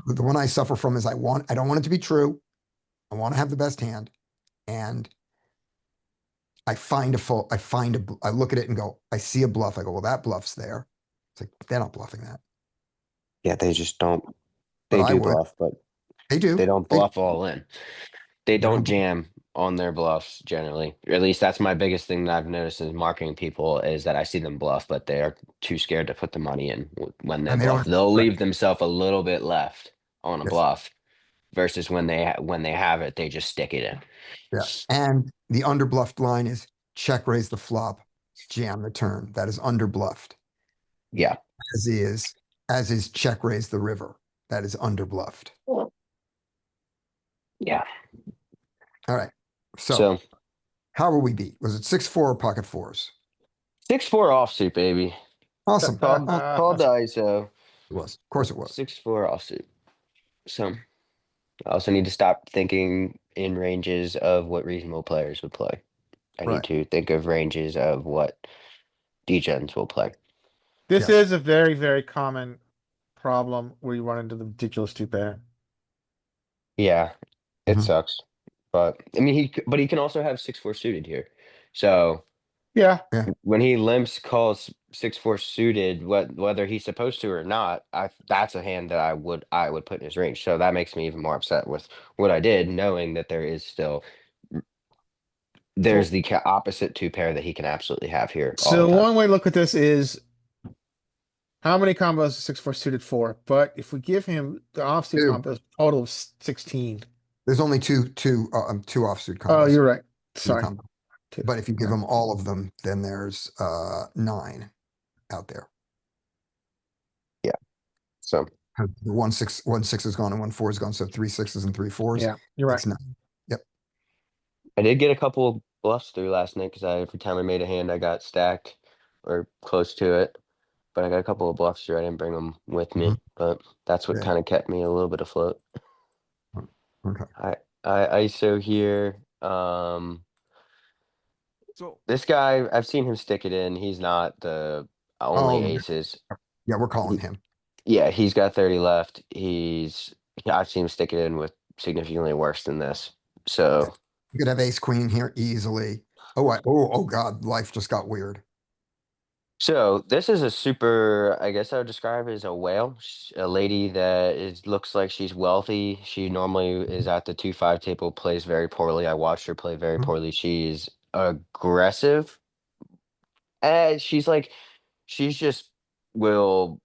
[SPEAKER 4] the one I suffer from is I don't want it to be true. I want to have the best hand, and I look at it and go, I see a bluff. I go, well, that bluff's there. It's like, they're not bluffing that.
[SPEAKER 2] Yeah, they just don't.
[SPEAKER 4] But
[SPEAKER 2] They
[SPEAKER 4] I
[SPEAKER 2] do
[SPEAKER 4] would.
[SPEAKER 2] bluff, but
[SPEAKER 4] They do.
[SPEAKER 2] they don't bluff all in. They
[SPEAKER 4] They
[SPEAKER 2] don't
[SPEAKER 4] don't bluff.
[SPEAKER 2] jam on their bluffs generally. Or at least that's my biggest thing that I've noticed is marketing people is that I see them bluff, but they are too scared to put the money in when they
[SPEAKER 4] And they
[SPEAKER 2] bluff.
[SPEAKER 4] don't.
[SPEAKER 2] They'll
[SPEAKER 4] Right.
[SPEAKER 2] leave themselves a little bit left on a
[SPEAKER 4] Yes.
[SPEAKER 2] bluff versus when they have it, they just stick it in.
[SPEAKER 4] Yeah. And the underbluffed line is check raise the flop, jam the turn. That is underbluffed.
[SPEAKER 2] Yeah.
[SPEAKER 4] As is check raise the river. That is underbluffed.
[SPEAKER 2] Yeah.
[SPEAKER 4] All right. So
[SPEAKER 2] So
[SPEAKER 4] how will we beat? Was it 6-4 or pocket fours?
[SPEAKER 2] 6-4 offsuit, baby.
[SPEAKER 4] Awesome.
[SPEAKER 2] Called the ISO.
[SPEAKER 4] It was. Of course it was.
[SPEAKER 2] 6-4 offsuit. So I also need to stop thinking in ranges of what reasonable players would play. I need
[SPEAKER 4] Right.
[SPEAKER 2] to think of ranges of what degens will play.
[SPEAKER 1] This
[SPEAKER 4] Yes.
[SPEAKER 1] is a very, very common problem where you run into the ridiculous two pair.
[SPEAKER 2] Yeah, it
[SPEAKER 4] Mhm.
[SPEAKER 2] sucks. But I mean he can also have 6-4 suited here. So
[SPEAKER 1] Yeah,
[SPEAKER 2] when he limps calls 6-4 suited, whether he's supposed to or not, that's a hand that I would put in his range. So that makes me even more upset with what I did, knowing that there's the opposite two pair that he can absolutely have here all
[SPEAKER 1] so
[SPEAKER 2] the time.
[SPEAKER 1] one way to look at this is how many combos is 6-4 suited for? But if we give him the offsuit
[SPEAKER 4] Two.
[SPEAKER 1] combos, total of 16.
[SPEAKER 4] There's only two offsuit combos.
[SPEAKER 1] Oh, you're right.
[SPEAKER 4] in the
[SPEAKER 1] Sorry.
[SPEAKER 4] combo.
[SPEAKER 1] Two.
[SPEAKER 4] But if you give them all of them, then there's 9 out there.
[SPEAKER 2] So
[SPEAKER 4] The 1-6 is gone and 1-4 is gone, so 3 6s and 3 4s.
[SPEAKER 1] Yeah, you're right.
[SPEAKER 4] That's 9.
[SPEAKER 2] I did get a couple of bluffs through last night because every time I made a hand, I got stacked or close to it. But I got a couple of bluffs through. I didn't bring them with me,
[SPEAKER 4] Mhm.
[SPEAKER 2] but that's what
[SPEAKER 4] Yeah.
[SPEAKER 2] kind of kept me a little bit afloat.
[SPEAKER 4] Okay.
[SPEAKER 2] I ISO here.
[SPEAKER 3] So
[SPEAKER 2] This guy, I've seen him stick it in. He's not the only
[SPEAKER 4] Oh,
[SPEAKER 2] aces.
[SPEAKER 4] yeah, we're calling him.
[SPEAKER 2] Yeah, he's got 30 left. I've seen him stick it in with significantly worse than this. So
[SPEAKER 4] You could have ace queen here easily. Oh God, life just got weird.
[SPEAKER 2] So this is a super, I guess I would describe it as a whale, a lady that looks like she's wealthy. She normally is at the 2-5 table, plays very poorly. I watched her play very
[SPEAKER 4] Mhm.
[SPEAKER 2] poorly. She's aggressive. And she's just will.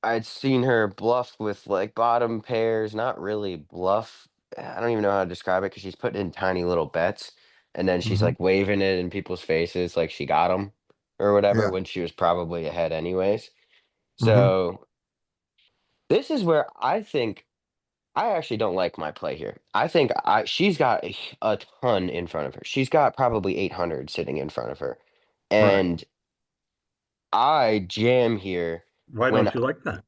[SPEAKER 2] I'd seen her bluff with like bottom pairs, not really bluff. I don't even know how to describe it because she's putting in tiny little bets, and then she's
[SPEAKER 4] Mhm.
[SPEAKER 2] like waving it in people's faces like she got them or whatever
[SPEAKER 4] Yeah.
[SPEAKER 2] when she was probably ahead anyways.
[SPEAKER 4] Mhm.
[SPEAKER 2] So this is where I think I actually don't like my play here. I think she's got a ton in front of her. She's got probably 800 sitting in front of her,
[SPEAKER 4] Right.
[SPEAKER 2] and I jam here
[SPEAKER 6] Why
[SPEAKER 2] when
[SPEAKER 6] don't you like that?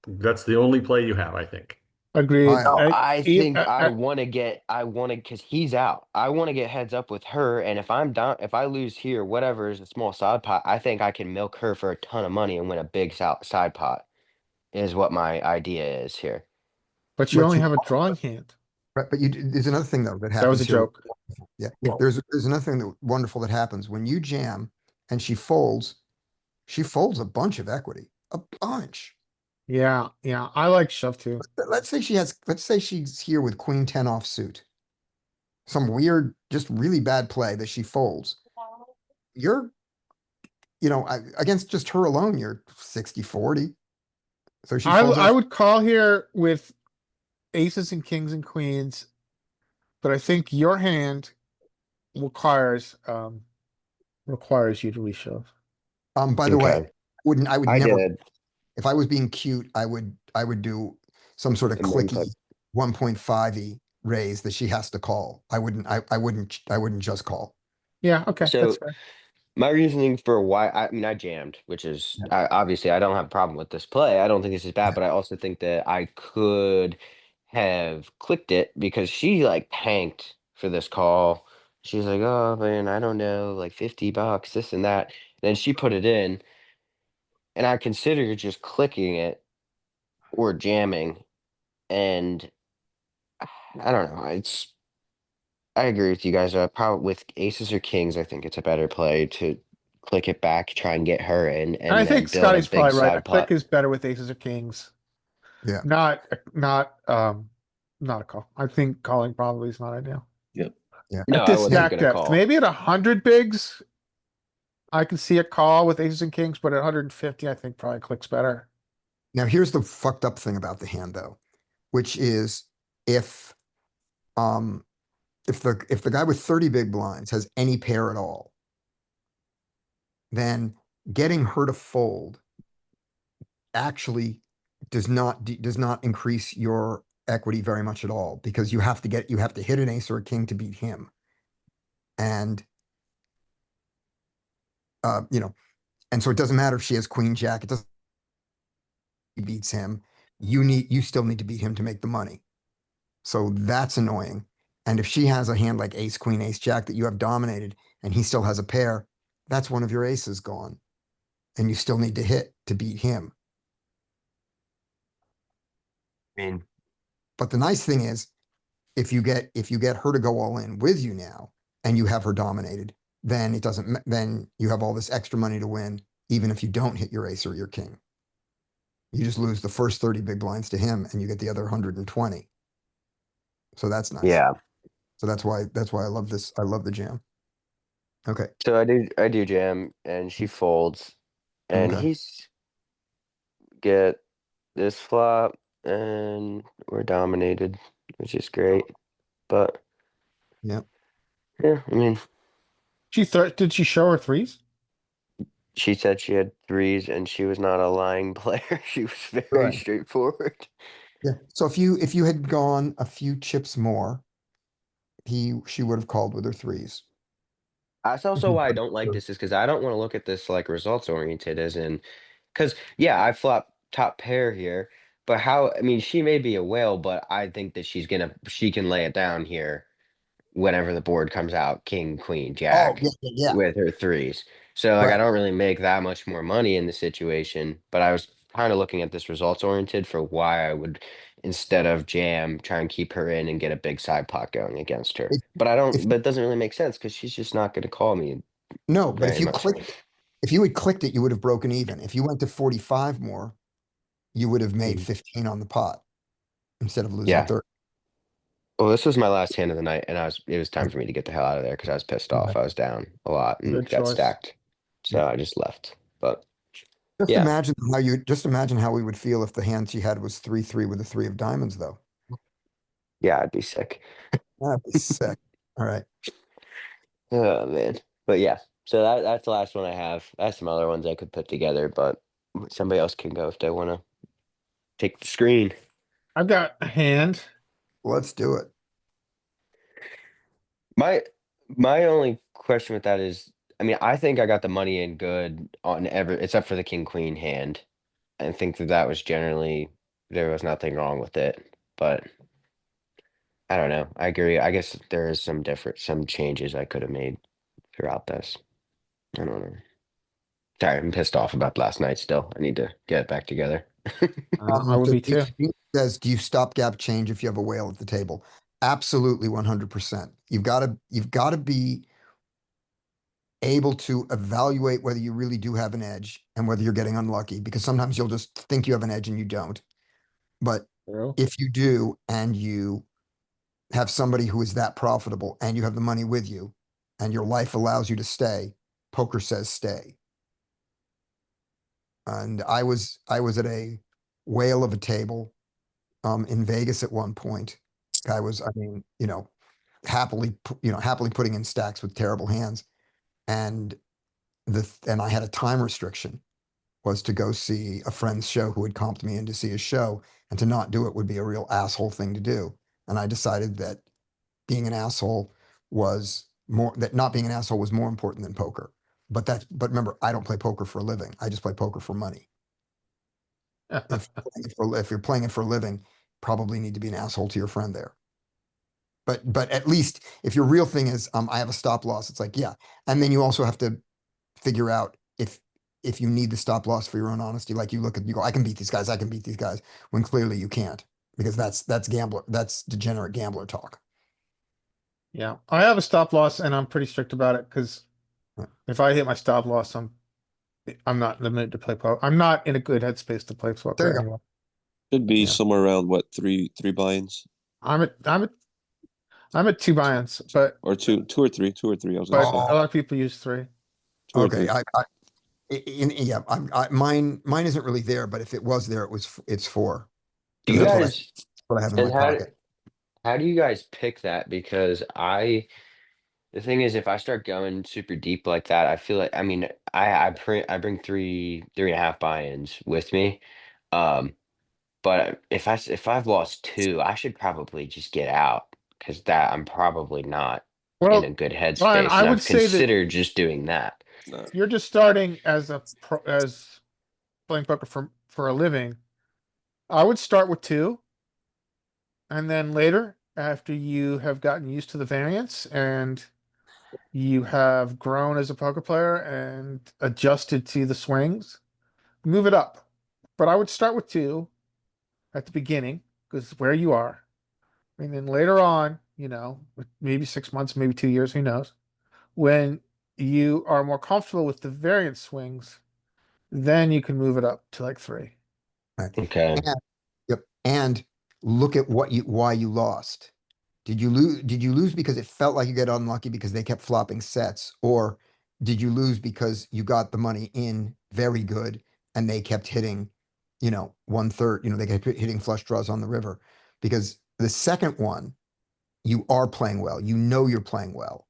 [SPEAKER 6] That's the only play you have, I think.
[SPEAKER 1] Agreed.
[SPEAKER 4] I-
[SPEAKER 2] no, I think I
[SPEAKER 1] I-
[SPEAKER 2] want to because he's out. I want to get heads up with her, and if I'm down, if I lose here, whatever is a small side pot, I think I can milk her for a ton of money and win a big side pot. Is what my idea is here.
[SPEAKER 1] but you
[SPEAKER 4] But
[SPEAKER 1] only
[SPEAKER 4] you,
[SPEAKER 1] have a drawing hand.
[SPEAKER 4] right, but there's another thing though that
[SPEAKER 1] That was a
[SPEAKER 4] happens here.
[SPEAKER 1] joke.
[SPEAKER 4] Yeah.
[SPEAKER 1] Well-
[SPEAKER 4] There's another thing that wonderful that happens when you jam and she folds a bunch of equity, a bunch.
[SPEAKER 1] Yeah, yeah. I like shove too.
[SPEAKER 4] But let's say she's here with queen 10 offsuit. Some weird, just really bad play that she folds. You're, against just her alone, you're 60-40. So she folds
[SPEAKER 1] I
[SPEAKER 4] out.
[SPEAKER 1] would call here with aces and kings and queens, but I think your hand requires you to reshove.
[SPEAKER 4] By the way,
[SPEAKER 2] Okay,
[SPEAKER 4] I would
[SPEAKER 2] I
[SPEAKER 4] never,
[SPEAKER 2] did.
[SPEAKER 4] if I was being cute, I would do some sort of
[SPEAKER 2] And then
[SPEAKER 4] clicky 1.5e raise that she has to call. I wouldn't just call.
[SPEAKER 1] Yeah, okay,
[SPEAKER 2] So
[SPEAKER 1] that's fair.
[SPEAKER 2] my reasoning for why I mean I jammed, which is obviously I don't have a problem with this play. I don't think this is bad, but I also think that I could have clicked it because she like tanked for this call. She's like, "Oh man, I don't know, like $50, this and that." Then she put it in, and I considered just clicking it or jamming, and I don't know. I agree with you guys. Probably with aces or kings, I think it's a better play to click it back, try and get her in,
[SPEAKER 1] And I
[SPEAKER 2] and then
[SPEAKER 1] think
[SPEAKER 2] build a
[SPEAKER 1] Scotty's
[SPEAKER 2] big
[SPEAKER 1] probably right. A
[SPEAKER 2] side
[SPEAKER 1] click
[SPEAKER 2] pot.
[SPEAKER 1] is better with aces or kings.
[SPEAKER 4] Yeah.
[SPEAKER 1] Not not a call. I think calling probably is not ideal.
[SPEAKER 5] Yep.
[SPEAKER 4] Yeah.
[SPEAKER 2] No,
[SPEAKER 1] At
[SPEAKER 2] I
[SPEAKER 1] this
[SPEAKER 2] wasn't
[SPEAKER 1] stack
[SPEAKER 2] gonna
[SPEAKER 1] depth,
[SPEAKER 2] call.
[SPEAKER 1] maybe at 100 bigs, I can see a call with aces and kings, but at 150, I think probably clicks better.
[SPEAKER 4] Now, here's the fucked up thing about the hand though, which is if um if the guy with 30 big blinds has any pair at all, then getting her to fold actually does not increase your equity very much at all because you have to hit an ace or a king to beat him. And and so it doesn't matter if she has queen jack, it doesn't he beats him. You still need to beat him to make the money. So that's annoying. And if she has a hand like ace, queen, ace, jack that you have dominated and he still has a pair, that's one of your aces gone. And you still need to hit to beat him.
[SPEAKER 2] I mean,
[SPEAKER 4] But the nice thing is, if you get her to go all in with you now and you have her dominated, then then you have all this extra money to win, even if you don't hit your ace or your king. You just lose the first 30 big blinds to him and you get the other 120. So that's nice.
[SPEAKER 2] yeah.
[SPEAKER 4] So that's why I love this. I love the jam. Okay.
[SPEAKER 2] So I do jam, and she folds, and
[SPEAKER 4] Okay.
[SPEAKER 2] he's get this flop, and we're dominated, which is great. But
[SPEAKER 4] Yep.
[SPEAKER 2] yeah, I mean,
[SPEAKER 1] Did she show her threes?
[SPEAKER 2] she said she had threes, and she was not a lying player. She was very
[SPEAKER 4] Right.
[SPEAKER 2] straightforward.
[SPEAKER 4] Yeah. So if you had gone a few chips more, she would have called with her threes.
[SPEAKER 2] That's also why I don't like this, is because I don't want to look at this like results oriented, as in, because yeah, I flop top pair here, but how? I mean, she may be a whale, but I think that she can lay it down here whenever the board comes out, king, queen,
[SPEAKER 4] Oh,
[SPEAKER 2] jack,
[SPEAKER 4] yeah.
[SPEAKER 2] with her threes. So like, I
[SPEAKER 4] Right.
[SPEAKER 2] don't really make that much more money in the situation, but I was kind of looking at this results oriented for why I would instead of jam, try and keep her in and get a big side pot going against her.
[SPEAKER 4] If-
[SPEAKER 2] But I
[SPEAKER 4] if
[SPEAKER 2] don't. But it doesn't really make sense because she's just not going to call me
[SPEAKER 4] No, but
[SPEAKER 2] very much.
[SPEAKER 4] if you had clicked it, you would have broken even. If you went to 45 more, you would have made
[SPEAKER 2] Mhm.
[SPEAKER 4] 15 on the pot instead of losing
[SPEAKER 2] Yeah.
[SPEAKER 4] 30.
[SPEAKER 2] Well, this was my last hand of the night, and it was time for me to get the hell out of there because I was pissed off. I was down a lot and
[SPEAKER 1] Good
[SPEAKER 2] got
[SPEAKER 1] choice.
[SPEAKER 2] stacked, so I just left. But
[SPEAKER 4] Just
[SPEAKER 2] yeah.
[SPEAKER 4] imagine how we would feel if the hand she had was 3-3 with a 3 of diamonds, though.
[SPEAKER 2] yeah, I'd be sick.
[SPEAKER 4] That'd be sick. All right.
[SPEAKER 2] Oh man. But yeah, so that's the last one I have. I have some other ones I could put together, but somebody else can go if they want to take the screen.
[SPEAKER 1] I've got a hand.
[SPEAKER 4] Let's do it.
[SPEAKER 2] My only question with that is, I mean, I think I got the money in good on except for the king queen hand. I think that was generally there was nothing wrong with it, but I don't know. I agree. I guess there is some changes I could have made throughout this. I don't know. Sorry, I'm pissed off about last night still. I need to get it back together.
[SPEAKER 1] I would be too.
[SPEAKER 4] It says, do you stopgap change if you have a whale at the table? Absolutely, 100%. You've got to be able to evaluate whether you really do have an edge and whether you're getting unlucky, because sometimes you'll just think you have an edge and you don't. But
[SPEAKER 1] True.
[SPEAKER 4] if you do, and you have somebody who is that profitable and you have the money with you and your life allows you to stay, poker says stay. And I was at a whale of a table in Vegas at one point. I was, I mean, happily putting in stacks with terrible hands. And and I had a time restriction, was to go see a friend's show who had comped me in to see his show, and to not do it would be a real asshole thing to do. And I decided that not being an asshole was more important than poker. But remember, I don't play poker for a living. I just play poker for money. If you're playing it for a living, probably need to be an asshole to your friend there. But at least if your real thing is, I have a stop loss, it's like, yeah. And then you also have to figure out if you need the stop loss for your own honesty. Like you go, I can beat these guys, when clearly you can't, because that's degenerate gambler talk.
[SPEAKER 1] Yeah, I have a stop loss and I'm pretty strict about it because
[SPEAKER 4] Right.
[SPEAKER 1] if I hit my stop loss, I'm not in the mood to play poker. I'm not in a good headspace to play
[SPEAKER 4] There
[SPEAKER 1] poker
[SPEAKER 4] you go.
[SPEAKER 1] anymore.
[SPEAKER 5] Should be
[SPEAKER 1] Yeah.
[SPEAKER 5] somewhere around what, three buy-ins
[SPEAKER 1] I'm at 2 buy-ins, but
[SPEAKER 5] or two or three. I was gonna
[SPEAKER 1] but
[SPEAKER 5] say
[SPEAKER 1] a lot of people use 3.
[SPEAKER 5] two or
[SPEAKER 4] Okay,
[SPEAKER 5] three.
[SPEAKER 4] yeah, mine isn't really there, but if it was there, it's 4.
[SPEAKER 2] Do you
[SPEAKER 4] That's
[SPEAKER 2] guys
[SPEAKER 4] what I have in
[SPEAKER 2] and
[SPEAKER 4] my pocket.
[SPEAKER 2] how do you guys pick that? Because the thing is, if I start going super deep like that, I feel like, I mean, I bring 3.5 buy-ins with me. But if I've lost 2, I should probably just get out because that I'm probably not in a
[SPEAKER 1] Well,
[SPEAKER 2] good
[SPEAKER 1] Ryan,
[SPEAKER 2] headspace,
[SPEAKER 1] I
[SPEAKER 2] and
[SPEAKER 1] would
[SPEAKER 2] I've
[SPEAKER 1] say that
[SPEAKER 2] considered just doing that.
[SPEAKER 5] No.
[SPEAKER 1] you're just starting as playing poker for a living. I would start with 2, and then later, after you have gotten used to the variance and you have grown as a poker player and adjusted to the swings, move it up. But I would start with 2 at the beginning because where you are. And then later on, maybe 6 months, maybe 2 years, who knows? When you are more comfortable with the variance swings, then you can move it up to like 3.
[SPEAKER 4] Right.
[SPEAKER 2] Okay.
[SPEAKER 4] Yep. And look at why you lost. Did you lose because it felt like you get unlucky because they kept flopping sets? Or did you lose because you got the money in very good and they kept hitting, 1/3, they kept hitting flush draws on the river? Because the second one, you are playing well. You're playing well.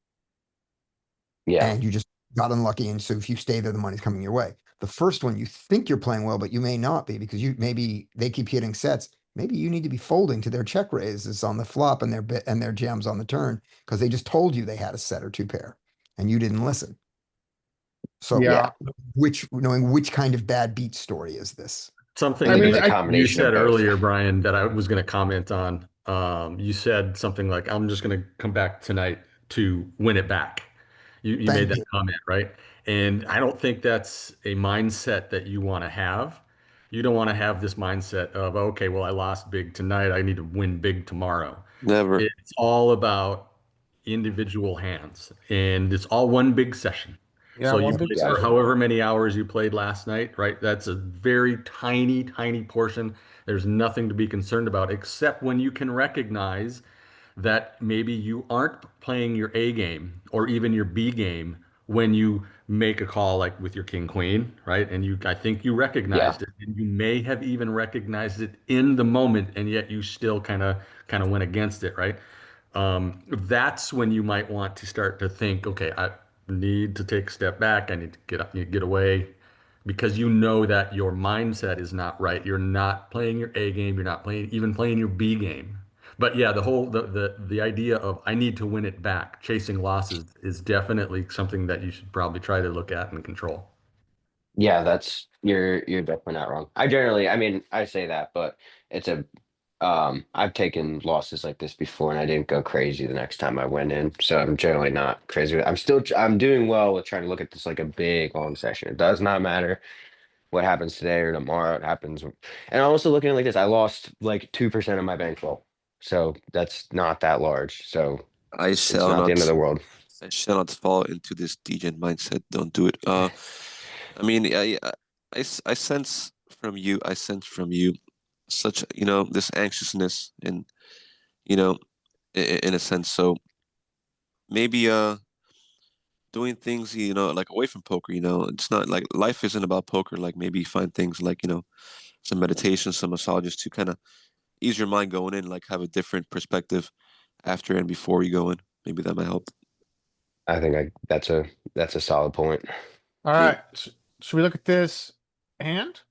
[SPEAKER 2] Yeah.
[SPEAKER 4] And you just got unlucky. And so if you stay there, the money's coming your way. The first one, you think you're playing well, but you may not be, because maybe they keep hitting sets. Maybe you need to be folding to their check raises on the flop and their jams on the turn, because they just told you they had a set or 2 pair and you didn't listen. So
[SPEAKER 1] Yeah.
[SPEAKER 4] knowing which kind of bad beat story is this?
[SPEAKER 6] Something
[SPEAKER 1] I mean,
[SPEAKER 6] that
[SPEAKER 1] I-
[SPEAKER 6] you
[SPEAKER 2] combination of
[SPEAKER 6] said
[SPEAKER 2] both.
[SPEAKER 6] earlier, Brian, that I was going to comment on. You said something like, "I'm just going to come back tonight to win it back." You
[SPEAKER 4] Thank
[SPEAKER 6] made that
[SPEAKER 4] you.
[SPEAKER 6] comment, right? And I don't think that's a mindset that you want to have. You don't want to have this mindset of, okay, well, I lost big tonight. I need to win big tomorrow.
[SPEAKER 5] Never.
[SPEAKER 6] It's all about individual hands, and it's all one big session.
[SPEAKER 1] Yeah,
[SPEAKER 6] So you
[SPEAKER 1] one big
[SPEAKER 6] played for
[SPEAKER 1] session.
[SPEAKER 6] however many hours you played last night, right? That's a very tiny, tiny portion. There's nothing to be concerned about, except when you can recognize that maybe you aren't playing your A game or even your B game when you make a call like with your king queen, right? And I think you
[SPEAKER 2] Yeah.
[SPEAKER 6] recognized it, and you may have even recognized it in the moment, and yet you still kind of went against it, right? That's when you might want to start to think, okay, I need to take a step back. I need to get away, because you know that your mindset is not right. You're not playing your A game. You're not playing your B game. But yeah, the idea of I need to win it back, chasing losses is definitely something that you should probably try to look at and control.
[SPEAKER 2] Yeah, you're definitely not wrong. I mean, I say that, but it's a I've taken losses like this before and I didn't go crazy the next time I went in. So I'm generally not crazy. I'm doing well with trying to look at this like a big long session. It does not matter what happens today or tomorrow. It happens. And I'm also looking at it like this. I lost like 2% of my bankroll. So that's not that large. So
[SPEAKER 5] I
[SPEAKER 2] it's
[SPEAKER 5] shall
[SPEAKER 2] not the end of
[SPEAKER 5] not.
[SPEAKER 2] the world.
[SPEAKER 5] I shall not fall into this degen mindset. Don't do it. I mean, I sense from you. I sense from you such, this anxiousness and, you know, in a sense. So maybe doing things, like away from poker. It's not like life isn't about poker. Like maybe find things like, some meditation, some massages to kind of ease your mind going in, like have a different perspective after and before you go in. Maybe that might help.
[SPEAKER 2] I think that's a solid point.
[SPEAKER 1] All
[SPEAKER 5] Yeah.
[SPEAKER 1] right, should we look at this hand?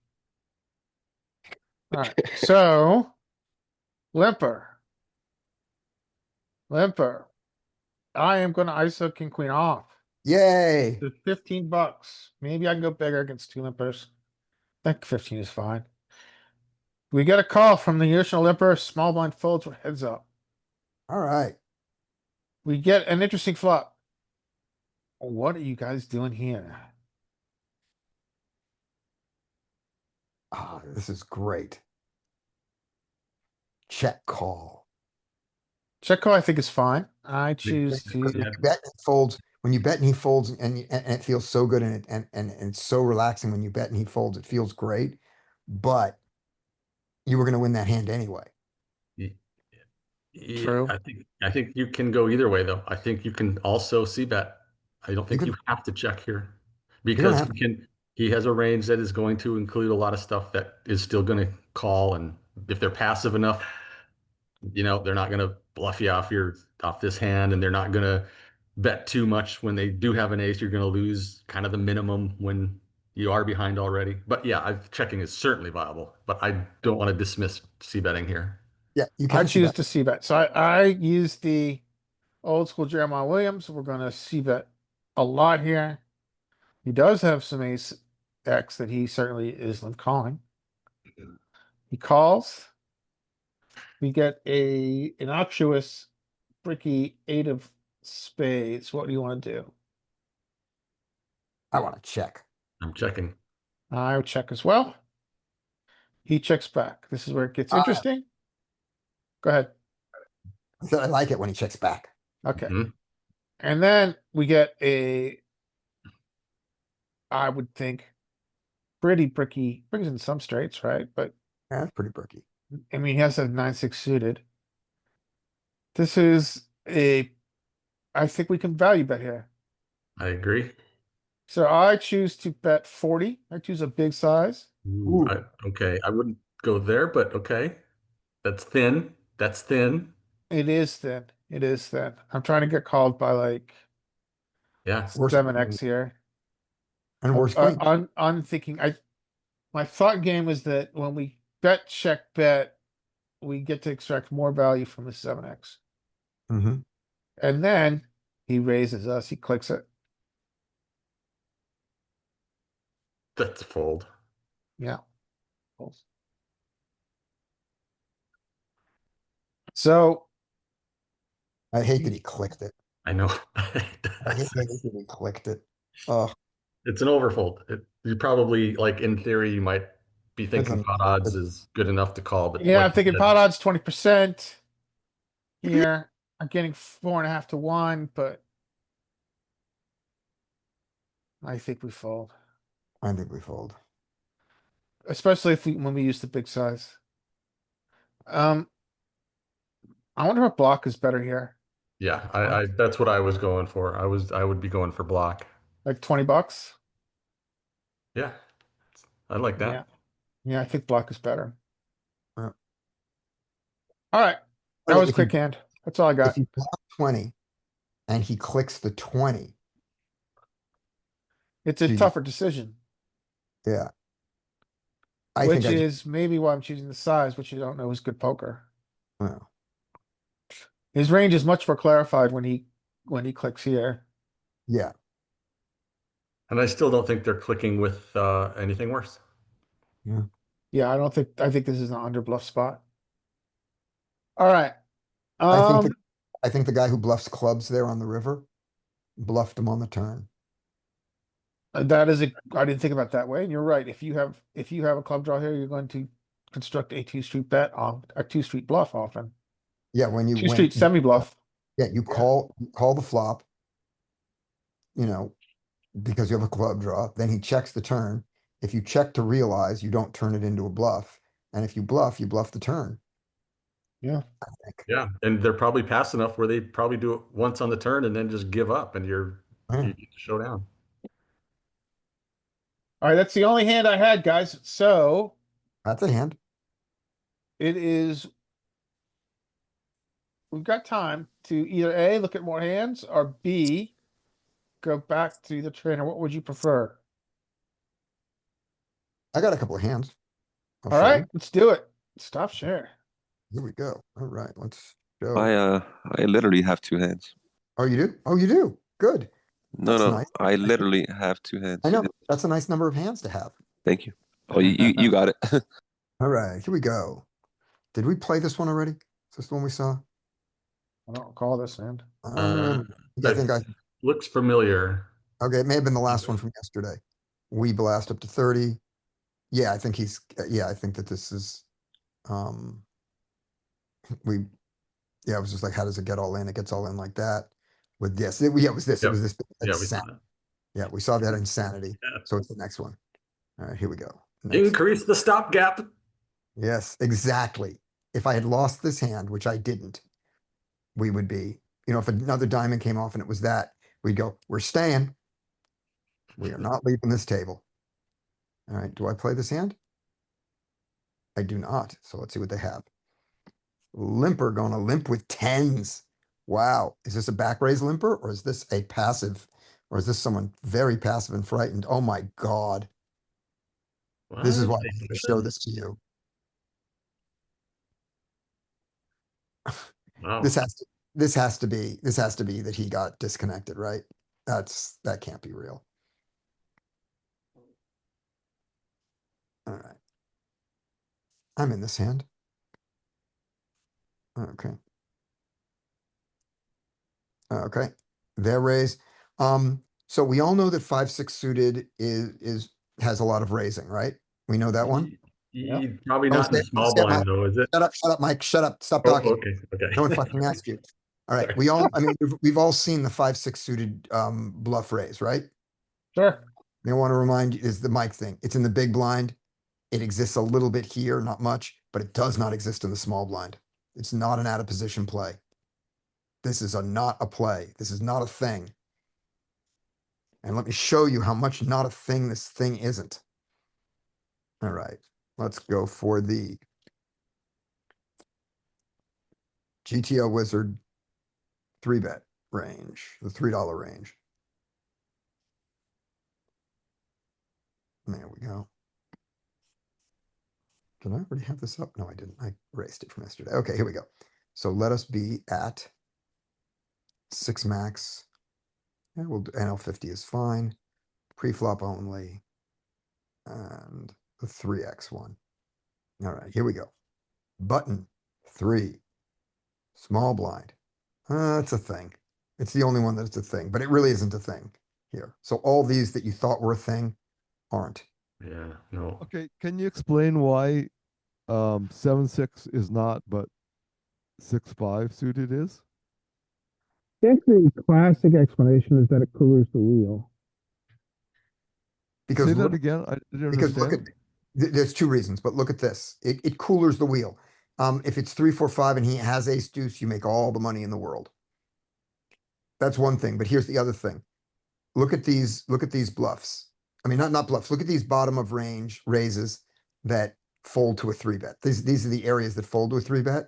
[SPEAKER 1] All right, so limper. Limper. I am gonna ISO king queen off.
[SPEAKER 4] Yay.
[SPEAKER 1] To $15. Maybe I can go bigger against two limpers. I think 15 is fine. We get a call from the Yoshino limper. Small blind folds with heads up.
[SPEAKER 4] All right.
[SPEAKER 1] We get an interesting flop. What are you guys doing here?
[SPEAKER 4] Ah, this is great. Check call.
[SPEAKER 1] Check call I think is fine. I choose to.
[SPEAKER 4] Because when you bet and he folds, when you bet and he folds, and it feels so good, and it's so relaxing when you bet and he folds, it feels great. But you were going to win that hand anyway.
[SPEAKER 6] Yeah,
[SPEAKER 1] True.
[SPEAKER 6] I think you can go either way though. I think you can also see bet. I don't think you have to check here, because
[SPEAKER 4] have
[SPEAKER 6] he has a range that is going to include a lot of stuff that is still going to call, and if they're passive enough, they're not going to bluff you off this hand, and they're not going to bet too much when they do have an ace. You're going to lose kind of the minimum when you are behind already. But yeah, checking is certainly viable, but I don't want to dismiss c betting here.
[SPEAKER 4] Yeah, you
[SPEAKER 1] I
[SPEAKER 4] can see
[SPEAKER 1] choose
[SPEAKER 4] that.
[SPEAKER 1] to see bet. So I use the old school Jeremiah Williams. We're gonna see bet a lot here. He does have some ace X that he certainly is calling. He calls. We get a innocuous, bricky 8 of spades. What do you want to do?
[SPEAKER 4] I want to check.
[SPEAKER 6] I'm checking.
[SPEAKER 1] I would check as well. He checks back. This is where it gets interesting. Go ahead.
[SPEAKER 4] I said I like it when he checks back.
[SPEAKER 1] Okay.
[SPEAKER 6] Mhm.
[SPEAKER 1] And then we get I would think, pretty bricky, brings in some straights, right? But
[SPEAKER 4] Yeah, that's pretty bricky.
[SPEAKER 1] I mean, he has a 9-6 suited. This is I think we can value bet here.
[SPEAKER 6] I agree.
[SPEAKER 1] So I choose to bet 40. I choose a big size.
[SPEAKER 6] Ooh, okay, I wouldn't go there, but okay. That's thin. That's thin.
[SPEAKER 1] It is thin. It is thin. I'm trying to get called by like
[SPEAKER 6] Yeah.
[SPEAKER 4] Worse-
[SPEAKER 1] 7x here.
[SPEAKER 4] And worse queen.
[SPEAKER 1] I'm thinking my thought game is that when we bet check bet, we get to extract more value from the 7x.
[SPEAKER 4] Mhm.
[SPEAKER 1] And then he raises us, he clicks it.
[SPEAKER 6] That's a fold.
[SPEAKER 1] Yeah. So
[SPEAKER 4] I hate that he clicked it.
[SPEAKER 6] I know.
[SPEAKER 4] I hate that he clicked it. Oh,
[SPEAKER 6] It's an overfold. You probably, like, in theory, you might be thinking
[SPEAKER 4] on-
[SPEAKER 6] pot odds is good enough to call, but
[SPEAKER 1] Yeah,
[SPEAKER 6] like
[SPEAKER 1] I'm
[SPEAKER 6] you
[SPEAKER 1] thinking
[SPEAKER 6] said,
[SPEAKER 1] pot odds 20% here. I'm getting 4.5 to 1, but I think we fold,
[SPEAKER 4] I think we fold.
[SPEAKER 1] especially if when we use the big size. Um, I wonder if block is better here,
[SPEAKER 6] yeah, I that's what I was going for. I would be going for block.
[SPEAKER 1] like $20.
[SPEAKER 6] Yeah, I like that.
[SPEAKER 1] Yeah, yeah, I think block is better.
[SPEAKER 4] Yeah.
[SPEAKER 1] All right, that
[SPEAKER 4] But
[SPEAKER 1] was a
[SPEAKER 4] if you-
[SPEAKER 1] quick hand. That's all I
[SPEAKER 4] If
[SPEAKER 1] got.
[SPEAKER 4] you block 20 and he clicks the 20,
[SPEAKER 1] It's a
[SPEAKER 4] do you-
[SPEAKER 1] tougher decision,
[SPEAKER 4] yeah. I
[SPEAKER 1] which
[SPEAKER 4] think
[SPEAKER 1] is maybe why I'm choosing the size, which you don't know is good poker.
[SPEAKER 4] well,
[SPEAKER 1] His range is much more clarified when he clicks here.
[SPEAKER 4] yeah,
[SPEAKER 6] And I still don't think they're clicking with anything worse.
[SPEAKER 1] Yeah, I think this is an under bluff spot. All right.
[SPEAKER 4] I think
[SPEAKER 1] Um,
[SPEAKER 4] I think the guy who bluffs clubs there on the river bluffed him on the turn.
[SPEAKER 1] that is I didn't think about it that way. And you're right. If you have a club draw here, you're going to construct a 2-street bet on a 2-street bluff often.
[SPEAKER 4] Yeah, when you
[SPEAKER 1] 2-street semi bluff.
[SPEAKER 4] yeah, you call the flop, you know, because you have a club draw, then he checks the turn. If you check to realize, you don't turn it into a bluff. And if you bluff the turn.
[SPEAKER 1] Yeah.
[SPEAKER 4] I think.
[SPEAKER 6] Yeah, and they're probably pass enough where they probably do it once on the turn and then just give up, and you
[SPEAKER 4] Yeah.
[SPEAKER 6] get to showdown.
[SPEAKER 1] All right. That's the only hand I had, guys. So
[SPEAKER 4] That's a hand.
[SPEAKER 1] it is. We've got time to either A, look at more hands, or B, go back to the trainer. What would you prefer?
[SPEAKER 4] I got a couple of hands. I'll
[SPEAKER 1] All
[SPEAKER 4] show
[SPEAKER 1] right,
[SPEAKER 4] you.
[SPEAKER 1] let's do it. Stop share.
[SPEAKER 4] Here we go. All right, let's go.
[SPEAKER 5] I literally have two hands.
[SPEAKER 4] Oh, you do? Oh, you do? Good.
[SPEAKER 5] No,
[SPEAKER 4] That's
[SPEAKER 5] no,
[SPEAKER 4] nice.
[SPEAKER 5] I literally have two hands.
[SPEAKER 4] I know. That's a nice number of hands to have.
[SPEAKER 5] Thank you. Oh, you got it.
[SPEAKER 4] All right, here we go. Did we play this one already? Is this the one we saw?
[SPEAKER 1] I don't recall this hand.
[SPEAKER 4] I think I,
[SPEAKER 6] Looks familiar.
[SPEAKER 4] okay, it may have been the last one from yesterday. We blast up to 30. Yeah, I think I think that this is, yeah, it was just like, how does it get all in? It gets all in like that with this. Yeah, it was this. It
[SPEAKER 6] Yep.
[SPEAKER 4] was this.
[SPEAKER 6] Yeah, we saw
[SPEAKER 4] Insanity.
[SPEAKER 6] that.
[SPEAKER 4] Yeah, we saw that insanity.
[SPEAKER 6] Yeah.
[SPEAKER 4] So it's the next one. All right, here we go. Next.
[SPEAKER 6] Increase the stopgap.
[SPEAKER 4] Yes, exactly. If I had lost this hand, which I didn't, we would be, if another diamond came off and it was that, we'd go, we're staying. We are not leaving this table. All right, do I play this hand? I do not. So let's see what they have. Limper going to limp with tens. Wow. Is this a back raise limper or is this a passive? Or is this someone very passive and frightened? Oh my God. This is why I wanted to show this to you.
[SPEAKER 6] Wow.
[SPEAKER 4] This has to be that he got disconnected, right? That can't be real. All right. I'm in this hand. Okay. Okay. Their raise. So we all know that 5-6 suited has a lot of raising, right? We know that one.
[SPEAKER 6] Probably
[SPEAKER 4] Don't
[SPEAKER 6] not in the
[SPEAKER 4] say-
[SPEAKER 6] small
[SPEAKER 4] don't say
[SPEAKER 6] blind though, is it?
[SPEAKER 4] Shut up, Mike. Shut up. Stop
[SPEAKER 6] Oh,
[SPEAKER 4] talking.
[SPEAKER 6] okay, okay.
[SPEAKER 4] No one fucking asked you. All right.
[SPEAKER 6] Sorry.
[SPEAKER 4] We've all seen the 5-6 suited bluff raise, right?
[SPEAKER 1] Sure.
[SPEAKER 4] I want to remind you is the Mike thing. It's in the big blind. It exists a little bit here, not much, but it does not exist in the small blind. It's not an out of position play. This is not a play. This is not a thing. And let me show you how much not a thing this thing isn't. All right, let's go for the GTO Wizard 3-bet range, the $3 range. There we go. Did I already have this up? No, I didn't. I erased it from yesterday. Okay, here we go. So let us be at 6 max. Yeah, we'll do NL50 is fine. Pre-flop only. And the 3x one. All right, here we go. Button 3. Small blind. It's a thing. It's the only one that's a thing, but it really isn't a thing here. So all these that you thought were a thing aren't.
[SPEAKER 6] Yeah, no.
[SPEAKER 3] Okay, can you explain why 7-6 is not, but 6-5 suited is?
[SPEAKER 1] I think the classic explanation is that it coolers the wheel.
[SPEAKER 4] Because
[SPEAKER 3] Say that
[SPEAKER 4] look,
[SPEAKER 3] again. I didn't
[SPEAKER 4] because look at,
[SPEAKER 3] understand.
[SPEAKER 4] there's two reasons, but look at this. It coolers the wheel. If it's 3, 4, 5 and he has ace deuce, you make all the money in the world. That's one thing, but here's the other thing. Look at these bluffs. I mean, not bluffs. Look at these bottom of range raises that fold to a 3-bet. These are the areas that fold to a 3-bet.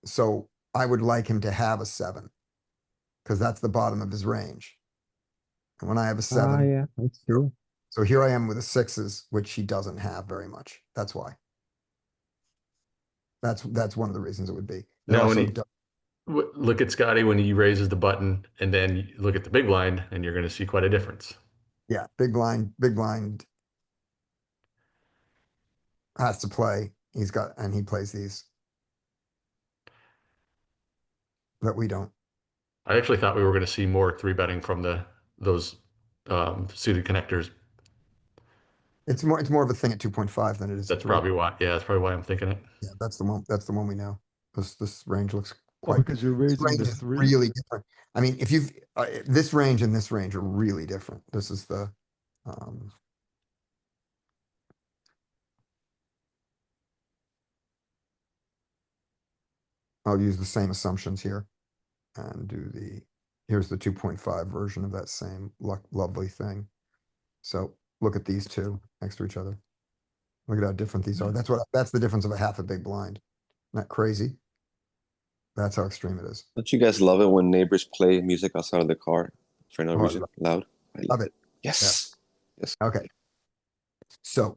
[SPEAKER 4] So I would like him to have a 7 because that's the bottom of his range. And when I have a 7,
[SPEAKER 1] Yeah, that's true.
[SPEAKER 4] so here I am with a 6s, which he doesn't have very much. That's why. That's one of the reasons it would be. It
[SPEAKER 6] Now, when
[SPEAKER 4] also
[SPEAKER 6] he
[SPEAKER 4] do-
[SPEAKER 6] look at Scotty when he raises the button, and then you look at the big blind, and you're going to see quite a difference.
[SPEAKER 4] yeah, big blind has to play. And he plays these that we don't.
[SPEAKER 6] I actually thought we were going to see more three betting from those suited connectors.
[SPEAKER 4] It's more of a thing at 2.5 than it is at
[SPEAKER 6] That's
[SPEAKER 4] 3.
[SPEAKER 6] probably why. Yeah, that's probably why I'm thinking it.
[SPEAKER 4] Yeah, that's the one. That's the one we know. This range looks
[SPEAKER 3] Oh,
[SPEAKER 4] quite.
[SPEAKER 3] because you're
[SPEAKER 4] This
[SPEAKER 3] raising
[SPEAKER 4] range
[SPEAKER 3] the
[SPEAKER 4] is
[SPEAKER 3] 3?
[SPEAKER 4] really different. I mean, if you've this range and this range are really different. This is the. Um, I'll use the same assumptions here, and do the. Here's the 2.5 version of that same lovely thing. So look at these two next to each other. Look at how different these are. That's the difference of a half a big blind. Not crazy. That's how extreme it is.
[SPEAKER 5] Don't you guys love it when neighbors play music outside of the car for no
[SPEAKER 4] Oh, I
[SPEAKER 5] reason, loud? I
[SPEAKER 4] love
[SPEAKER 5] love it.
[SPEAKER 4] it.
[SPEAKER 5] Yes. Yes.
[SPEAKER 4] Okay. So,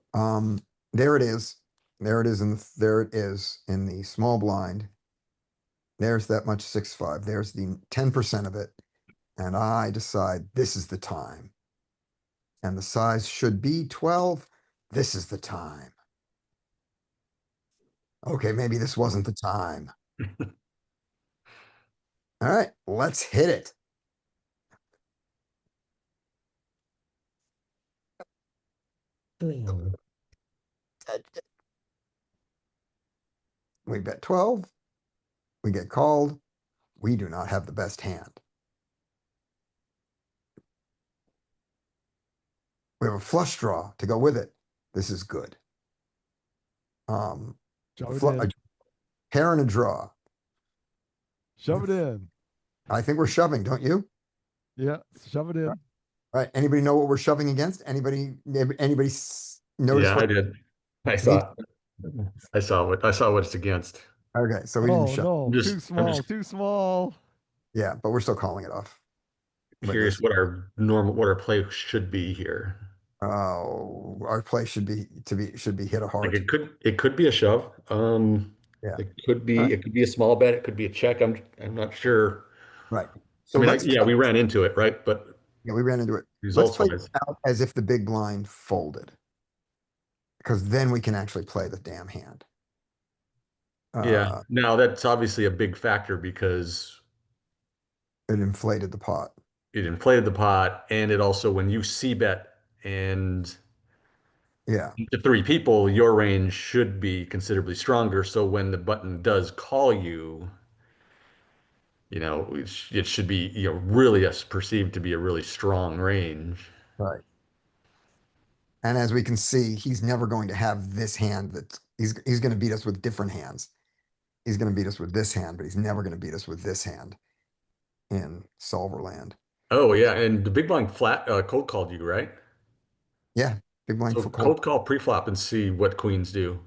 [SPEAKER 4] there it is. There it is there it is in the small blind. There's that much 6-5. There's the 10% of it. And I decide this is the time. And the size should be 12. This is the time. Okay, maybe this wasn't the time. All right, let's hit it. We bet 12. We get called. We do not have the best hand. We have a flush draw to go with it. This is good.
[SPEAKER 3] Shove it
[SPEAKER 4] A
[SPEAKER 3] in.
[SPEAKER 4] pair and a draw.
[SPEAKER 3] Shove it in.
[SPEAKER 4] I think we're shoving, don't you?
[SPEAKER 3] Yeah, shove it in.
[SPEAKER 4] All right. Anybody know what we're shoving against? Anybody notice
[SPEAKER 6] Yeah, I
[SPEAKER 4] what?
[SPEAKER 6] did. I saw. I saw what it's against.
[SPEAKER 4] Okay, so we didn't
[SPEAKER 3] Oh
[SPEAKER 4] shove.
[SPEAKER 3] no,
[SPEAKER 6] I'm just-
[SPEAKER 3] too
[SPEAKER 6] I'm
[SPEAKER 3] small,
[SPEAKER 6] just-
[SPEAKER 3] too small.
[SPEAKER 4] Yeah, but we're still calling it off. With
[SPEAKER 6] Curious
[SPEAKER 4] this.
[SPEAKER 6] what our play should be here.
[SPEAKER 4] Oh, our play should be hit a
[SPEAKER 6] Like
[SPEAKER 4] heart.
[SPEAKER 6] it could be a shove.
[SPEAKER 4] Yeah.
[SPEAKER 6] It could be
[SPEAKER 4] Alright.
[SPEAKER 6] it could be a small bet. It could be a check. I'm not sure.
[SPEAKER 4] Right.
[SPEAKER 6] I
[SPEAKER 4] So
[SPEAKER 6] mean,
[SPEAKER 4] let's
[SPEAKER 6] yeah, we ran into it, right? But
[SPEAKER 4] yeah, we ran into it. Let's
[SPEAKER 6] results
[SPEAKER 4] play
[SPEAKER 6] wise,
[SPEAKER 4] this out as if the big blind folded. Because then we can actually play the damn hand.
[SPEAKER 6] yeah. Now that's obviously a big factor because
[SPEAKER 4] It inflated the pot.
[SPEAKER 6] it inflated the pot, and it also when you see bet and
[SPEAKER 4] Yeah,
[SPEAKER 6] to three people, your range should be considerably stronger. So when the button does call you, it should be, really perceived to be a really strong range.
[SPEAKER 4] right. And as we can see, he's never going to have this hand that he's going to beat us with different hands. He's going to beat us with this hand, but he's never going to beat us with this hand in solver land.
[SPEAKER 6] Oh yeah, and the big blind flat cold called you, right?
[SPEAKER 4] Yeah, big blind
[SPEAKER 6] So
[SPEAKER 4] for cold.
[SPEAKER 6] cold call pre-flop and see what queens do.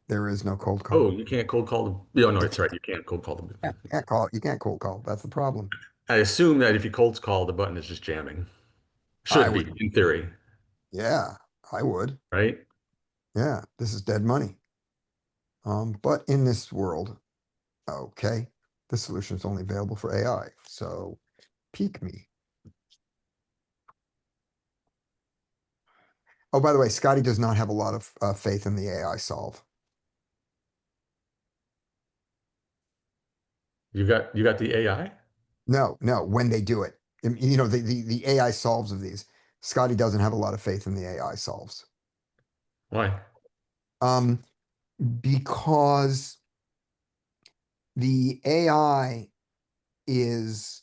[SPEAKER 4] There is no cold call.
[SPEAKER 6] Oh, you can't cold call the. Oh no, it's right. You can't cold call the.
[SPEAKER 4] You can't call it. You can't cold call. That's the problem.
[SPEAKER 6] I assume that if you cold call, the button is just jamming.
[SPEAKER 4] I
[SPEAKER 6] Should be
[SPEAKER 4] would.
[SPEAKER 6] in theory,
[SPEAKER 4] Yeah, I would.
[SPEAKER 6] right?
[SPEAKER 4] Yeah, this is dead money. But in this world, okay, the solution is only available for AI. So peek me. Oh, by the way, Scotty does not have a lot of faith in the AI solve.
[SPEAKER 6] You got the AI.
[SPEAKER 4] No, when they do it, the AI solves of these, Scotty doesn't have a lot of faith in the AI solves.
[SPEAKER 6] Why?
[SPEAKER 4] Because the AI is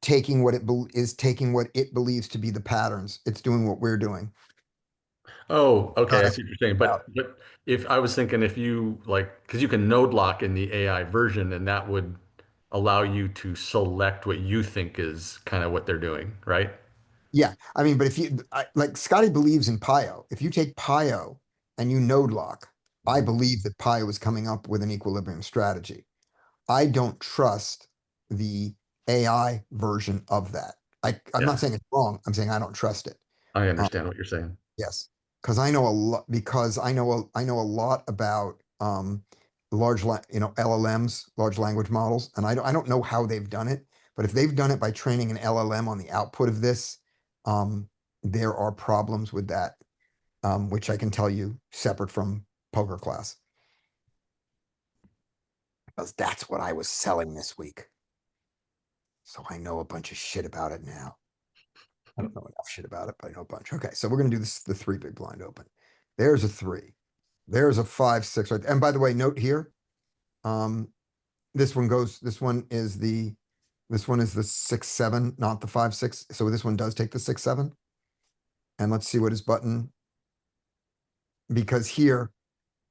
[SPEAKER 4] taking what it believes to be the patterns. It's doing what we're doing.
[SPEAKER 6] Oh, okay. I
[SPEAKER 4] Got
[SPEAKER 6] see what you're saying. But if I was thinking if you like, because you can node lock in the AI version, and that would allow you to select what you think is kind of what they're doing, right?
[SPEAKER 4] Yeah, I mean, but if you like Scotty believes in Pio. If you take Pio and you node lock, I believe that Pio is coming up with an equilibrium strategy. I don't trust the AI version of that. I'm
[SPEAKER 6] Yeah,
[SPEAKER 4] not saying it's wrong. I'm saying I don't trust it.
[SPEAKER 6] I
[SPEAKER 4] Um,
[SPEAKER 6] understand what you're saying.
[SPEAKER 4] yes, because I know a lot. Because I know a lot about LLMs, large language models, and I don't know how they've done it. But if they've done it by training an LLM on the output of this, um, there are problems with that, which I can tell you separate from poker class. Because that's what I was selling this week. So I know a bunch of shit about it now. I don't know enough shit about it, but I know a bunch. Okay, so we're gonna do this the 3 big blind open. There's a 3. There's a 5, 6, right? And by the way, note here, this one is the 6, 7, not the 5, 6. So this one does take the 6, 7. And let's see what his button, because here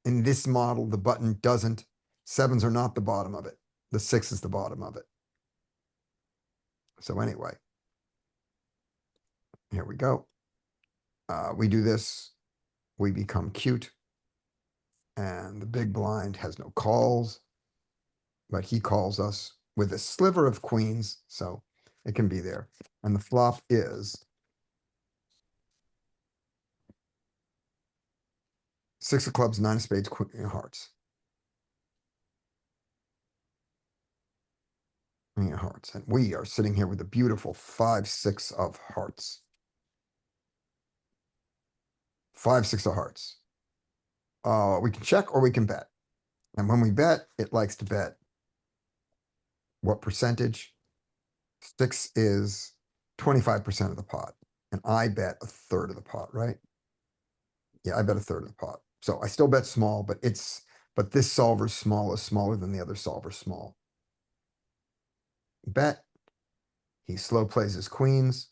[SPEAKER 4] in this model, the button doesn't, 7s are not the bottom of it. The 6 is the bottom of it. So anyway, here we go. We do this, we become cute. And the big blind has no calls, but he calls us with a sliver of queens, so it can be there. And the flop is 6 of clubs, 9 of spades, queen of hearts. Queen of hearts, and we are sitting here with a beautiful 5, 6 of hearts. 5, 6 of hearts. We can check or we can bet. And when we bet, it likes to bet. What percentage? 6 is 25% of the pot. And I bet a third of the pot, right? Yeah, I bet a third of the pot. So I still bet small, but this solver's small is smaller than the other solver small. Bet. He slow plays his queens.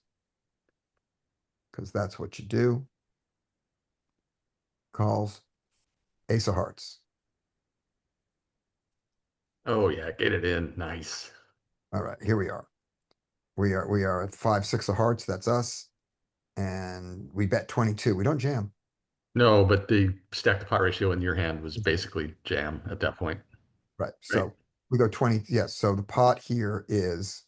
[SPEAKER 4] Because that's what you do. Calls. Ace of hearts.
[SPEAKER 6] Oh yeah, get it in. Nice.
[SPEAKER 4] All right, here we are. We are at 5, 6 of hearts. That's us. And we bet 22. We don't jam.
[SPEAKER 6] No, but the stack to pot ratio in your hand was basically jam at that point.
[SPEAKER 4] Right.
[SPEAKER 6] Right.
[SPEAKER 4] So we go 20. Yes. So the pot here is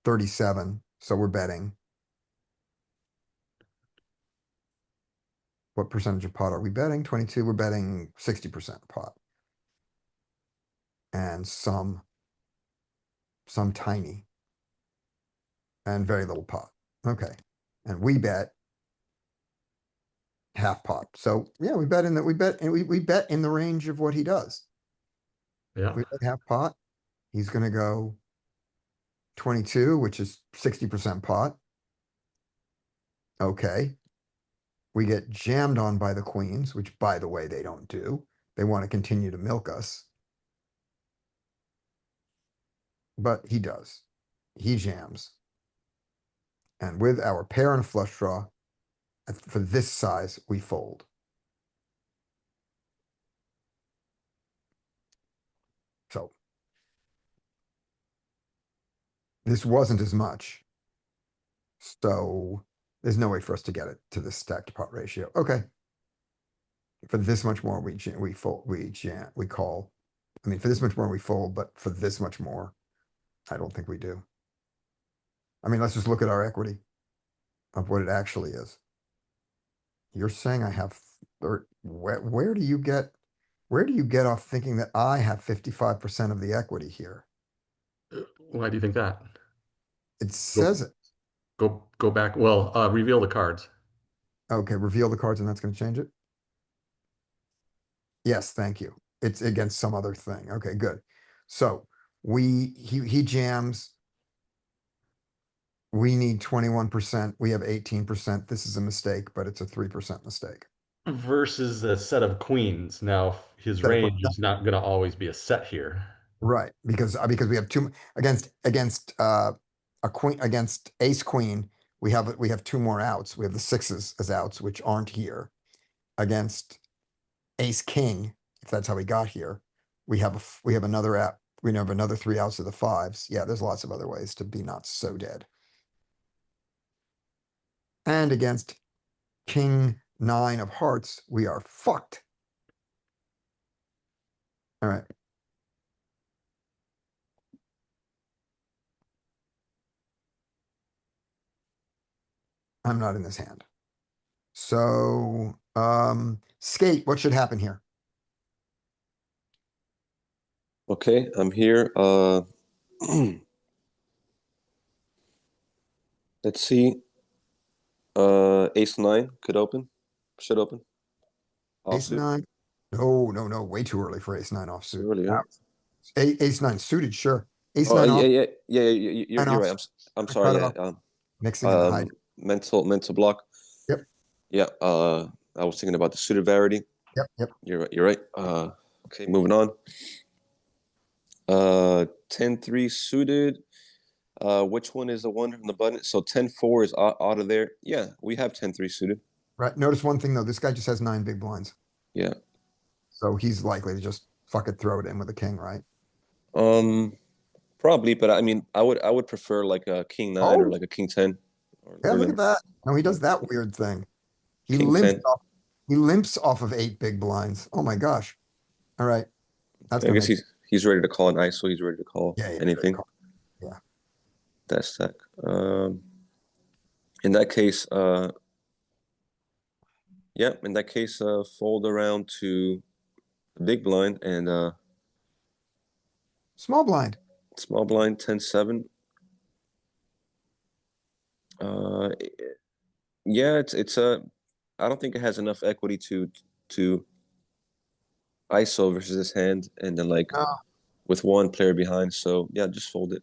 [SPEAKER 4] 37. So we're betting. What percentage of pot are we betting? 22. We're betting 60% pot. And some tiny. And very little pot. Okay. And we bet half pot. So yeah, we bet in that we bet and we bet in the range of what he does.
[SPEAKER 6] Yeah.
[SPEAKER 4] We bet half pot. He's gonna go 22, which is 60% pot. Okay. We get jammed on by the queens, which by the way, they don't do. They want to continue to milk us. But he does. He jams. And with our pair and flush draw, for this size, we fold. So this wasn't as much. So there's no way for us to get it to the stack to pot ratio. Okay. For this much more, we fold, we call. I mean, for this much more, we fold, but for this much more, I don't think we do. I mean, let's just look at our equity of what it actually is. You're saying I have, where do you get off thinking that I have 55% of the equity here?
[SPEAKER 6] Why do you think that?
[SPEAKER 4] It says it.
[SPEAKER 6] Go back. Well, reveal the cards.
[SPEAKER 4] Okay, reveal the cards and that's gonna change it? Yes, thank you. It's against some other thing. Okay, good. So he jams. We need 21%. We have 18%. This is a mistake, but it's a 3% mistake.
[SPEAKER 6] Versus a set of queens. Now, his
[SPEAKER 4] Set of
[SPEAKER 6] range
[SPEAKER 4] queens.
[SPEAKER 6] is not going to always be a set here.
[SPEAKER 4] Right, because we have two against a queen against ace queen. We have two more outs. We have the sixes as outs, which aren't here. Against ace king, if that's how we got here, we have another out. We have another three outs of the fives. Yeah, there's lots of other ways to be not so dead. And against king nine of hearts, we are fucked. All right. I'm not in this hand. So, skate, what should happen here?
[SPEAKER 5] Okay, I'm here. Let's see. Ace nine could open. Should open.
[SPEAKER 4] Ace
[SPEAKER 5] Offsuit.
[SPEAKER 4] nine? No, way too early for ace nine offsuit.
[SPEAKER 5] Early, huh?
[SPEAKER 4] Ace nine suited, sure. Ace
[SPEAKER 5] Oh,
[SPEAKER 4] nine
[SPEAKER 5] yeah,
[SPEAKER 4] off,
[SPEAKER 5] yeah. You're
[SPEAKER 4] nine
[SPEAKER 5] right.
[SPEAKER 4] off,
[SPEAKER 5] I'm
[SPEAKER 4] I
[SPEAKER 5] sorry.
[SPEAKER 4] cut
[SPEAKER 5] Yeah.
[SPEAKER 4] off. Mixing in the high.
[SPEAKER 5] Mental block.
[SPEAKER 4] Yep.
[SPEAKER 5] Yeah. I was thinking about the suited variety.
[SPEAKER 4] Yep.
[SPEAKER 5] You're right. You're right. Okay, moving on. 10-3 suited. Which one is the one from the button? So 10-4 is out of there. Yeah, we have 10-3 suited.
[SPEAKER 4] Right. Notice one thing though, this guy just has nine big blinds.
[SPEAKER 5] Yeah.
[SPEAKER 4] So he's likely to just fucking throw it in with a king, right?
[SPEAKER 5] Probably, but I mean, I would prefer like a king nine or
[SPEAKER 4] Oh.
[SPEAKER 5] like a king 10.
[SPEAKER 4] Yeah, look
[SPEAKER 5] no,
[SPEAKER 4] at that. No, he does that weird thing. He
[SPEAKER 5] King
[SPEAKER 4] limps
[SPEAKER 5] 10.
[SPEAKER 4] off, he limps off of eight big blinds. Oh my gosh. All right. That's
[SPEAKER 5] I
[SPEAKER 4] gonna
[SPEAKER 5] guess
[SPEAKER 4] make,
[SPEAKER 5] he's ready to call an ISO. He's ready to call
[SPEAKER 4] yeah,
[SPEAKER 5] anything.
[SPEAKER 4] Yeah.
[SPEAKER 5] That stack. In that case, yeah, in that case, fold around to the big blind and
[SPEAKER 4] Small blind.
[SPEAKER 5] small blind 10-7. Yeah, it's I don't think it has enough equity to ISO versus this hand, and then like
[SPEAKER 4] No.
[SPEAKER 5] with one player behind. So yeah, just fold it.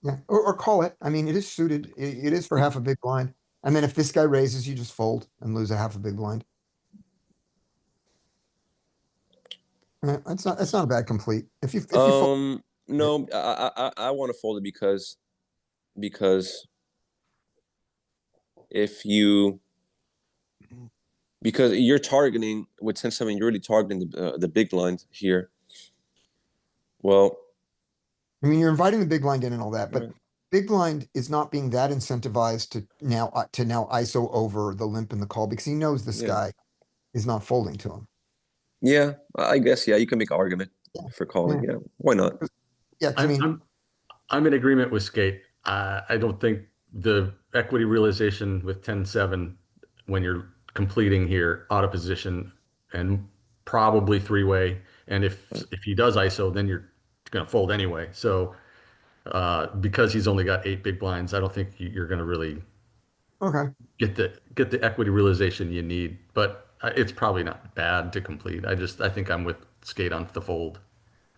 [SPEAKER 4] Yeah, or call it. I mean, it is suited. It is for half a big blind. And then if this guy raises, you just fold and lose a half a big blind. That's not a bad complete. If you fold,
[SPEAKER 5] No, I want to fold it because if you because you're targeting with 10-7, you're really targeting the big blind here. Well,
[SPEAKER 4] I mean, you're inviting the big blind in and all that, but
[SPEAKER 5] right.
[SPEAKER 4] big blind is not being that incentivized to now ISO over the limp and the call because he knows this
[SPEAKER 5] Yeah.
[SPEAKER 4] guy is not folding to him.
[SPEAKER 5] Yeah, I guess you can make an argument for calling. Yeah, why not?
[SPEAKER 4] Yeah, 'cause I mean,
[SPEAKER 6] I'm in agreement with Skate. I don't think the equity realization with 10-7 when you're completing here out of position and probably three-way. And if he does ISO, then you're going to fold anyway. So because he's only got eight big blinds, I don't think you're going to really
[SPEAKER 4] okay.
[SPEAKER 6] get the equity realization you need. But it's probably not bad to complete. I think I'm with Skate on the fold.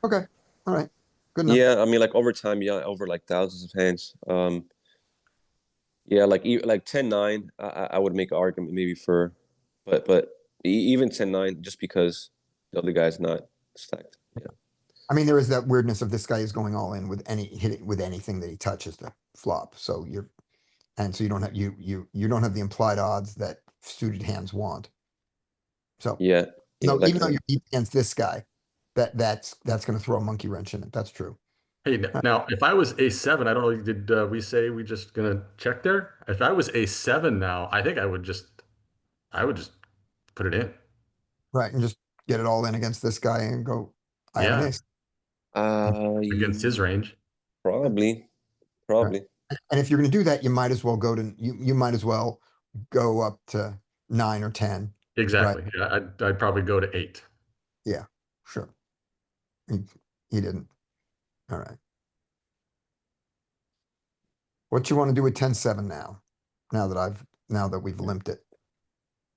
[SPEAKER 4] Okay. All right. Good enough.
[SPEAKER 5] Yeah, I mean, like over time, yeah, over like thousands of hands. Yeah, like 10-9, I would make an argument maybe for, but even 10-9, just because the other guy's not stacked. Yeah.
[SPEAKER 4] I mean, there is that weirdness of this guy is going all in with hitting with anything that he touches the flop. So you don't have you don't have the implied odds that suited hands want. So
[SPEAKER 5] Yeah.
[SPEAKER 4] no,
[SPEAKER 5] like,
[SPEAKER 4] even though you're deep against this guy, that's going to throw a monkey wrench in it. That's true.
[SPEAKER 6] Hey, now if I was A7, I don't know, did we say we just gonna check there? If I was A7 now, I think I would just put it in.
[SPEAKER 4] Right, and just get it all in against this guy and go. I have an
[SPEAKER 6] Yeah.
[SPEAKER 4] ace.
[SPEAKER 6] Against his range.
[SPEAKER 5] Probably.
[SPEAKER 4] And if you're going to do that, you might as well you might as well go up to 9 or 10.
[SPEAKER 6] Exactly. Yeah, I'd probably go to 8.
[SPEAKER 4] Yeah, sure. He didn't. All right. What you want to do with 10-7 now? Now that we've limped it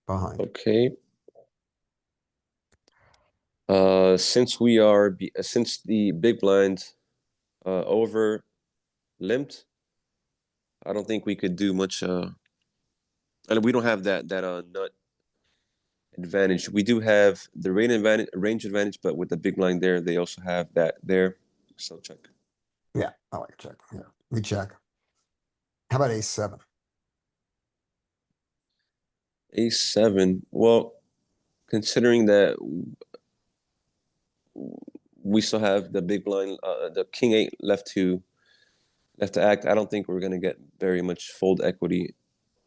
[SPEAKER 4] behind.
[SPEAKER 5] Okay. Since since the big blind over limped, I don't think we could do much. And we don't have that nut advantage. We do have the range advantage, but with the big blind there, they also have that there. So check.
[SPEAKER 4] Yeah, I like a check. Yeah, we check. How about ace seven?
[SPEAKER 5] A7. Well, considering that we still have the big blind, the king eight left to act, I don't think we're gonna get very much fold equity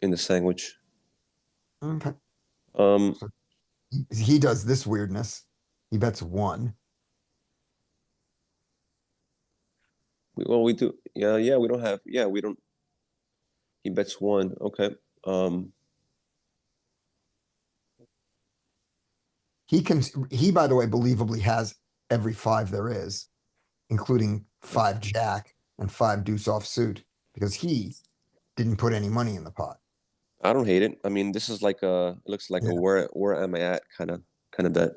[SPEAKER 5] in the sandwich.
[SPEAKER 4] Okay.
[SPEAKER 5] Um,
[SPEAKER 4] He does this weirdness. He bets one.
[SPEAKER 5] we do. Yeah, we don't have. Yeah, we don't. He bets one. Okay. Um,
[SPEAKER 4] He, by the way, believably has every five there is, including five jack and five deuce off suit, because he didn't put any money in the pot.
[SPEAKER 5] I don't hate it. I mean, this is like it looks like
[SPEAKER 4] Yeah.
[SPEAKER 5] a where am I at kind of bet.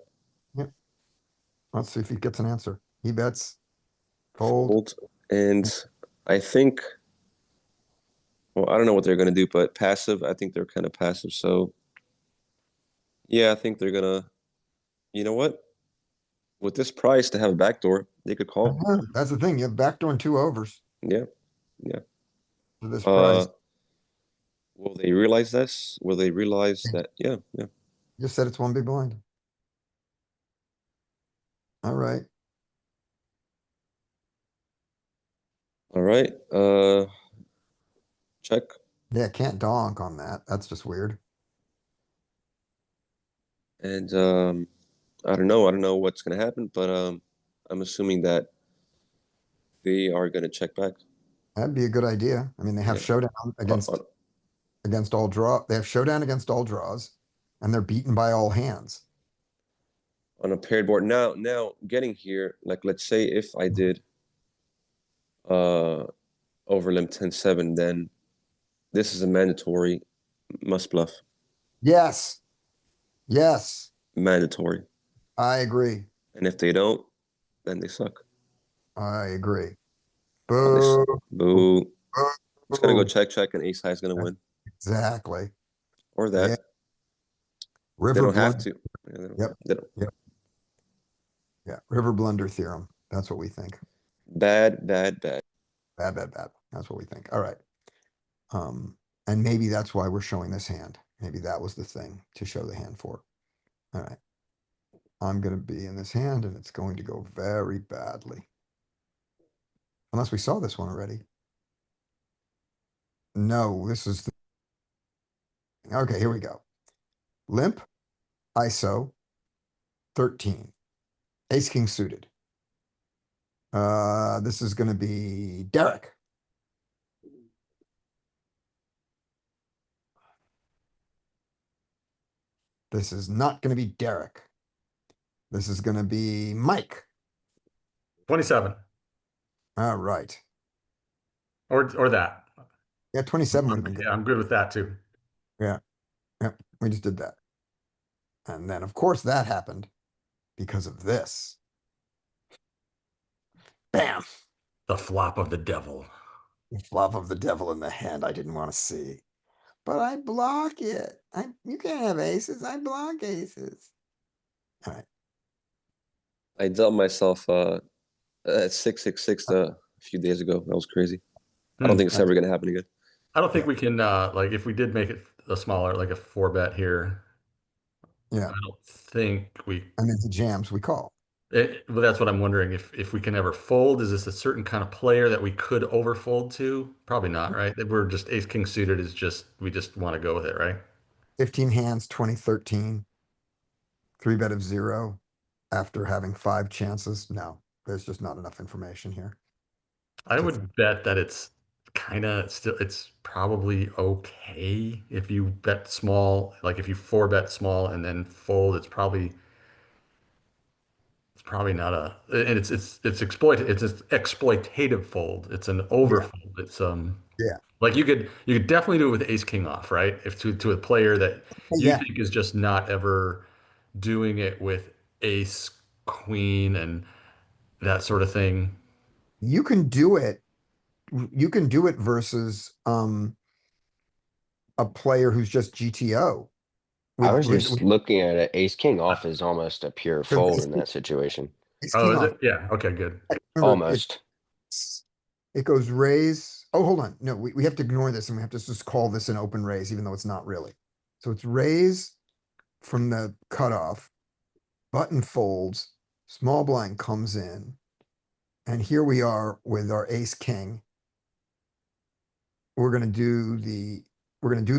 [SPEAKER 4] Let's see if he gets an answer. He bets fold.
[SPEAKER 5] Fold. And I think, well, I don't know what they're gonna do, but passive, I think they're kind of passive. So yeah, I think they're gonna, you know what? With this price to have a backdoor, they could call.
[SPEAKER 4] That's the thing. You have backdoor and two overs
[SPEAKER 5] Yeah.
[SPEAKER 4] for this price.
[SPEAKER 5] Will they realize this? Will they realize that? Yeah.
[SPEAKER 4] Just said it's one big blind. All right.
[SPEAKER 5] All right. Check.
[SPEAKER 4] Yeah, can't donk on that. That's just weird.
[SPEAKER 5] And I don't know what's gonna happen, but I'm assuming that they are gonna check back.
[SPEAKER 4] That'd be a good idea. I mean, they have
[SPEAKER 5] Yeah.
[SPEAKER 4] showdown against
[SPEAKER 5] On,
[SPEAKER 4] against all draw. They have showdown against all draws, and they're beaten by all hands.
[SPEAKER 5] on a paired board. Now getting here, like let's say if I did over limp 10-7, then this is a mandatory must bluff.
[SPEAKER 4] Yes. Yes,
[SPEAKER 5] Mandatory.
[SPEAKER 4] I agree.
[SPEAKER 5] And if they don't, then they suck.
[SPEAKER 4] I agree.
[SPEAKER 5] Oh,
[SPEAKER 4] Boo.
[SPEAKER 5] Boo. It's gonna go
[SPEAKER 4] Boo.
[SPEAKER 5] check, and ace high is gonna win.
[SPEAKER 4] Exactly.
[SPEAKER 5] Or that.
[SPEAKER 4] Yeah.
[SPEAKER 5] They
[SPEAKER 4] River
[SPEAKER 5] don't have
[SPEAKER 4] blunder.
[SPEAKER 5] to. Yeah, they don't,
[SPEAKER 4] Yep.
[SPEAKER 5] they don't.
[SPEAKER 4] Yep. Yeah, river blunder theorem. That's what we think.
[SPEAKER 5] Bad.
[SPEAKER 4] Bad. That's what we think. All right. And maybe that's why we're showing this hand. Maybe that was the thing to show the hand for. All right. I'm gonna be in this hand and it's going to go very badly. Unless we saw this one already. No, this is the. Okay, here we go. Limp, ISO, 13. Ace king suited. This is gonna be Derek. This is not gonna be Derek. This is gonna be Mike.
[SPEAKER 6] 27
[SPEAKER 4] All right.
[SPEAKER 6] or that.
[SPEAKER 4] Yeah, 27 would have been good.
[SPEAKER 6] Yeah, I'm good with that too.
[SPEAKER 4] Yep, we just did that. And then, of course, that happened because of this. Bam!
[SPEAKER 6] The flop of the devil.
[SPEAKER 4] The flop of the devil in the hand I didn't want to see. But I block it. You can't have aces. I block aces. All right.
[SPEAKER 5] I dealt myself at 666 a few days ago. That was crazy. I don't think it's ever gonna happen again.
[SPEAKER 6] I don't think we can like if we did make it a smaller, like a 4-bet here.
[SPEAKER 4] Yeah.
[SPEAKER 6] I don't think we.
[SPEAKER 4] And if it jams, we call.
[SPEAKER 6] Well, that's what I'm wondering if we can ever fold. Is this a certain kind of player that we could overfold to? Probably not, right? That we're just ace king suited is just we just want to go with it, right?
[SPEAKER 4] 15 hands, 2013. 3-bet of 0 after having 5 chances. No, there's just not enough information here.
[SPEAKER 6] I would bet that it's kind of still it's probably okay if you bet small, like if you 4-bet small and then fold, it's probably not a and it's exploitative fold. It's an overfold. It's
[SPEAKER 4] Yeah.
[SPEAKER 6] like you could definitely do it with ace king off, right? If to a player that you
[SPEAKER 4] Yeah.
[SPEAKER 6] think is just not ever doing it with ace queen and that sort of thing.
[SPEAKER 4] You can do it you can do it versus, a player who's just GTO.
[SPEAKER 2] I
[SPEAKER 4] With,
[SPEAKER 2] was
[SPEAKER 4] with,
[SPEAKER 2] just
[SPEAKER 4] with,
[SPEAKER 2] looking at it. Ace king off is almost a pure fold
[SPEAKER 4] ace
[SPEAKER 2] in
[SPEAKER 4] king-
[SPEAKER 2] that situation.
[SPEAKER 4] ace
[SPEAKER 6] Oh,
[SPEAKER 4] king
[SPEAKER 6] is
[SPEAKER 4] off.
[SPEAKER 6] it? Yeah. Okay, good.
[SPEAKER 4] Remember,
[SPEAKER 2] Almost.
[SPEAKER 4] it goes raise. Oh, hold on. No, we have to ignore this and we have to just call this an open raise, even though it's not really. So it's raise from the cutoff, button folds, small blind comes in. And here we are with our ace king. We're gonna do the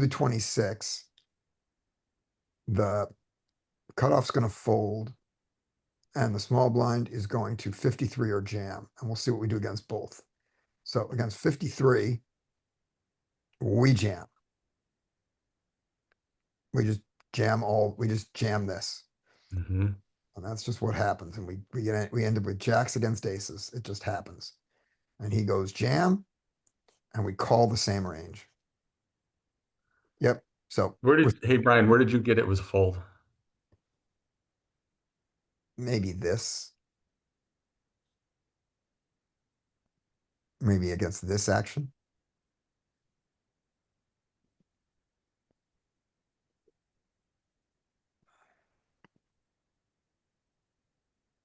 [SPEAKER 4] 26. The cutoff's gonna fold. And the small blind is going to 53 or jam, and we'll see what we do against both. So against 53, we jam. We just we just jam this.
[SPEAKER 6] Hmm.
[SPEAKER 4] And that's just what happens. And we end up with jacks against aces. It just happens. And he goes jam, and we call the same range. Yep. So
[SPEAKER 6] Hey Brian, where did you get it was a fold?
[SPEAKER 4] maybe this, maybe against this action.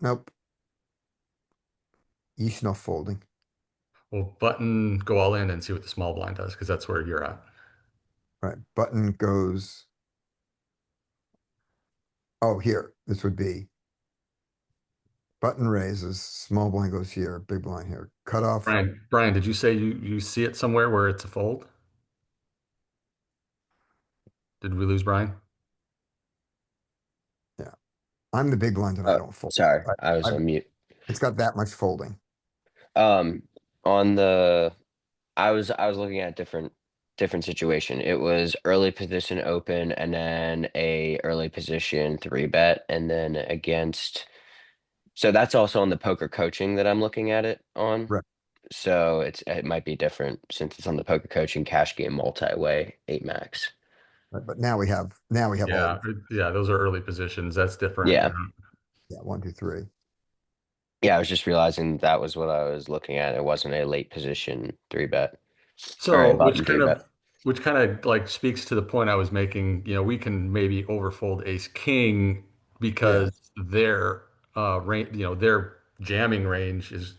[SPEAKER 4] Nope. Yeesh, no folding.
[SPEAKER 6] Well, button, go all in and see what the small blind does, because that's where you're at.
[SPEAKER 4] Right. Button goes. Oh, here. This would be button raises, small blind goes here, big blind here. Cut off.
[SPEAKER 6] Brian, did you say you see it somewhere where it's a fold? Did we lose Brian?
[SPEAKER 4] Yeah. I'm the big blind and I
[SPEAKER 2] Oh,
[SPEAKER 4] don't fold.
[SPEAKER 2] sorry. I was
[SPEAKER 4] I-
[SPEAKER 2] on mute.
[SPEAKER 4] It's got that much folding.
[SPEAKER 2] On the I was looking at different situation. It was early position open and then a early position 3-bet and then against. So that's also on the poker coaching that I'm looking at it on.
[SPEAKER 4] Right.
[SPEAKER 2] So it might be different since it's on the poker coaching cash game multi-way 8 max.
[SPEAKER 4] Right, but now we have all,
[SPEAKER 6] Yeah, those are early positions. That's different.
[SPEAKER 2] Yeah.
[SPEAKER 4] yeah, 1, 2, 3.
[SPEAKER 2] Yeah, I was just realizing that was what I was looking at. It wasn't a late position 3-bet. Or a
[SPEAKER 6] So,
[SPEAKER 2] button 3-bet.
[SPEAKER 6] which kind of like speaks to the point I was making. We can maybe overfold ace king because their range, their jamming range is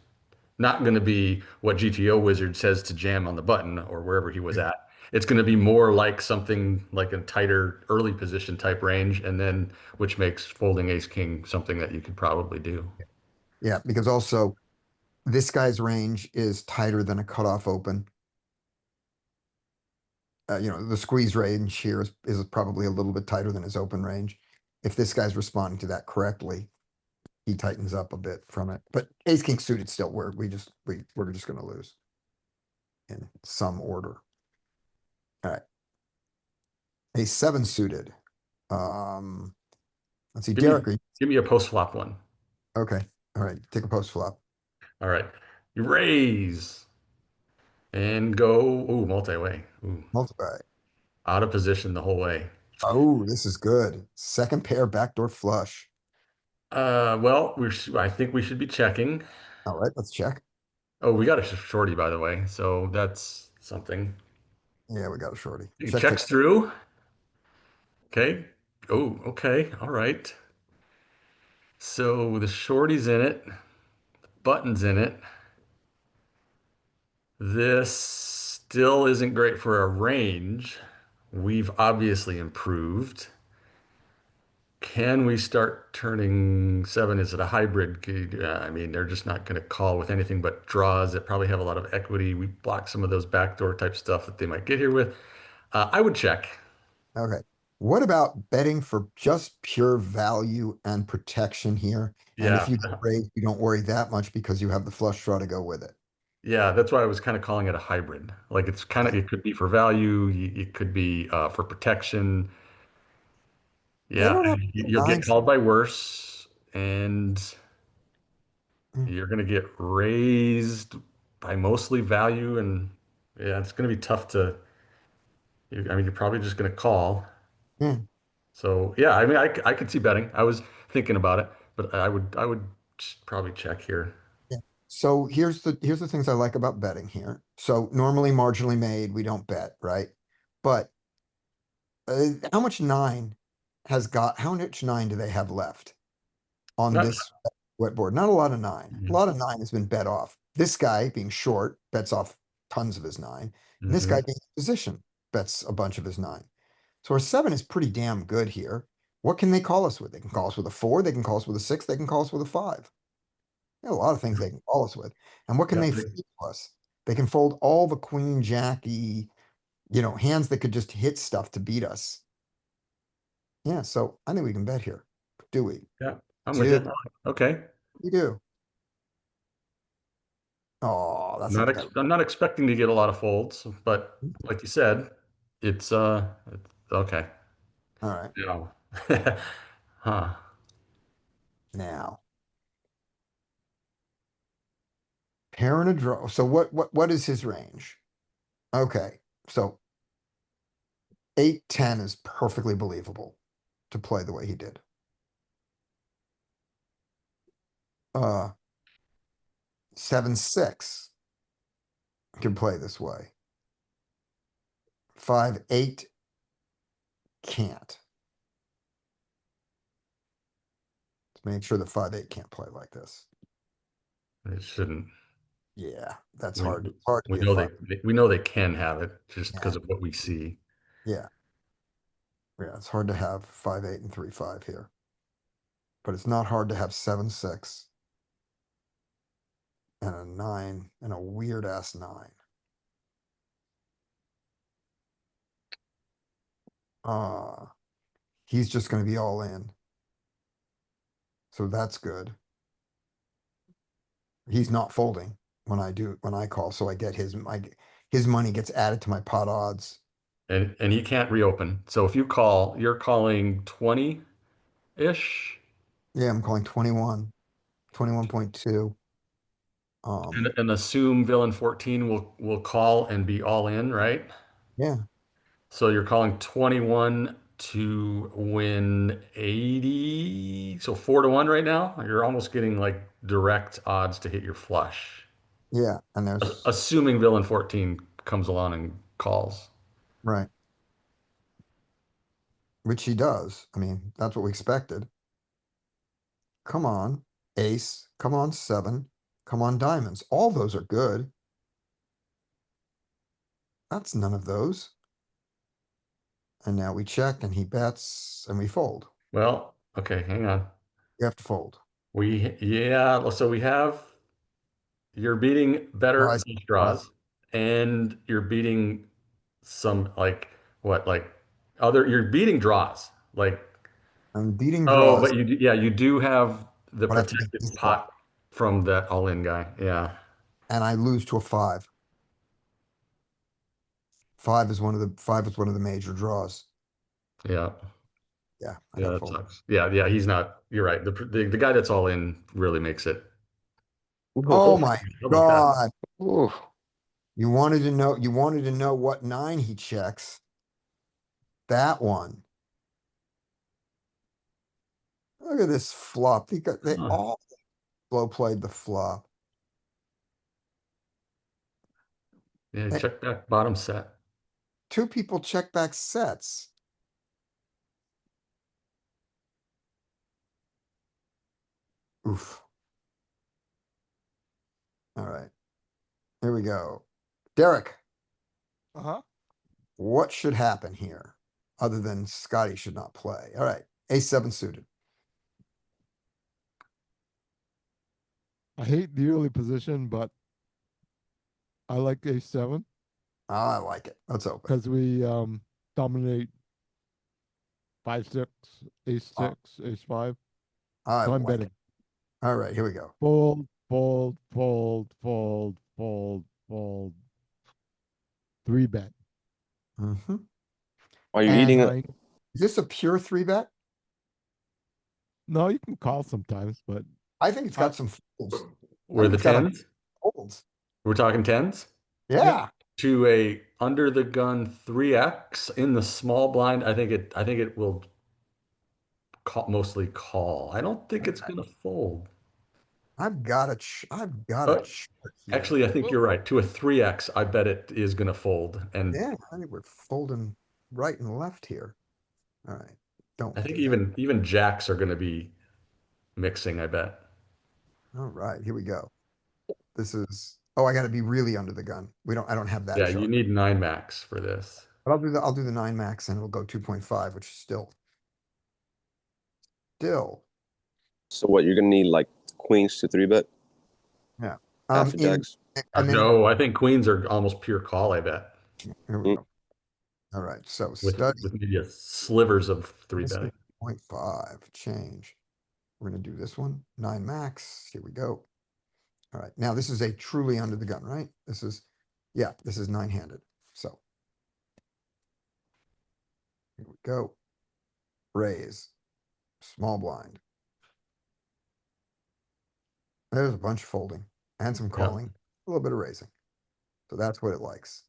[SPEAKER 6] not going to be what GTO Wizard says to jam on the button or wherever he was at. It's going to be more like something like a tighter early position type range, and then which makes folding ace king something that you could probably do.
[SPEAKER 4] Yeah, because also this guy's range is tighter than a cutoff open. The squeeze range here is probably a little bit tighter than his open range. If this guy's responding to that correctly, he tightens up a bit from it. But ace king suited still, we're just gonna lose in some order. All right. Ace 7 suited. Let's see,
[SPEAKER 6] Give me,
[SPEAKER 4] Derek,
[SPEAKER 6] give me a post flop one.
[SPEAKER 4] okay. All right, take a post flop.
[SPEAKER 6] All right, you raise and go. Ooh, multi-way. Ooh,
[SPEAKER 4] Multiply.
[SPEAKER 6] out of position the whole way.
[SPEAKER 4] Oh, this is good. Second pair backdoor flush.
[SPEAKER 6] Well, I think we should be checking.
[SPEAKER 4] All right, let's check.
[SPEAKER 6] Oh, we got a shorty, by the way, so that's something.
[SPEAKER 4] Yeah, we got a shorty.
[SPEAKER 6] He
[SPEAKER 4] Check,
[SPEAKER 6] checks through. Okay. Oh, okay. All right. So the shorty's in it, button's in it. This still isn't great for a range. We've obviously improved. Can we start turning 7? Is it a hybrid? I mean, they're just not going to call with anything but draws that probably have a lot of equity. We block some of those backdoor type stuff that they might get here with. I would check.
[SPEAKER 4] Okay. What about betting for just pure value and protection here? And if
[SPEAKER 6] Yeah.
[SPEAKER 4] you raise, you don't worry that much because you have the flush draw to go with it.
[SPEAKER 6] Yeah, that's why I was kind of calling it a hybrid. Like it could be for value, it could be for protection.
[SPEAKER 4] They
[SPEAKER 6] Yeah,
[SPEAKER 4] don't have
[SPEAKER 6] you'll get
[SPEAKER 4] nines.
[SPEAKER 6] called by worse, and
[SPEAKER 4] Mm.
[SPEAKER 6] you're going to get raised by mostly value. And yeah, it's going to be tough to. I mean, you're probably just going to call.
[SPEAKER 4] Mm.
[SPEAKER 6] So yeah, I mean, I could see betting. I was thinking about it, but I would probably check here.
[SPEAKER 4] Yeah. So here's the things I like about betting here. So normally marginally made, we don't bet, right? But how much nine how much nine do they have left on
[SPEAKER 6] Not-
[SPEAKER 4] this wet board? Not a lot of nine. A
[SPEAKER 6] Mhm.
[SPEAKER 4] lot of nine has been bet off. This guy being short bets off tons of his nine. And this guy
[SPEAKER 6] Mhm.
[SPEAKER 4] being in position bets a bunch of his nine. So our seven is pretty damn good here. What can they call us with? They can call us with a four, they can call us with a six, they can call us with a five. There are a lot of things they can call us with. And what can
[SPEAKER 6] Yeah,
[SPEAKER 4] they
[SPEAKER 6] they-
[SPEAKER 4] fold to us? They can fold all the queen, jacky, hands that could just hit stuff to beat us. Yeah, so I think we can bet here. Do we?
[SPEAKER 6] yeah, I'm with
[SPEAKER 4] Do
[SPEAKER 6] you. Okay.
[SPEAKER 4] we do? Oh, that's not the guy.
[SPEAKER 6] I'm not expecting to get a lot of folds, but like you said, it's okay.
[SPEAKER 4] All right.
[SPEAKER 6] Yeah. Huh.
[SPEAKER 4] Now, pair and a draw. So what is his range? Okay. So 8-10 is perfectly believable to play the way he did. Uh 7-6 can play this way. 5-8 can't. Let's make sure the 5-8 can't play like this.
[SPEAKER 6] It shouldn't.
[SPEAKER 4] Yeah, that's
[SPEAKER 6] We,
[SPEAKER 4] hard. Hard to
[SPEAKER 6] we
[SPEAKER 4] be a
[SPEAKER 6] know
[SPEAKER 4] five.
[SPEAKER 6] we know they can have it just
[SPEAKER 4] Yeah.
[SPEAKER 6] because of what we see.
[SPEAKER 4] Yeah. Yeah, it's hard to have 5-8 and 3-5 here. But it's not hard to have 7-6 and a 9 and a weird ass 9. He's just gonna be all in. So that's good. He's not folding when I call, so I get his money gets added to my pot odds.
[SPEAKER 6] And he can't reopen. So if you call, you're calling 20-ish.
[SPEAKER 4] Yeah, I'm calling 21, 21.2.
[SPEAKER 6] And assume villain 14 will call and be all in, right?
[SPEAKER 4] Yeah,
[SPEAKER 6] So you're calling 21 to win 80. So 4-1 right now. You're almost getting like direct odds to hit your flush.
[SPEAKER 4] yeah, and there's
[SPEAKER 6] Assuming villain 14 comes along and calls.
[SPEAKER 4] right, which he does. I mean, that's what we expected. Come on, ace, come on, 7, come on, diamonds. All those are good. That's none of those. And now we check and he bets and we fold.
[SPEAKER 6] Well, okay, hang on.
[SPEAKER 4] You have to fold.
[SPEAKER 6] Yeah, so we have you're beating better
[SPEAKER 4] Rise,
[SPEAKER 6] flush draws and you're beating some like what like other you're beating draws. Like
[SPEAKER 4] I'm beating
[SPEAKER 6] oh,
[SPEAKER 4] draws,
[SPEAKER 6] but yeah, you do have the
[SPEAKER 4] but I have to beat
[SPEAKER 6] protected
[SPEAKER 4] this draw.
[SPEAKER 6] pot from that all-in guy. Yeah.
[SPEAKER 4] And I lose to a 5. 5 is one of the major draws.
[SPEAKER 6] Yeah.
[SPEAKER 4] Yeah, I
[SPEAKER 6] Yeah,
[SPEAKER 4] gotta
[SPEAKER 6] that
[SPEAKER 4] fold.
[SPEAKER 6] sucks. Yeah, yeah, he's not. You're right. The guy that's all in really makes it.
[SPEAKER 4] Oh my
[SPEAKER 6] How about that?
[SPEAKER 4] God.
[SPEAKER 1] Ooh,
[SPEAKER 4] You wanted to know what 9 he checks. That one. Look at this flop. They
[SPEAKER 6] Huh.
[SPEAKER 4] all blow played the flop.
[SPEAKER 6] Yeah,
[SPEAKER 4] They-
[SPEAKER 6] check back bottom set.
[SPEAKER 4] 2 people check back sets. Oof. All right. Here we go. Derek,
[SPEAKER 3] Uh-huh.
[SPEAKER 4] what should happen here? Other than Scotty should not play. All right. A7 suited.
[SPEAKER 3] I hate the early position, but I like A7
[SPEAKER 4] I like it. Let's open.
[SPEAKER 3] because we dominate 5-6, Ace
[SPEAKER 4] Oh.
[SPEAKER 3] 6, Ace 5.
[SPEAKER 4] I
[SPEAKER 3] So I'm
[SPEAKER 4] like
[SPEAKER 3] betting.
[SPEAKER 4] it. All right, here we go.
[SPEAKER 3] Fold, fold, fold, fold, fold, fold. 3-bet.
[SPEAKER 4] Mhm.
[SPEAKER 5] Are you
[SPEAKER 4] And-
[SPEAKER 5] eating it?
[SPEAKER 3] 9.
[SPEAKER 4] Is this a pure 3-bet?
[SPEAKER 3] No, you can call sometimes, but
[SPEAKER 4] I think it's got some folds.
[SPEAKER 6] Were the
[SPEAKER 4] it's got a-
[SPEAKER 6] tens?
[SPEAKER 4] Folds.
[SPEAKER 6] We're talking tens?
[SPEAKER 4] Yeah.
[SPEAKER 6] To a under the gun 3x in the small blind, I think it will mostly call. I don't think it's gonna fold.
[SPEAKER 4] I've got a,
[SPEAKER 6] Uh,
[SPEAKER 4] chart here.
[SPEAKER 6] Actually, I think
[SPEAKER 1] Well-
[SPEAKER 6] you're right. To a 3x, I bet it is going to fold. And
[SPEAKER 4] Yeah, I think we're folding right and left here. All right, don't
[SPEAKER 6] I think
[SPEAKER 4] do that.
[SPEAKER 6] even jacks are going to be mixing, I bet.
[SPEAKER 4] All right, here we go. This is, oh, I gotta be really under the gun. I don't have that
[SPEAKER 6] Yeah, you
[SPEAKER 4] chart.
[SPEAKER 6] need 9 max for this.
[SPEAKER 4] But I'll do the 9 max and it'll go 2.5, which is still.
[SPEAKER 2] So what, you're gonna need like queens to 3-bet?
[SPEAKER 4] Yeah.
[SPEAKER 2] Half a
[SPEAKER 4] In,
[SPEAKER 2] jacks?
[SPEAKER 4] and then,
[SPEAKER 6] No, I think queens are almost pure call, I bet.
[SPEAKER 4] here we go. All right, so
[SPEAKER 6] With
[SPEAKER 4] study
[SPEAKER 6] maybe a slivers of 3-betting.
[SPEAKER 4] 0.5 change. We're gonna do this one, 9 max. Here we go. All right, now this is a truly under the gun, right? This is 9-handed. So. Here we go. Raise. Small blind. There's a bunch folding and some calling, a little bit of raising. So that's what it likes.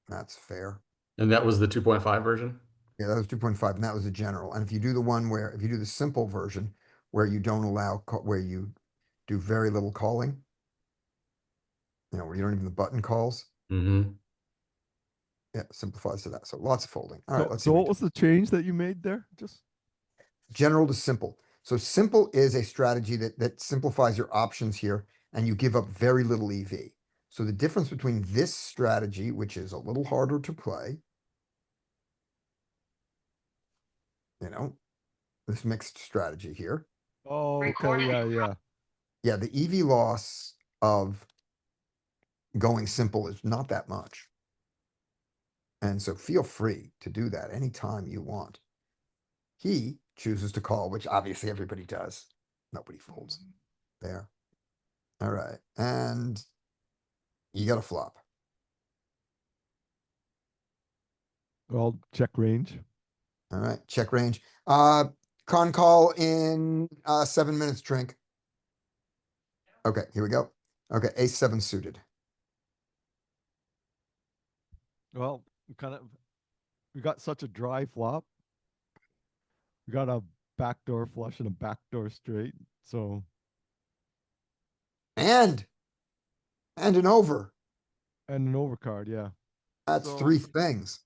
[SPEAKER 4] That's fair.
[SPEAKER 6] And that was the 2.5 version?
[SPEAKER 4] Yeah, that was 2.5 and that was the general. And if you do the one where, if you do the simple version where you don't allow, where you do very little calling, where you don't even the button calls,
[SPEAKER 6] Mm-hmm.
[SPEAKER 4] yeah, it simplifies to that. So lots of folding. All right, let's see.
[SPEAKER 3] So
[SPEAKER 4] what
[SPEAKER 3] what
[SPEAKER 4] we
[SPEAKER 3] was the change that you made there? Just
[SPEAKER 4] do. General to simple. So simple is a strategy that simplifies your options here and you give up very little EV. So the difference between this strategy, which is a little harder to play, this mixed strategy here.
[SPEAKER 3] oh, okay, yeah.
[SPEAKER 4] Yeah, the EV loss of going simple is not that much. And so feel free to do that anytime you want. He chooses to call, which obviously everybody does. Nobody folds there. All right. And you got a flop.
[SPEAKER 3] Well, check range.
[SPEAKER 4] All right. Check range. Con call in 7 minutes, Trink. Okay, here we go. Okay, ace 7 suited.
[SPEAKER 3] Well, we got such a dry flop. We got a backdoor flush and a backdoor straight. So
[SPEAKER 4] And an over.
[SPEAKER 3] and an overcard, yeah.
[SPEAKER 4] That's
[SPEAKER 3] So-
[SPEAKER 4] 3 things.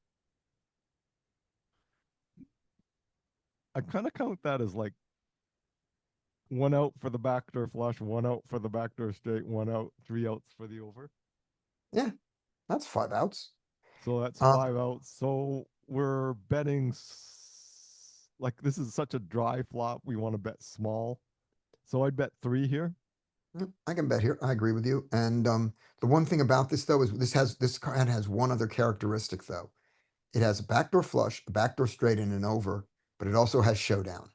[SPEAKER 3] I kind of count that as like 1 out for the backdoor flush, 1 out for the backdoor straight, 1 out, 3 outs for the over.
[SPEAKER 4] That's 5 outs.
[SPEAKER 3] So that's
[SPEAKER 4] Uh,
[SPEAKER 3] 5 outs. So we're betting like this is such a dry flop. We want to bet small. So I'd bet 3 here.
[SPEAKER 4] I can bet here. I agree with you. And the one thing about this though is this card has one other characteristic though. It has a backdoor flush, a backdoor straight, and an over, but it also has showdown.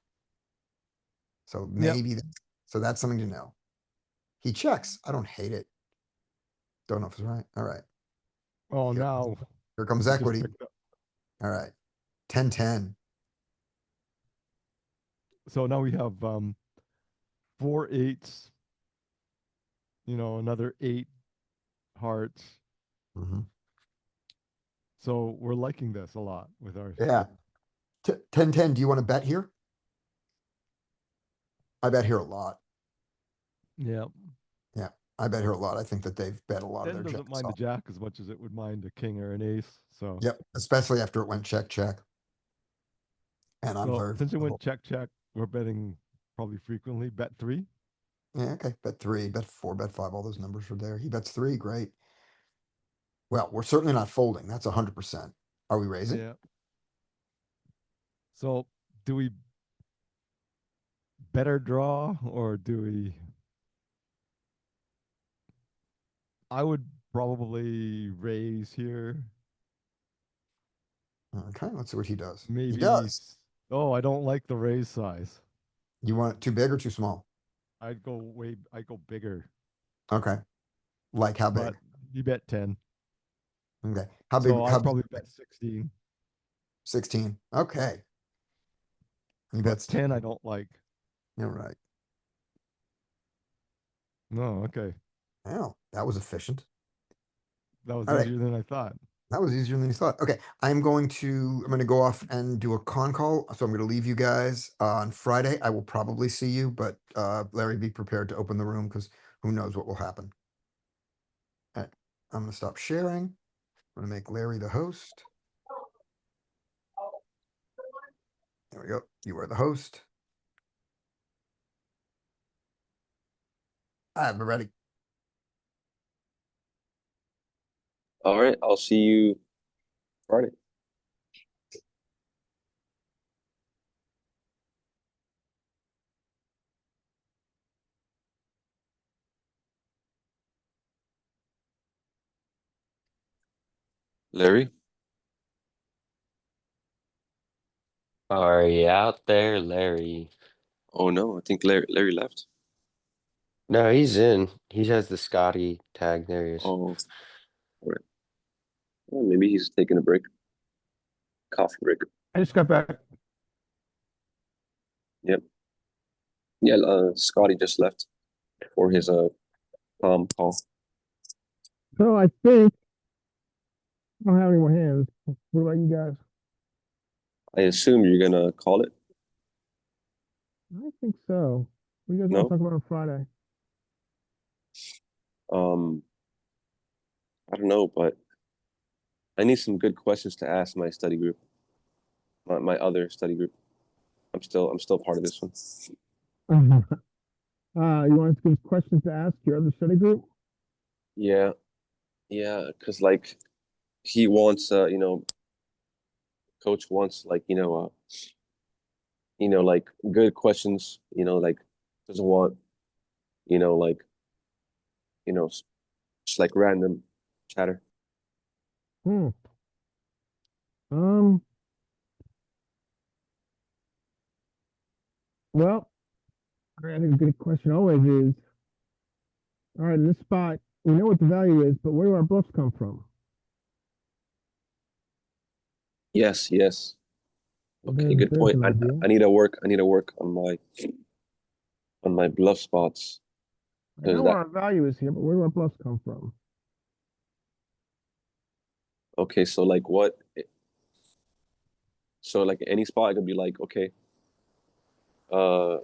[SPEAKER 4] So
[SPEAKER 3] Yep.
[SPEAKER 4] maybe so that's something to know. He checks. I don't hate it. Don't know if it's right. All right.
[SPEAKER 3] Oh,
[SPEAKER 4] Here
[SPEAKER 3] now
[SPEAKER 4] Here comes
[SPEAKER 3] we just
[SPEAKER 4] equity.
[SPEAKER 3] picked up.
[SPEAKER 4] All right. 10-10.
[SPEAKER 3] So now we have 4 8s. Another 8 hearts.
[SPEAKER 4] Mhm.
[SPEAKER 3] So we're liking this a lot with our
[SPEAKER 4] Yeah. 10-10. Do you want to bet here? I bet here a lot.
[SPEAKER 3] Yeah.
[SPEAKER 4] I bet here a lot. I think that they've bet a lot of
[SPEAKER 3] 10
[SPEAKER 4] their
[SPEAKER 3] doesn't
[SPEAKER 4] jacks
[SPEAKER 3] mind the
[SPEAKER 4] off.
[SPEAKER 3] jack as much as it would mind a king or an ace. So
[SPEAKER 4] Yep, especially after it went check, check. And I'm
[SPEAKER 3] so
[SPEAKER 4] very,
[SPEAKER 3] since it went check check, we're betting probably frequently. Bet 3.
[SPEAKER 4] yeah, okay, bet 3, bet 4, bet 5, all those numbers are there. He bets 3, great. Well, we're certainly not folding. That's 100%. Are we raising?
[SPEAKER 3] Yeah. So do we better draw or do we? I would probably raise here.
[SPEAKER 4] Okay, let's see what he does.
[SPEAKER 3] Maybe.
[SPEAKER 4] He does.
[SPEAKER 3] Oh, I don't like the raise size.
[SPEAKER 4] You want it too big or too small?
[SPEAKER 3] I'd go bigger.
[SPEAKER 4] Okay. Like how big?
[SPEAKER 3] But you bet 10.
[SPEAKER 4] Okay. How big?
[SPEAKER 3] So
[SPEAKER 4] How
[SPEAKER 3] I'd probably
[SPEAKER 4] big?
[SPEAKER 3] bet 16.
[SPEAKER 4] 16. Okay. He
[SPEAKER 3] But
[SPEAKER 4] bets
[SPEAKER 3] 10 I don't like.
[SPEAKER 4] All right.
[SPEAKER 3] No, okay.
[SPEAKER 4] Well, that was efficient.
[SPEAKER 3] That was
[SPEAKER 4] All right.
[SPEAKER 3] easier than I thought.
[SPEAKER 4] That was easier than you thought. Okay, I'm going to go off and do a con call. So I'm gonna leave you guys on Friday. I will probably see you, but Larry, be prepared to open the room because who knows what will happen. All right, I'm gonna stop sharing. I'm gonna make Larry the host. There we go. You are the host. I'm ready.
[SPEAKER 5] All right, I'll see you Friday. Larry?
[SPEAKER 7] Are you out there, Larry?
[SPEAKER 5] Oh no, I think Larry left.
[SPEAKER 7] No, he's in. He has the Scotty tag. There he is.
[SPEAKER 5] Oh, all right. Well, maybe he's taking a break. Coffee break.
[SPEAKER 1] I just got back.
[SPEAKER 5] Yeah, Scotty just left for his call.
[SPEAKER 1] So I think I don't have any more hands. What about you guys?
[SPEAKER 5] I assume you're gonna call it.
[SPEAKER 1] I think so. What do you guys
[SPEAKER 5] No?
[SPEAKER 1] want to talk about on Friday?
[SPEAKER 5] I don't know, but I need some good questions to ask my study group. My other study group. I'm still part of this one.
[SPEAKER 1] You want to give questions to ask your other study group?
[SPEAKER 5] Yeah, because like he wants coach wants like like good questions, like doesn't want, like just like random chatter.
[SPEAKER 1] Hmm. Um. Well, I think a good question always is, all right, in this spot, we know what the value is, but where do our bluffs come from?
[SPEAKER 5] Yes. Okay, good
[SPEAKER 1] There's
[SPEAKER 5] point.
[SPEAKER 1] an idea.
[SPEAKER 5] I need to work on my bluff spots.
[SPEAKER 1] I know
[SPEAKER 5] Because
[SPEAKER 1] where
[SPEAKER 5] that
[SPEAKER 1] our value is here, but where do our bluffs come from?
[SPEAKER 5] okay, so like what? So like any spot I could be like, okay, uh,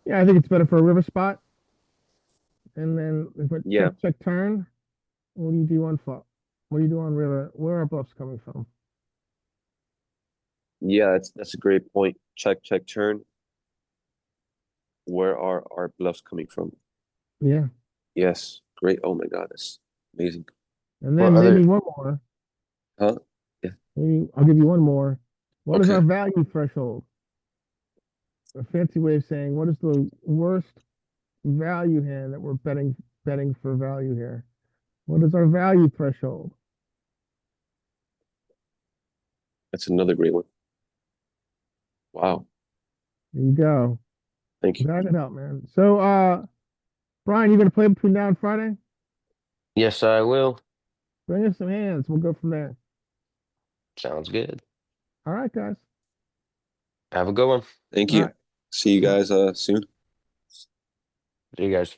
[SPEAKER 1] Yeah, I think it's better for a river spot. And then if it
[SPEAKER 5] yeah,
[SPEAKER 1] check turn, what do you do on flop? What do you do on river? Where are bluffs coming from?
[SPEAKER 5] yeah, that's a great point. Check turn. Where are our bluffs coming from?
[SPEAKER 1] Yeah.
[SPEAKER 5] Yes, great. Oh my God, that's amazing.
[SPEAKER 1] And
[SPEAKER 7] What
[SPEAKER 1] then
[SPEAKER 7] other?
[SPEAKER 1] maybe one more.
[SPEAKER 5] Huh?
[SPEAKER 1] Maybe I'll give you one more. What is
[SPEAKER 5] Okay.
[SPEAKER 1] our value threshold? A fancy way of saying what is the worst value hand that we're betting for value here? What is our value threshold?
[SPEAKER 5] That's another great one. Wow.
[SPEAKER 1] There you go.
[SPEAKER 5] Thank you.
[SPEAKER 1] Back it up, man. So Brian, you gonna play between now and Friday?
[SPEAKER 7] Yes, I will.
[SPEAKER 1] Bring us some hands. We'll go from there.
[SPEAKER 7] Sounds good.
[SPEAKER 1] All right, guys.
[SPEAKER 7] Have a good one.
[SPEAKER 5] Thank
[SPEAKER 1] All
[SPEAKER 5] you.
[SPEAKER 1] right.
[SPEAKER 5] See you guys soon.
[SPEAKER 7] See you guys.